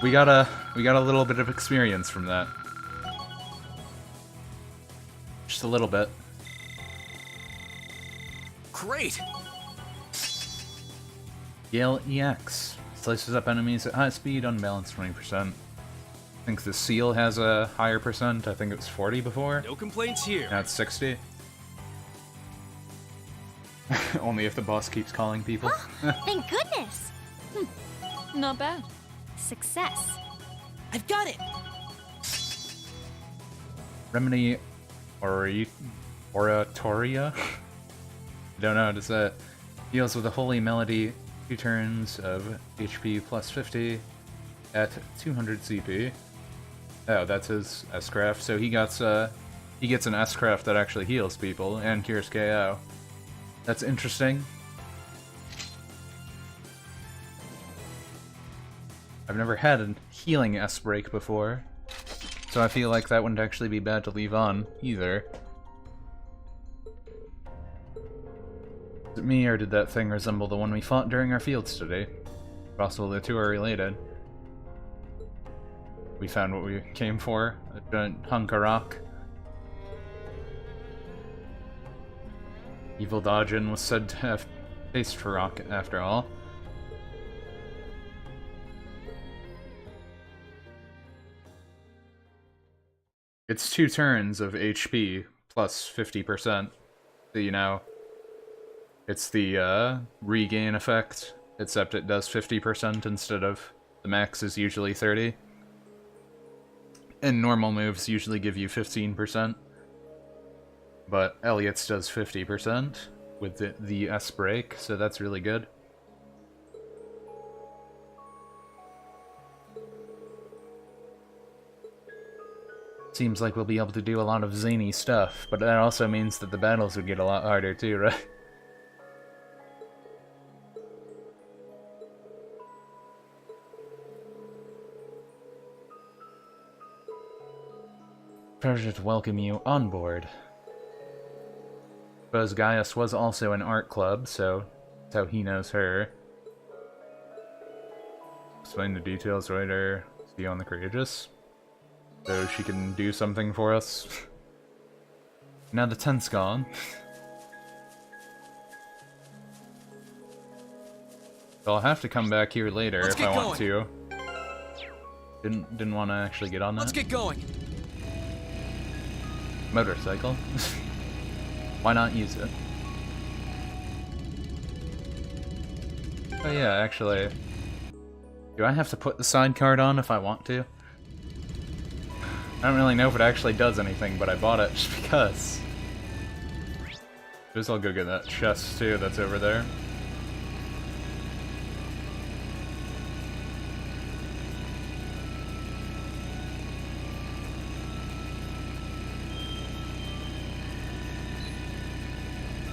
we got a little bit of experience from that. Just a little bit. Great. Gale EX slices up enemies at high speed, unbalanced 20%. I think the seal has a higher percent. I think it was 40 before. No complaints here. Now it's 60. Only if the boss keeps calling people. Thank goodness! Not bad. Success. I've got it! Remedy Oratoria? Don't know how to say it. Deals with a holy melody, 2 turns of HP plus 50 at 200 CP. Oh, that's his S-Craft. So he gets an S-Craft that actually heals people and cures KO. That's interesting. I've never had a healing S-Break before, so I feel like that wouldn't actually be bad to leave on, either. Is it me, or did that thing resemble the one we fought during our field study? Possible the two are related. We found what we came for, a giant hunk of rock. Evil Dodgin was said to have taste for rock, after all. It's 2 turns of HP plus 50%. So, you know, it's the regain effect, except it does 50% instead of the max is usually 30. And normal moves usually give you 15%. But Elliot's does 50% with the S-Break, so that's really good. Seems like we'll be able to do a lot of zany stuff, but that also means that the battles would get a lot harder too, right? Pleasure to welcome you on board. Suppose Gaius was also in art club, so that's how he knows her. Explain the details later. See on the Courageous. So she can do something for us. Now the tent's gone. So I'll have to come back here later if I want to. Didn't want to actually get on that. Let's get going. Motorcycle. Why not use it? Oh yeah, actually, do I have to put the side card on if I want to? I don't really know if it actually does anything, but I bought it just because. Just I'll go get that chest too that's over there.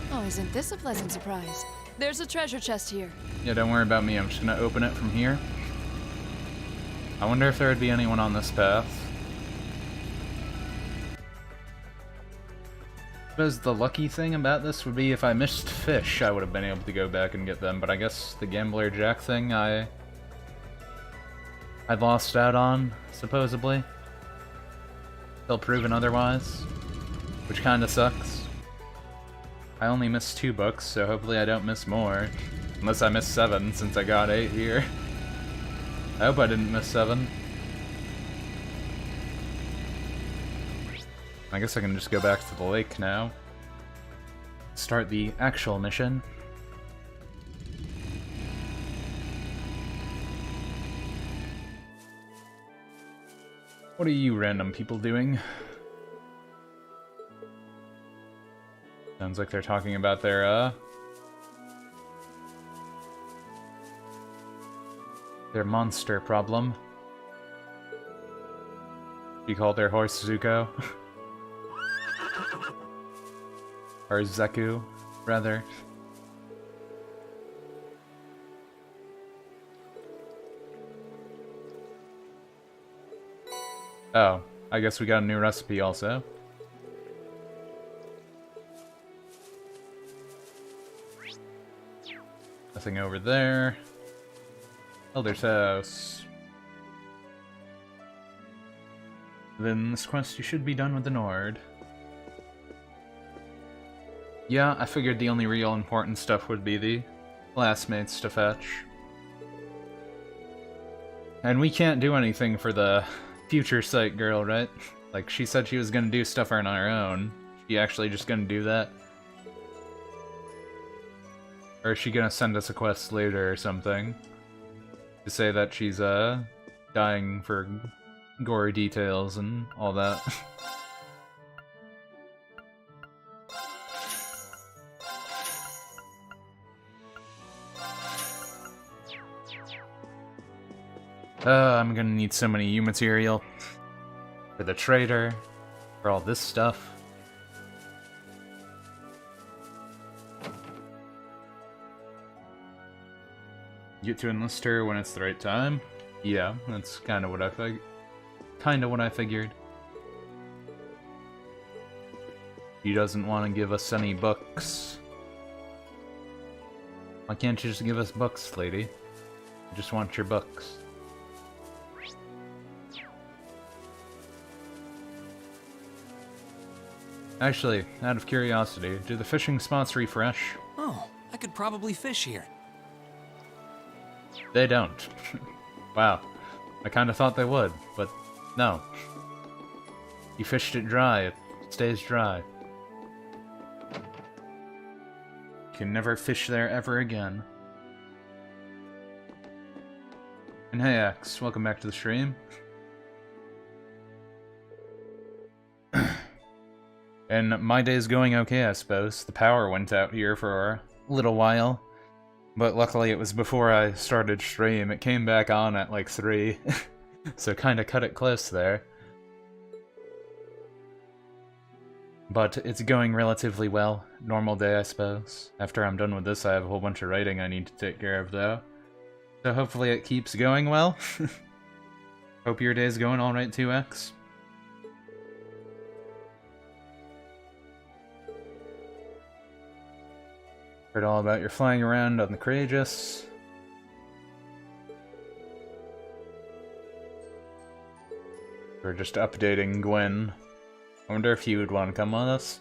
Oh, isn't this a pleasant surprise? There's a treasure chest here. Yeah, don't worry about me. I'm just gonna open it from here. I wonder if there would be anyone on this path. I suppose the lucky thing about this would be if I missed fish, I would have been able to go back and get them, but I guess the Gambler Jack thing I lost out on, supposedly. Still proven otherwise, which kinda sucks. I only missed 2 books, so hopefully I don't miss more. Unless I missed 7, since I got 8 here. I hope I didn't miss 7. I guess I can just go back to the lake now. Start the actual mission. What are you random people doing? Sounds like they're talking about their monster problem. You call their horse Zuko? Or Zeku, rather. Oh, I guess we got a new recipe also. Nothing over there. Elder's house. Then this quest you should be done with the Nord. Yeah, I figured the only real important stuff would be the classmates to fetch. And we can't do anything for the future sight girl, right? Like, she said she was gonna do stuff on her own. She actually just gonna do that? Or is she gonna send us a quest later or something? To say that she's, dying for gory details and all that. I'm gonna need so many U material. For the trader, for all this stuff. Get to enlist her when it's the right time. Yeah, that's kind of what I figured. He doesn't want to give us any books. Why can't you just give us books, lady? I just want your books. Actually, out of curiosity, do the fishing spots refresh? Oh, I could probably fish here. They don't. Wow. I kinda thought they would, but no. You fished it dry, it stays dry. You can never fish there ever again. And hey Axe, welcome back to the stream. And my day's going okay, I suppose. The power went out here for a little while. But luckily it was before I started stream. It came back on at like 3. So kinda cut it close there. But it's going relatively well. Normal day, I suppose. After I'm done with this, I have a whole bunch of writing I need to take care of, though. So hopefully it keeps going well. Hope your day's going alright too, X. Heard all about your flying around on the Courageous. We're just updating Gwen. I wonder if he would want to come with us.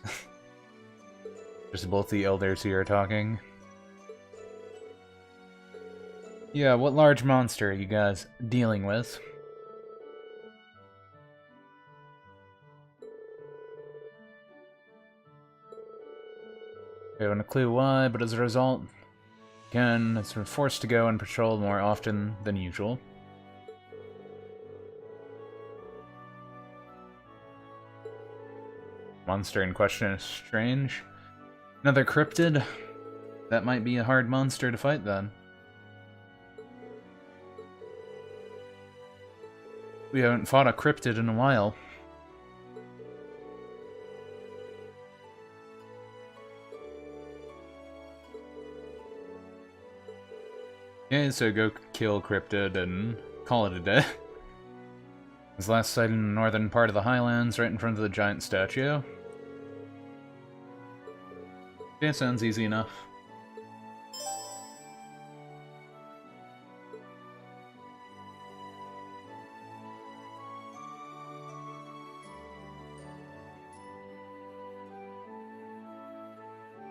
Just both the elders here talking. Yeah, what large monster are you guys dealing with? We haven't a clue why, but as a result, again, it's been forced to go and patrol more often than usual. Monster in question is strange. Another cryptid? That might be a hard monster to fight then. We haven't fought a cryptid in a while. Okay, so go kill cryptid and call it a day. His last sighted in the northern part of the Highlands, right in front of the giant statue. Okay, sounds easy enough.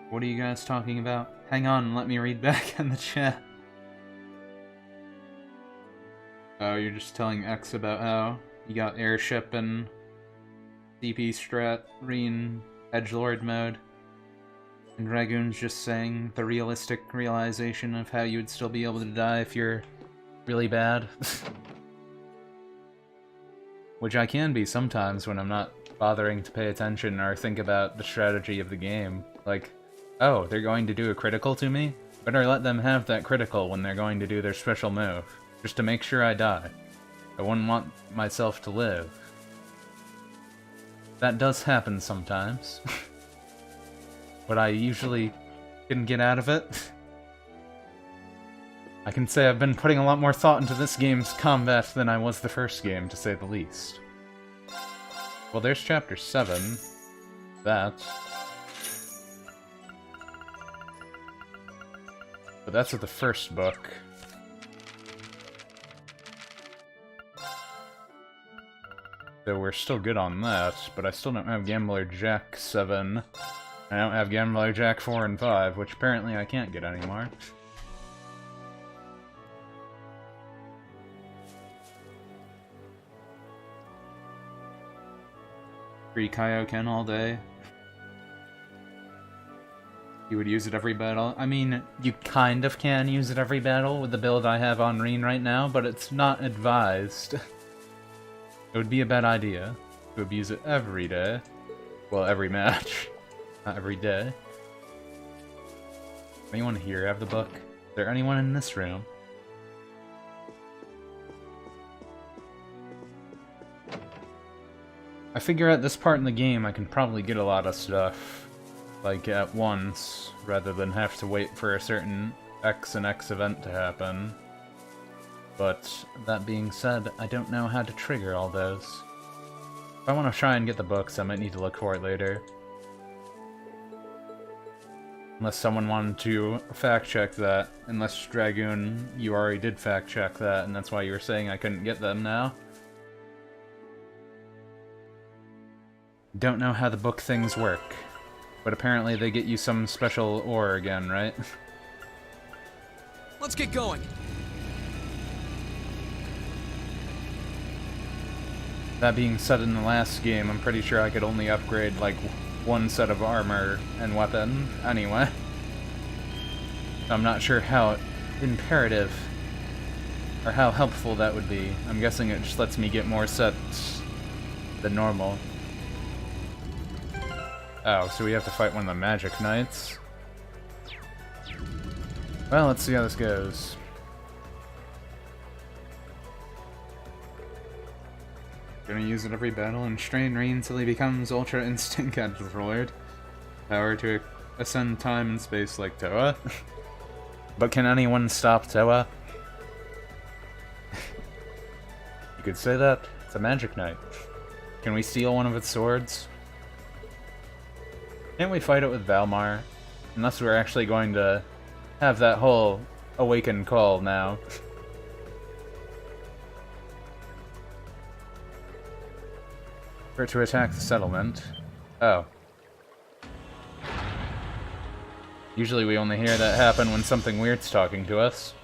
What are you guys talking about? Hang on, let me read back in the chat. Oh, you're just telling X about how you got airship and DP strat, Reen, edgelord mode. And Dragoon's just saying the realistic realization of how you would still be able to die if you're really bad. Which I can be sometimes when I'm not bothering to pay attention or think about the strategy of the game. Like, oh, they're going to do a critical to me? Better let them have that critical when they're going to do their special move, just to make sure I die. I wouldn't want myself to live. That does happen sometimes. But I usually can get out of it. I can say I've been putting a lot more thought into this game's combat than I was the first game, to say the least. Well, there's Chapter 7. That. But that's with the first book. So we're still good on that, but I still don't have Gambler Jack 7. I don't have Gambler Jack 4 and 5, which apparently I can't get anymore. Free Kaioken all day. You would use it every battle. I mean, you kind of can use it every battle with the build I have on Reen right now, but it's not advised. It would be a bad idea to abuse it every day. Well, every match. Not every day. Anyone here have the book? Is there anyone in this room? I figure at this part in the game I can probably get a lot of stuff, like, at once, rather than have to wait for a certain X and X event to happen. But, that being said, I don't know how to trigger all those. If I want to try and get the books, I might need to look for it later. Unless someone wanted to fact-check that. Unless, Dragoon, you already did fact-check that, and that's why you were saying I couldn't get them now. Don't know how the book things work. But apparently they get you some special ore again, right? Let's get going! That being said, in the last game, I'm pretty sure I could only upgrade, like, one set of armor and weapon, anyway. I'm not sure how imperative, or how helpful that would be. I'm guessing it just lets me get more sets than normal. Oh, so we have to fight one of the Magic Knights. Well, let's see how this goes. Gonna use it every battle and strain Reen until he becomes Ultra Instinct Edgelord. Power to ascend time and space like Toa. But can anyone stop Toa? You could say that. It's a Magic Knight. Can we steal one of its swords? Can't we fight it with Valmar? Unless we're actually going to have that whole awaken call now. For it to attack the settlement. Oh. Usually we only hear that happen when something weird's talking to us.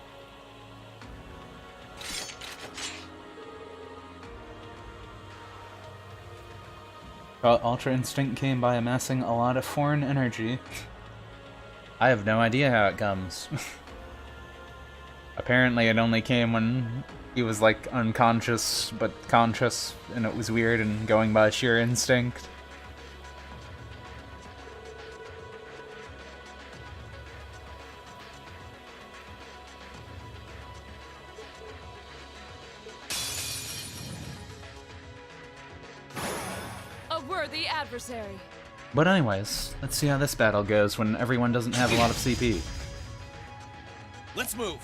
Ultra Instinct came by amassing a lot of foreign energy. I have no idea how it comes. Apparently it only came when he was like unconscious but conscious, and it was weird and going by sheer instinct. A worthy adversary. But anyways, let's see how this battle goes when everyone doesn't have a lot of CP. Let's move.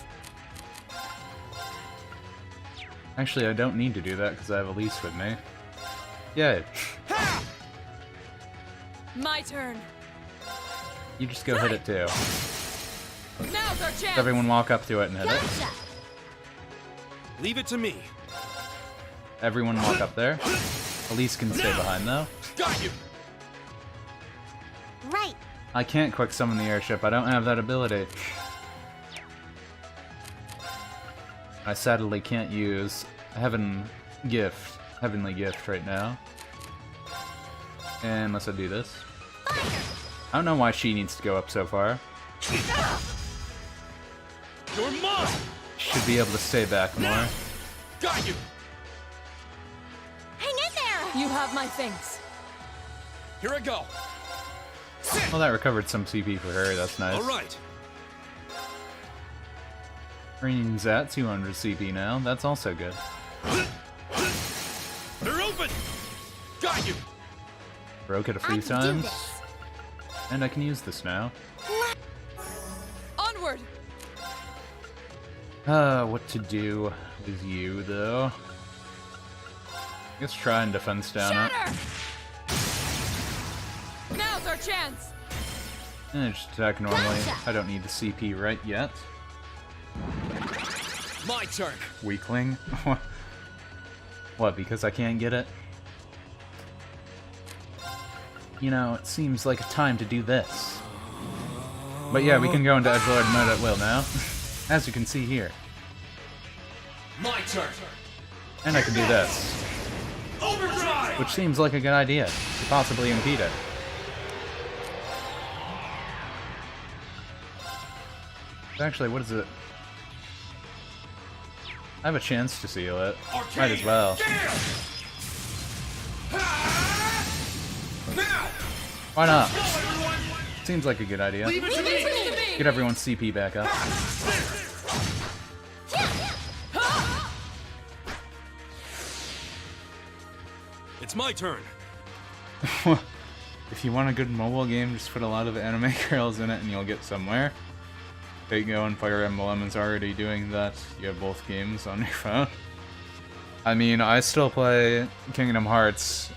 Actually, I don't need to do that because I have Elise with me. Yay. My turn. You just go hit it too. Now's our chance. Everyone walk up to it and hit it. Leave it to me. Everyone walk up there. Elise can stay behind though. Got you. Right. I can't quick summon the airship. I don't have that ability. I sadly can't use Heavenly Gift right now. Unless I do this. I don't know why she needs to go up so far. You're mine. Should be able to stay back more. Got you. Hang in there. You have my thanks. Here I go. Well, that recovered some CP for her. That's nice. All right. Reen's at 200 CP now. That's also good. They're open. Got you. Broke it a few times. And I can use this now. Onward. What to do with you, though? I guess try and defense down it. Now's our chance. And just attack normally. I don't need the CP right yet. My turn. Weakling? What, because I can't get it? You know, it seems like a time to do this. But yeah, we can go into Edgelord mode at will now. As you can see here. My turn. And I can do this. Overdrive. Which seems like a good idea, to possibly impede it. Actually, what is it? I have a chance to seal it. Might as well. Why not? Seems like a good idea. Get everyone's CP back up. It's my turn. If you want a good mobile game, just put a lot of anime girls in it and you'll get somewhere. Fate/Go and Fire Emblem is already doing that. You have both games on your phone. I mean, I still play Kingdom Hearts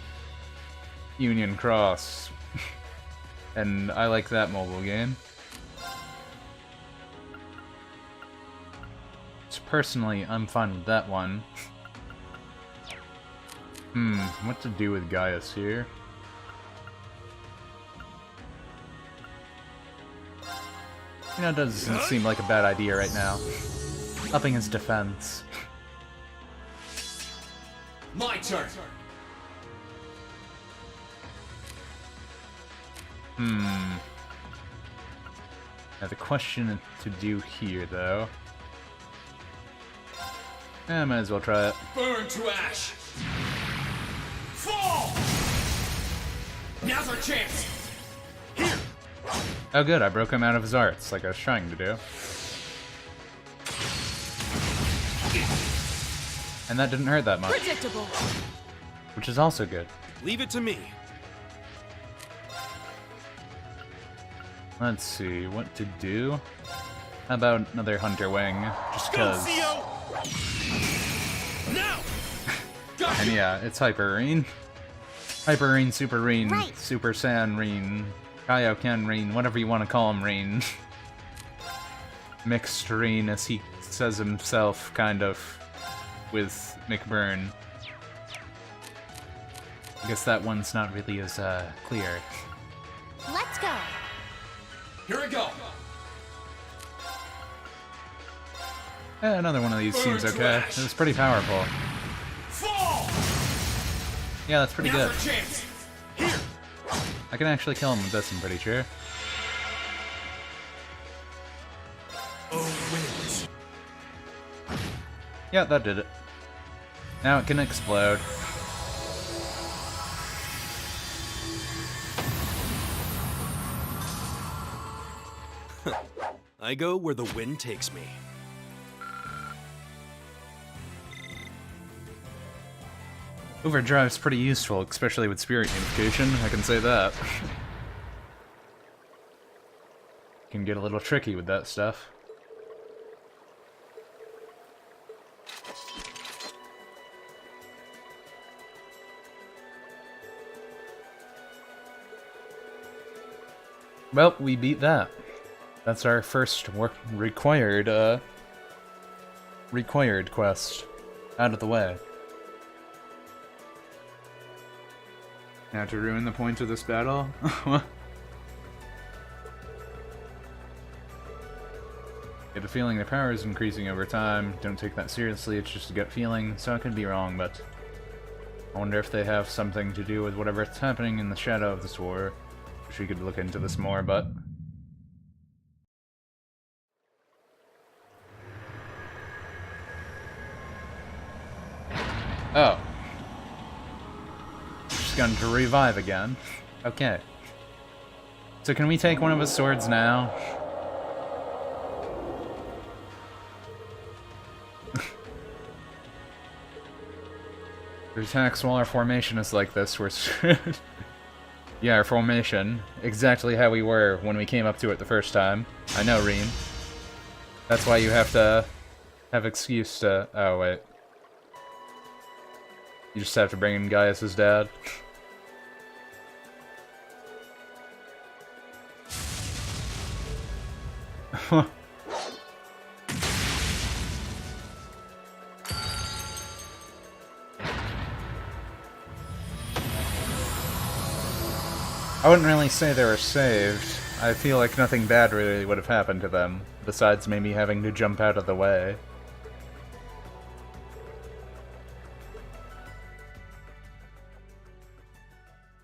Union Cross. And I like that mobile game. So personally, I'm fine with that one. What to do with Gaius here? You know, it doesn't seem like a bad idea right now. Upping his defense. My turn. Now the question to do here, though. I might as well try it. Burn to ash. Fall. Now's our chance. Here. Oh good, I broke him out of his arts, like I was trying to do. And that didn't hurt that much. Predictable. Which is also good. Leave it to me. Let's see, what to do? How about another Hunter Wing? Just cause. Now. And yeah, it's Hyper Reen. Hyper Reen, Super Reen, Super Saiyan Reen, Kaioken Rin, whatever you want to call him, Rin. Mixed Rin, as he says himself, kind of, with McBurn. I guess that one's not really as clear. Let's go. Here we go. Another one of these seems okay. It was pretty powerful. Fall! Yeah, that's pretty Now's good. our chance. Here. I can actually kill him with this, I'm pretty sure. Oh, wins. Yeah, that did it. Now it can explode. I go where the wind takes me. Overdrive's pretty useful, especially with Spirit Unification, I can say that. Can get a little tricky with that stuff. Well, we beat that. That's our first required quest out of the way. Now to ruin the point of this battle? Get the feeling the power is increasing over time. Don't take that seriously, it's just a gut feeling, so I could be wrong, but I wonder if they have something to do with whatever's happening in the shadow of this war. Wish we could look into this more, but... Oh. Just going to revive again. Okay. So can we take one of his swords now? Their attacks while our formation is like this, we're screwed. Yeah, our formation. Exactly how we were when we came up to it the first time. I know, Reen. That's why you have to have excuse to... Oh, wait. You just have to bring in Gaius' dad. I wouldn't really say they were saved. I feel like nothing bad really would have happened to them, besides maybe having to jump out of the way.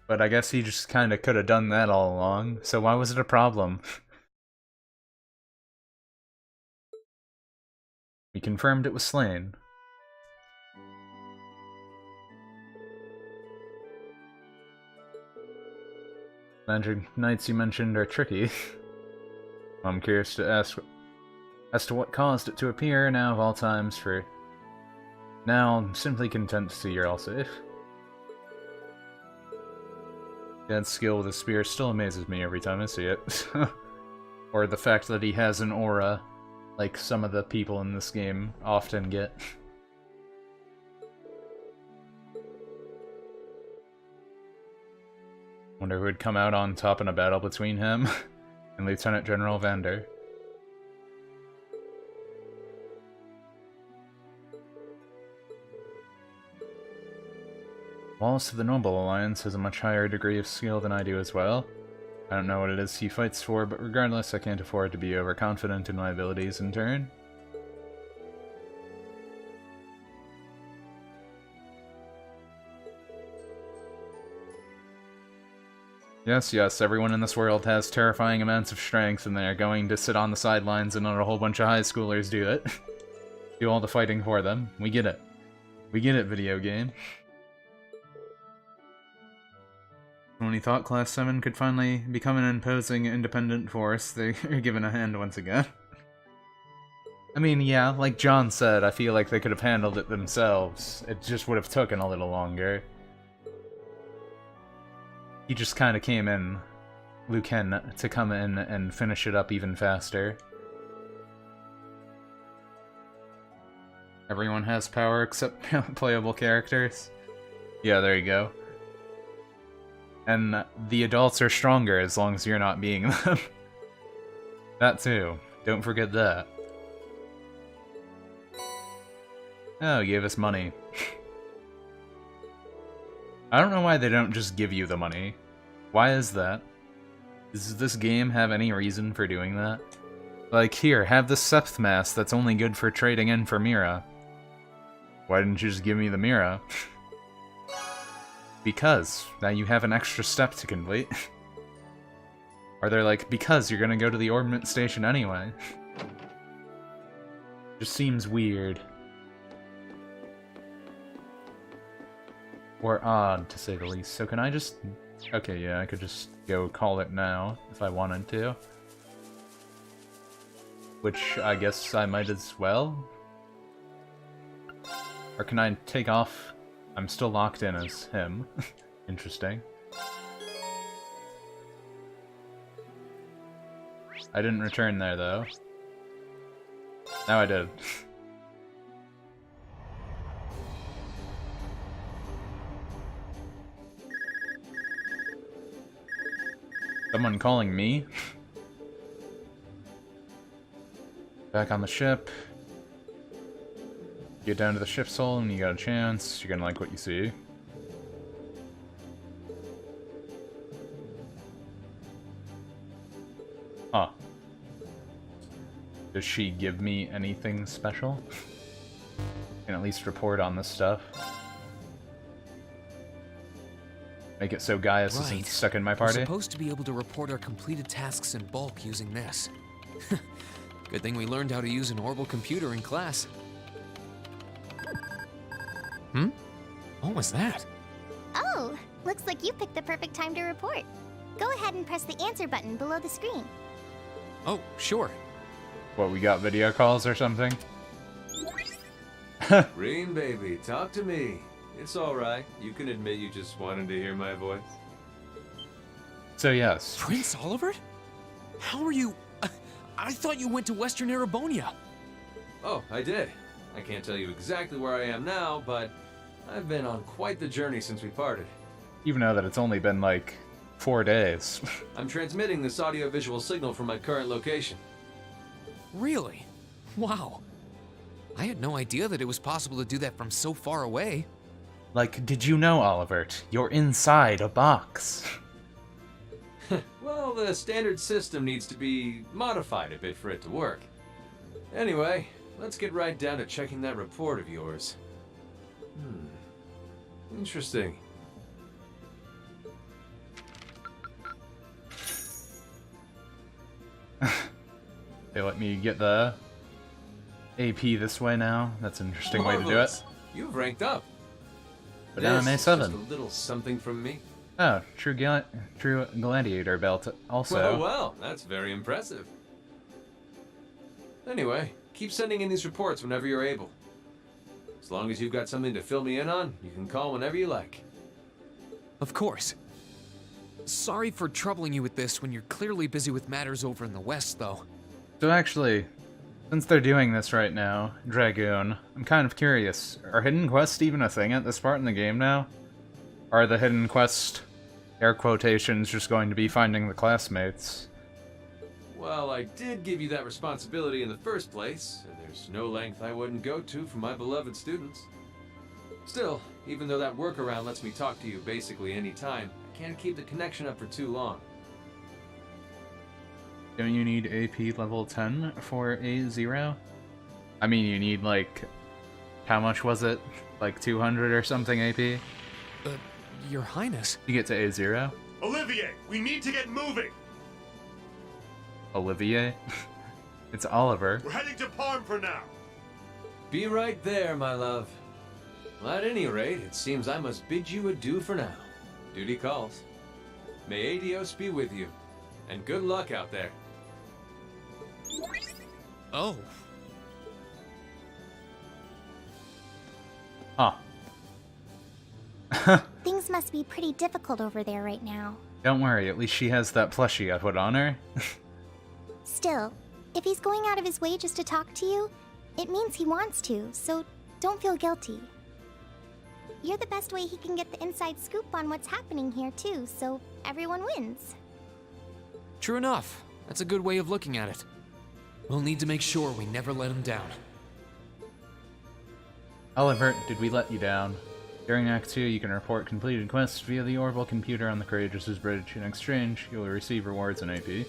But I guess he just kinda could've done that all along, so why was it a problem? We confirmed it was slain. Magic Knights you mentioned are tricky. I'm curious to ask as to what caused it to appear now of all times. For now, I'm simply content to see you're all safe. Dad's skill with a spear still amazes me every time I see it. Or the fact that he has an aura, like some of the people in this game often get. Wonder who would come out on top in a battle between him and Lieutenant General Vander. Wallace of the Noble Alliance has a much higher degree of skill than I do as well. I don't know what it is he fights for, but regardless, I can't afford to be overconfident in my abilities in turn. Yes, yes, everyone in this world has terrifying amounts of strength, and they're going to sit on the sidelines and let a whole bunch of high schoolers do it. Do all the fighting for them. We get it. We get it, video game. When we thought Class 7 could finally become an imposing, independent force, they are given a hand once again. I mean, yeah, like John said, I feel like they could have handled it themselves. It just would have taken a little longer. He just kind of came in, Lucan, to come in and finish it up even faster. Everyone has power except playable characters. Yeah, there you go. And the adults are stronger as long as you're not being them. That too. Don't forget that. Oh, you gave us money. I don't know why they don't just give you the money. Why is that? Does this game have any reason for doing that? Like, here, have this Septh Mask that's only good for trading in for Mira. Why didn't you just give me the Mira? Because, now you have an extra step to complete. Or they're like, because you're gonna go to the Orbment Station anyway. Just seems weird. Or odd, to say the least. So can I just... Okay, yeah, I could just go call it now, if I wanted to. Which, I guess I might as well? Or can I take off? I'm still locked in as him. Interesting. I didn't return there, though. Now I did. Someone calling me? Back on the ship. Get down to the ship's hull and you got a chance. You're gonna like what you see. Huh. Does she give me anything special? Can at least report on this stuff. Make it so Gaius isn't stuck in my party. We're supposed to be able to report our completed tasks in bulk using this. Good thing we learned how to use an orbital computer in class. What was that? Oh, looks like you picked the perfect time to report. Go ahead and press the answer button below the screen. Oh, sure. What, we got video calls or something? Green baby, talk to me. It's alright. You can admit you just wanted to hear my voice. So yes. Prince Oliver? How are you... I thought you went to Western Erebonia. Oh, I did. I can't tell you exactly where I am now, but I've been on quite the journey since we parted. Even though that it's only been like 4 days. I'm transmitting this audio-visual signal from my current location. Really? Wow. I had no idea that it was possible to do that from so far away. Like, did you know, Olivert? You're inside a box. Well, the standard system needs to be modified a bit for it to work. Anyway, let's get right down to checking that report of yours. Interesting. They let me get the AP this way now. That's an interesting way to do it. You've ranked up. But now I'm This A7. is just a little something from me. Oh, true gladiator belt also. Well, that's very impressive. Anyway, keep sending in these reports whenever you're able. As long as you've got something to fill me in on, you can call whenever you like. Of course. Sorry for troubling you with this when you're clearly busy with matters over in the West, though. So actually, since they're doing this right now, Dragoon, I'm kind of curious. Are hidden quests even a thing at this part in the game now? Are the hidden quest, air quotations, just going to be finding the classmates? Well, I did give you that responsibility in the first place, and there's no length I wouldn't go to for my beloved students. Still, even though that workaround lets me talk to you basically any time, I can't keep the connection up for too long. Don't you need AP level 10 for A0? I mean, you need, like, how much was it? Like 200 or something AP? Your Highness. You get to A0? Olivier, we need to get moving. Olivier? It's Oliver. We're heading to Parm for now. Be right there, my love. Well, at any rate, it seems I must bid you adieu for now. Duty calls. May Adios be with you, and good luck out there. Oh. Huh. Things must be pretty difficult over there right now. Don't worry, at least she has that plushie I put on her. Still, if he's going out of his way just to talk to you, it means he wants to, so don't feel guilty. You're the best way he can get the inside scoop on what's happening here, too, so everyone wins. True enough. That's a good way of looking at it. We'll need to make sure we never let him down. Oliver, did we let you down? During Act 2, you can report completed quests via the Orbital computer on the Courageous' bridge. In exchange, you will receive rewards and AP. Your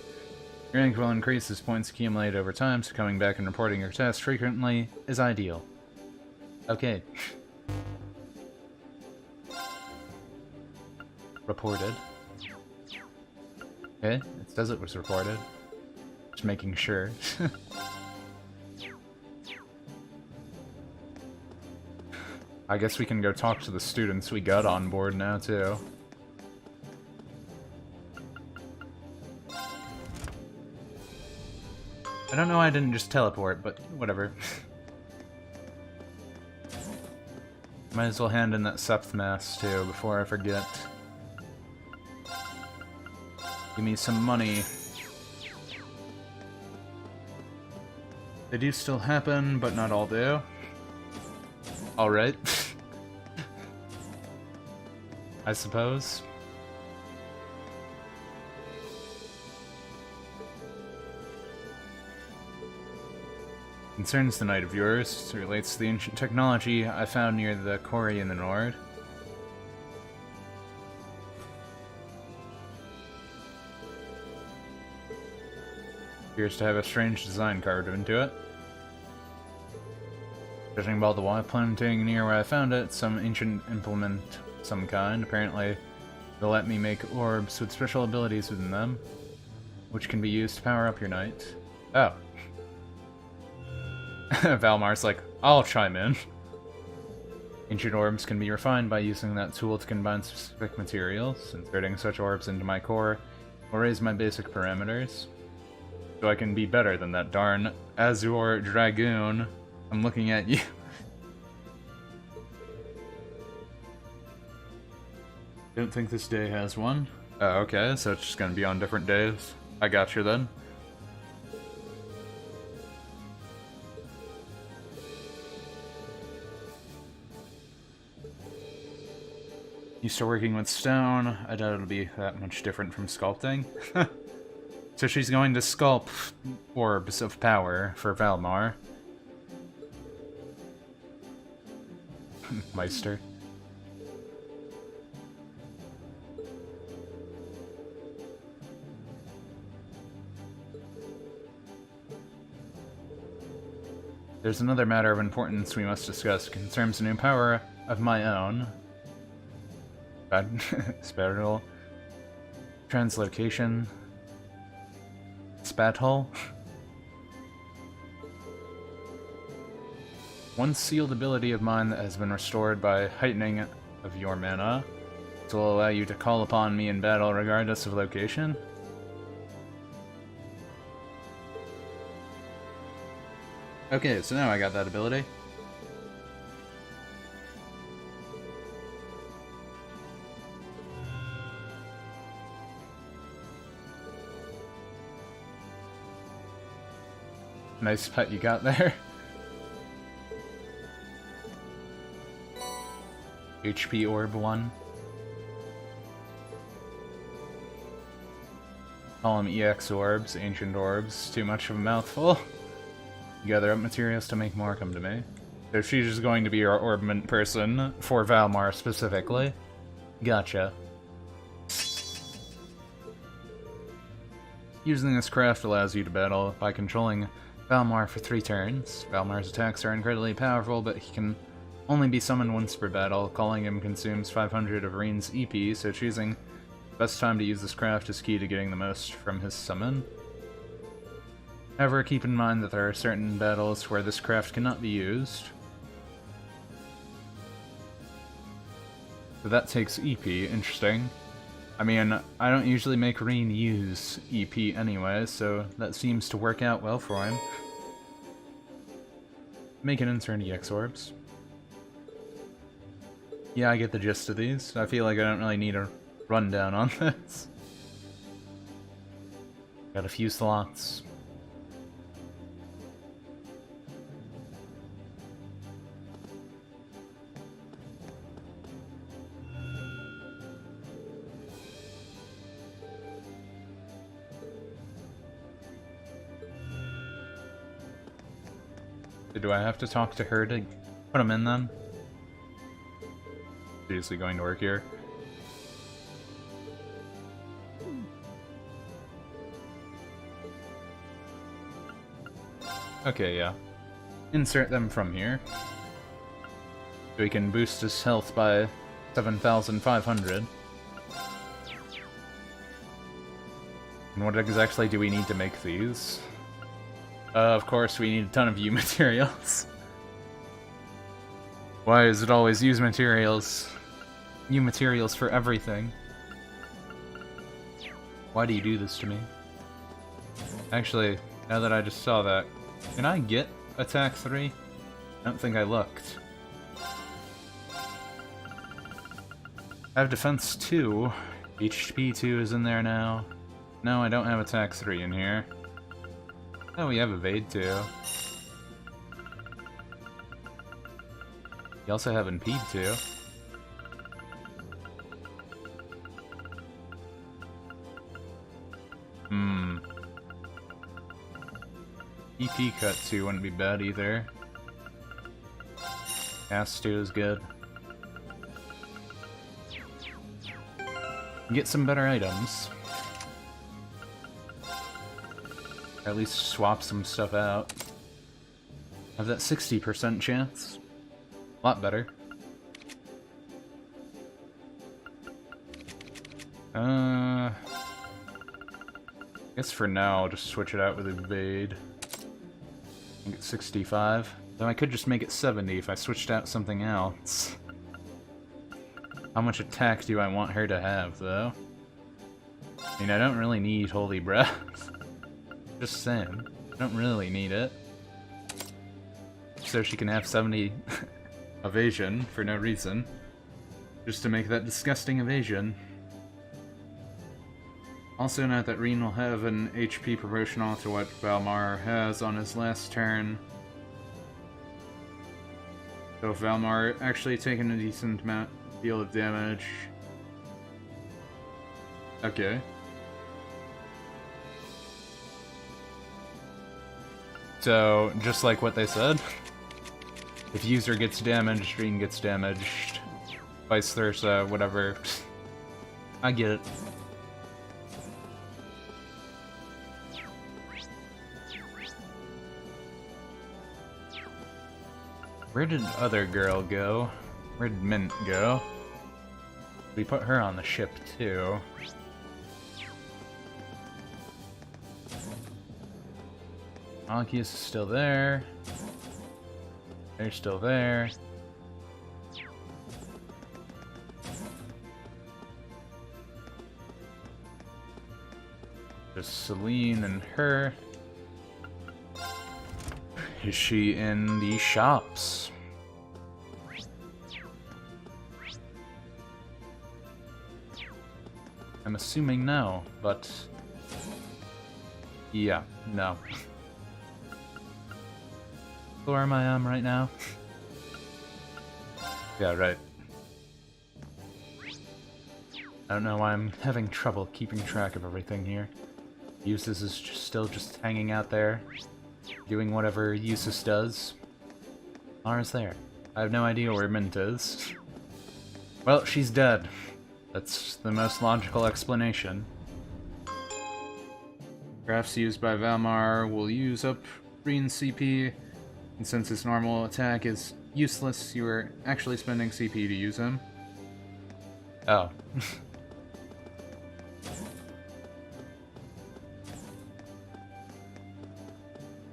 rank will increase as points accumulate over time, so coming back and reporting your tasks frequently is ideal. Okay. Reported. Okay, it says it was reported. Just making sure. I guess we can go talk to the students we got on board now, too. I don't know why I didn't just teleport, but whatever. Might as well hand in that Septhmas, too, before I forget. Give me some money. They do still happen, but not all do. Alright. I suppose. Concerns the Knight of yours. It relates to the ancient technology I found near the quarry in the Nord. Appears to have a strange design carved into it. Judging by the wire planting near where I found it, some ancient implement of some kind. Apparently, they'll let me make orbs with special abilities within them, which can be used to power up your knight. Oh. Valmar's like, I'll chime in. Ancient orbs can be refined by using that tool to combine specific materials. Inserting such orbs into my core will raise my basic parameters, so I can be better than that darn Azure Dragoon. I'm looking at you. Don't think this day has one. Oh, okay, so it's just gonna be on different days. I got you then. Used to working with stone. I doubt it'll be that much different from sculpting. So she's going to sculpt orbs of power for Valmar. Meister. There's another matter of importance we must discuss. It concerns a new power of my own. Spatial. Translocation. Spathole. One sealed ability of mine that has been restored by heightening of your mana. This will allow you to call upon me in battle regardless of location. Okay, so now I got that ability. Nice pet you got there. HP Orb 1. Call them EX Orbs, Ancient Orbs. Too much of a mouthful. Gather up materials to make more, come to me. So she's just going to be our orbment person for Valmar specifically. Gotcha. Using this craft allows you to battle by controlling Valmar for 3 turns. Valmar's attacks are incredibly powerful, but he can only be summoned once per battle. Calling him consumes 500 of Reen's EP, so choosing the best time to use this craft is key to getting the most from his summon. However, keep in mind that there are certain battles where this craft cannot be used. So that takes EP, interesting. I mean, I don't usually make Reen use EP anyway, so that seems to work out well for him. Make an insert EX Orbs. Yeah, I get the gist of these. I feel like I don't really need a rundown on this. Got a few slots. Do I have to talk to her to put them in then? Seriously going to work here? Okay, yeah. Insert them from here. So we can boost his health by 7,500. And what exactly do we need to make these? Of course, we need a ton of U materials. Why is it always use materials? U materials for everything. Why do you do this to me? Actually, now that I just saw that, can I get attack 3? I don't think I looked. I have defense 2. HP 2 is in there now. No, I don't have attack 3 in here. Oh, we have evade 2. You also have impede 2. EP cut 2 wouldn't be bad either. Cast 2 is good. Get some better items. Or at least swap some stuff out. Have that 60% chance. A lot better. I guess for now I'll just switch it out with evade. Make it 65. Though I could just make it 70 if I switched out something else. How much attack do I want her to have, though? I mean, I don't really need Holy Breath. Just saying. I don't really need it. So she can have 70 evasion for no reason. Just to make that disgusting evasion. Also note that Rean will have an HP proportional to what Valmar has on his last turn. So if Valmar actually taking a decent deal of damage. Okay. So, just like what they said, if user gets damaged, Rean gets damaged. Vice versa, whatever. I get it. Where did other girl go? Where did Mint go? We put her on the ship too. Malkius is still there. They're still there. Just Celine and her. Is she in the shops? I'm assuming no, but yeah, no. Where am I on right now? Yeah, right. I don't know why I'm having trouble keeping track of everything here. Eustace is still just hanging out there, doing whatever Eustace does. Mara's there. I have no idea where Mint is. Well, she's dead. That's the most logical explanation. Crafts used by Valmar will use up Green CP, and since his normal attack is useless, you are actually spending CP to use him. Oh.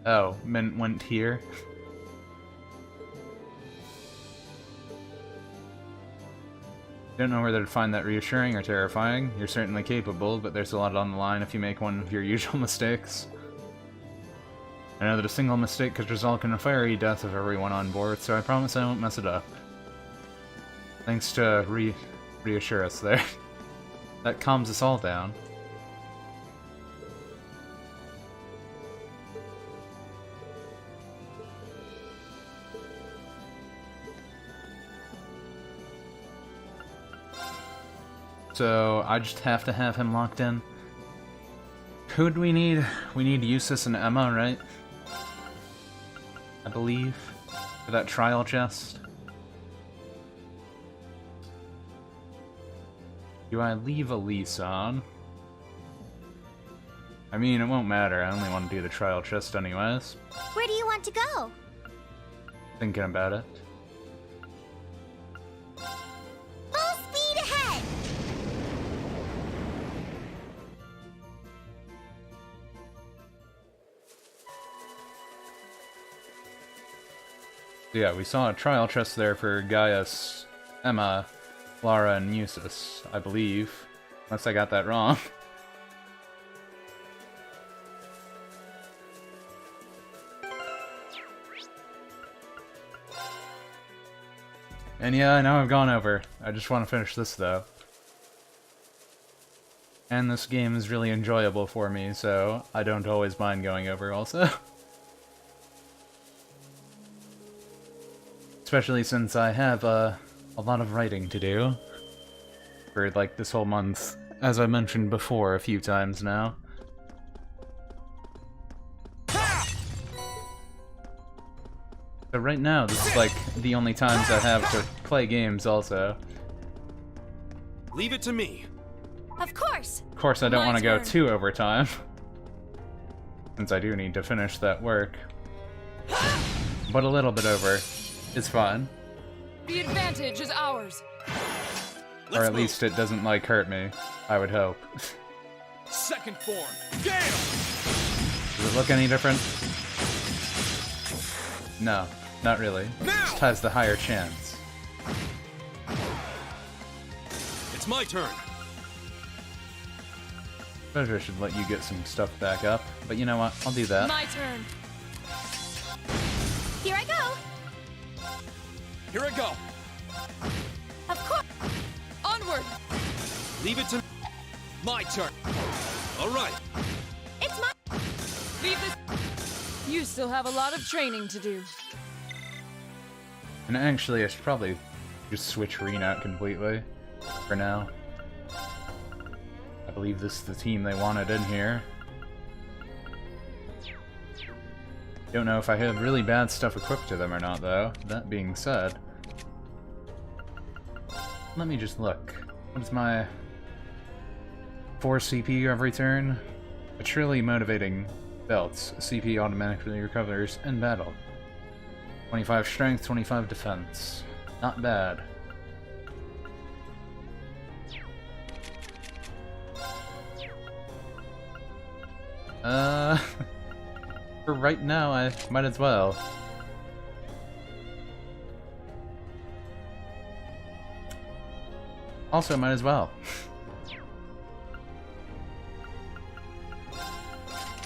Oh, Mint went here. Don't know whether to find that reassuring or terrifying. You're certainly capable, but there's a lot on the line if you make one of your usual mistakes. I know that a single mistake could result in a fiery death of everyone on board, so I promise I won't mess it up. Thanks to reassure us there. That calms us all down. So, I just have to have him locked in. Who do we need? We need Eustace and Emma, right? I believe, for that trial chest. Do I leave Elise on? I mean, it won't matter. I only want to do the trial chest anyways. Where do you want to go? Thinking about it. Full speed ahead! Yeah, we saw a trial chest there for Gaius, Emma, Lara, and Musis, I believe. Unless I got that wrong. And yeah, I know I've gone over. I just want to finish this, though. And this game is really enjoyable for me, so I don't always mind going over, also. Especially since I have a lot of writing to do. For, like, this whole month. As I mentioned before a few times now. But right now, this is like the only times I have to play games also. Leave it to me. Of course. Of course, I don't want to go too overtime. Since I do need to finish that work. But a little bit over is fine. The advantage is ours. Or at least it doesn't, like, hurt me. I would hope. Second form. Gale! Does it look any different? No, not really. Just has the higher chance. It's my turn. Suppose I should let you get some stuff back up, but you know what? I'll do that. My turn. Here I go. Here I go. Of course. Onward. Leave it to my turn. All right. It's my. Leave this. You still have a lot of training to do. And actually, I should probably just switch Reen out completely for now. I believe this is the team they wanted in here. Don't know if I have really bad stuff equipped to them or not, though. That being said, let me just look. What is my 4 CP every turn? A truly motivating belt. CP automatically recovers in battle. 25 strength, 25 defense. Not bad. For right now, I might as well. Also, might as well.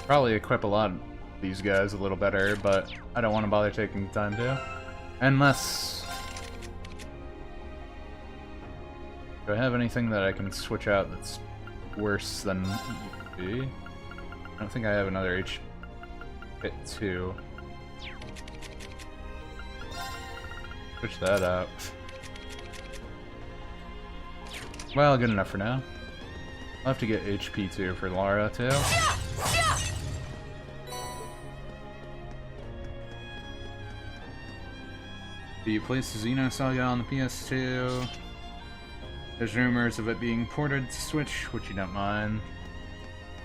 Probably equip a lot of these guys a little better, but I don't want to bother taking the time to. Unless... do I have anything that I can switch out that's worse than EXP? I don't think I have another H hit 2. Switch that out. Well, good enough for now. I'll have to get HP 2 for Lara too. Do you place Xenosaga on the PS2? There's rumors of it being ported to Switch, which you don't mind.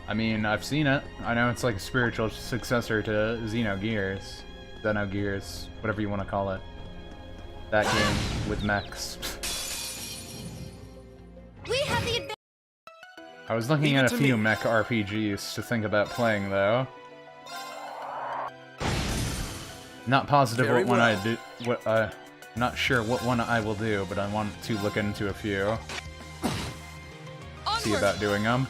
I mean, I've seen it. I know it's like a spiritual successor to Xenogears. Xenogears, whatever you want to call it. That game with mechs. We have the advantage. I was looking at a few mech RPGs to think about playing, though. Not positive what one I do. Not sure what one I will do, but I want to look into a few. See about doing them.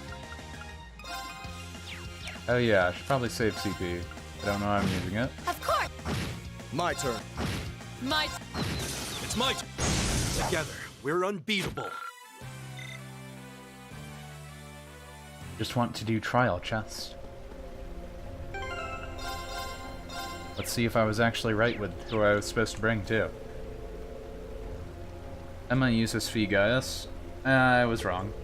Oh yeah, I should probably save CP. I don't know how I'm using it. Of course. My turn. My. It's my turn. Together, we're unbeatable. Just want to do trial chest. Let's see if I was actually right with who I was supposed to bring too. Emma uses Fee Gaius. I was wrong.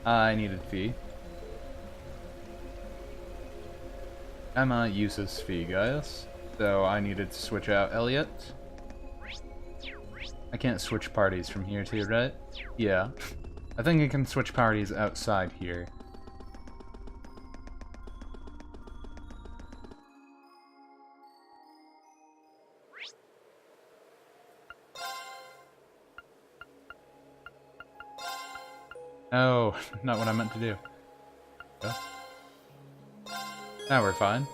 I needed Fee. Emma uses Fee, guys. So I needed to switch out Elliot. I can't switch parties from here too, right? Yeah. I think I can switch parties outside here. Oh, not what I meant to do. Oh. Now we're fine.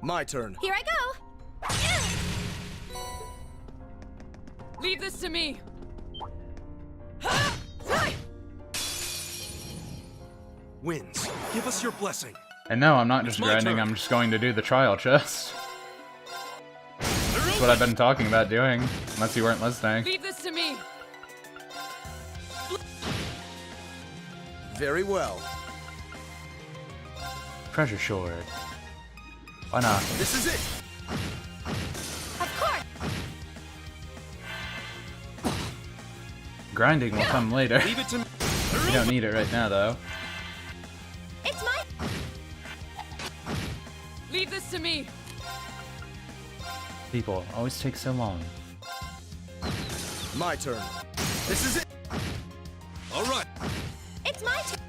My turn. Here I go! Leave this to me! Winds, give us your blessing. And no, I'm not just my grinding, turn. I'm just going to do the trial chest. That's what I've been talking about doing, unless you weren't listening. Leave this to me! Very well. Treasure Sword. Why not? This is it. Of course! Grinding will come later. Leave it to me. You don't need it right now, though. It's my... Leave this to me! People always take so long. My turn. This is it. All right. It's my turn!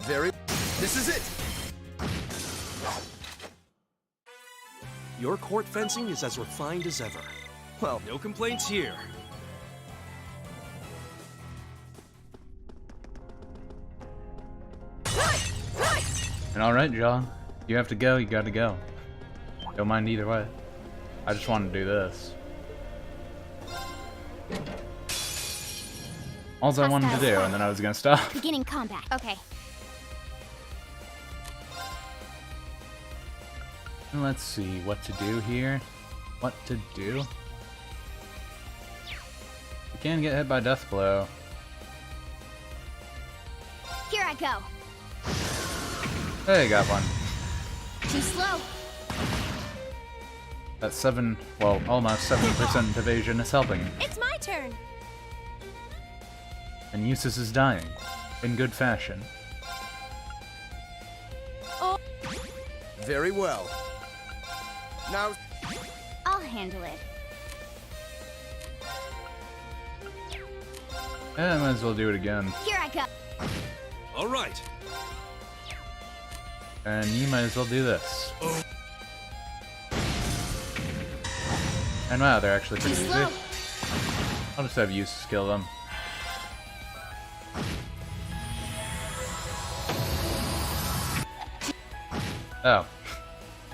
Very. This is it. Your court fencing is as refined as ever. Well, no complaints here. And alright, John. You have to go, you gotta go. Don't mind either way. I just wanted to do this. All I wanted to do, and then I was gonna stop. Beginning combat. Okay. Let's see what to do here. What to do? You can get hit by Death Blow. Here I go. Hey, got one. Too slow. That almost 7% evasion is helping. It's my turn. And Eustace is dying. In good fashion. Oh. Very well. Now, I'll handle it. I might as well do it again. Here I go. All right. And you might as well do this. Oh. And wow, they're actually pretty Too easy. slow. I'll just have Eustace kill them. Oh.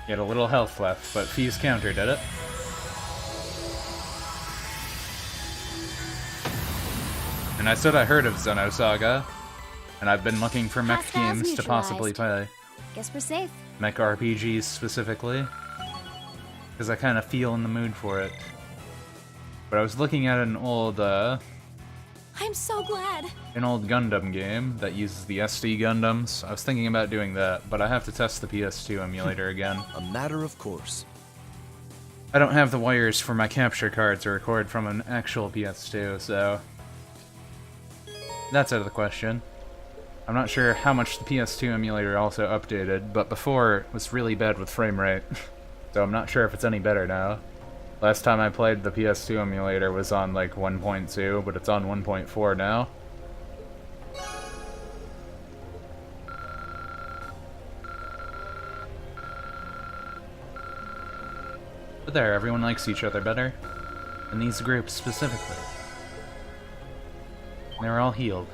He had a little health left, but Fee's counter did it. And I said I heard of Xenosaga, and I've been looking for mech Hostiles games to possibly play. Guess we're safe. Mech RPGs specifically. Because I kind of feel in the mood for it. But I was looking at an old I'm so glad. Gundam game that uses the SD Gundams. I was thinking about doing that, but I have to test the PS2 emulator again. a matter of course. I don't have the wires for my capture card to record from an actual PS2, so that's out of the question. I'm not sure how much the PS2 emulator also updated, but before it was really bad with frame rate, so I'm not sure if it's any better now. Last time I played the PS2 emulator was on like 1.2, but it's on 1.4 now. But there, everyone likes each other better. In these groups specifically. And they're all healed.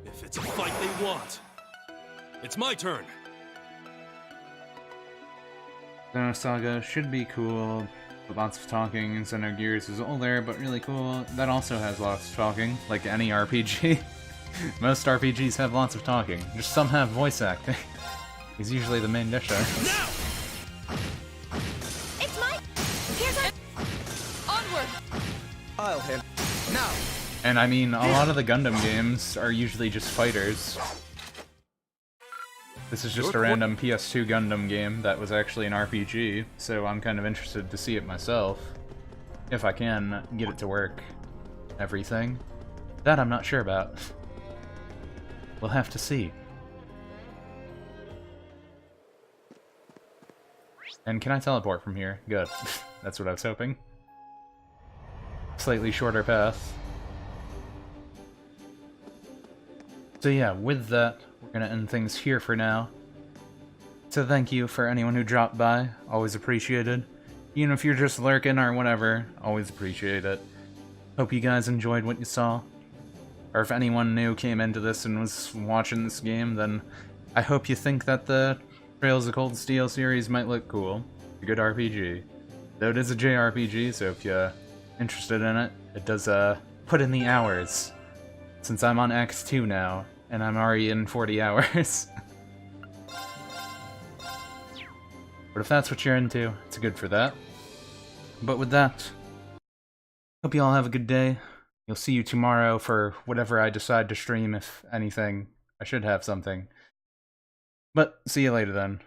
If it's a fight they want, it's my turn. Xenosaga should be cool, but lots of talking. Xenogears is older, but really cool. That also has lots of talking, like any RPG. Most RPGs have lots of talking. Just some have voice acting. He's usually the main disher. Now! It's my... Here's our... Onward! I'll hand. Now! And I mean, a lot of the Gundam games are usually just fighters. This is just a random PS2 Gundam game that was actually an RPG, so I'm kind of interested to see it myself. if I can get it to work. Everything. That I'm not sure about. We'll have to see. And can I teleport from here? Good. That's what I was hoping. Slightly shorter path. So yeah, with that, we're gonna end things here for now. So thank you for anyone who dropped by, always appreciated. Even if you're just lurking or whatever, always appreciate it. Hope you guys enjoyed what you saw. Or if anyone new came into this and was watching this game, then I hope you think that the Trails of Cold Steel series might look cool. A good RPG. Though it is a JRPG, so if you're interested in it, it does put in the hours. Since I'm on Act 2 now, and I'm already in 40 hours. But if that's what you're into, it's good for that. But with that, hope you all have a good day. You'll see you tomorrow for whatever I decide to stream, if anything. I should have something. But see you later then.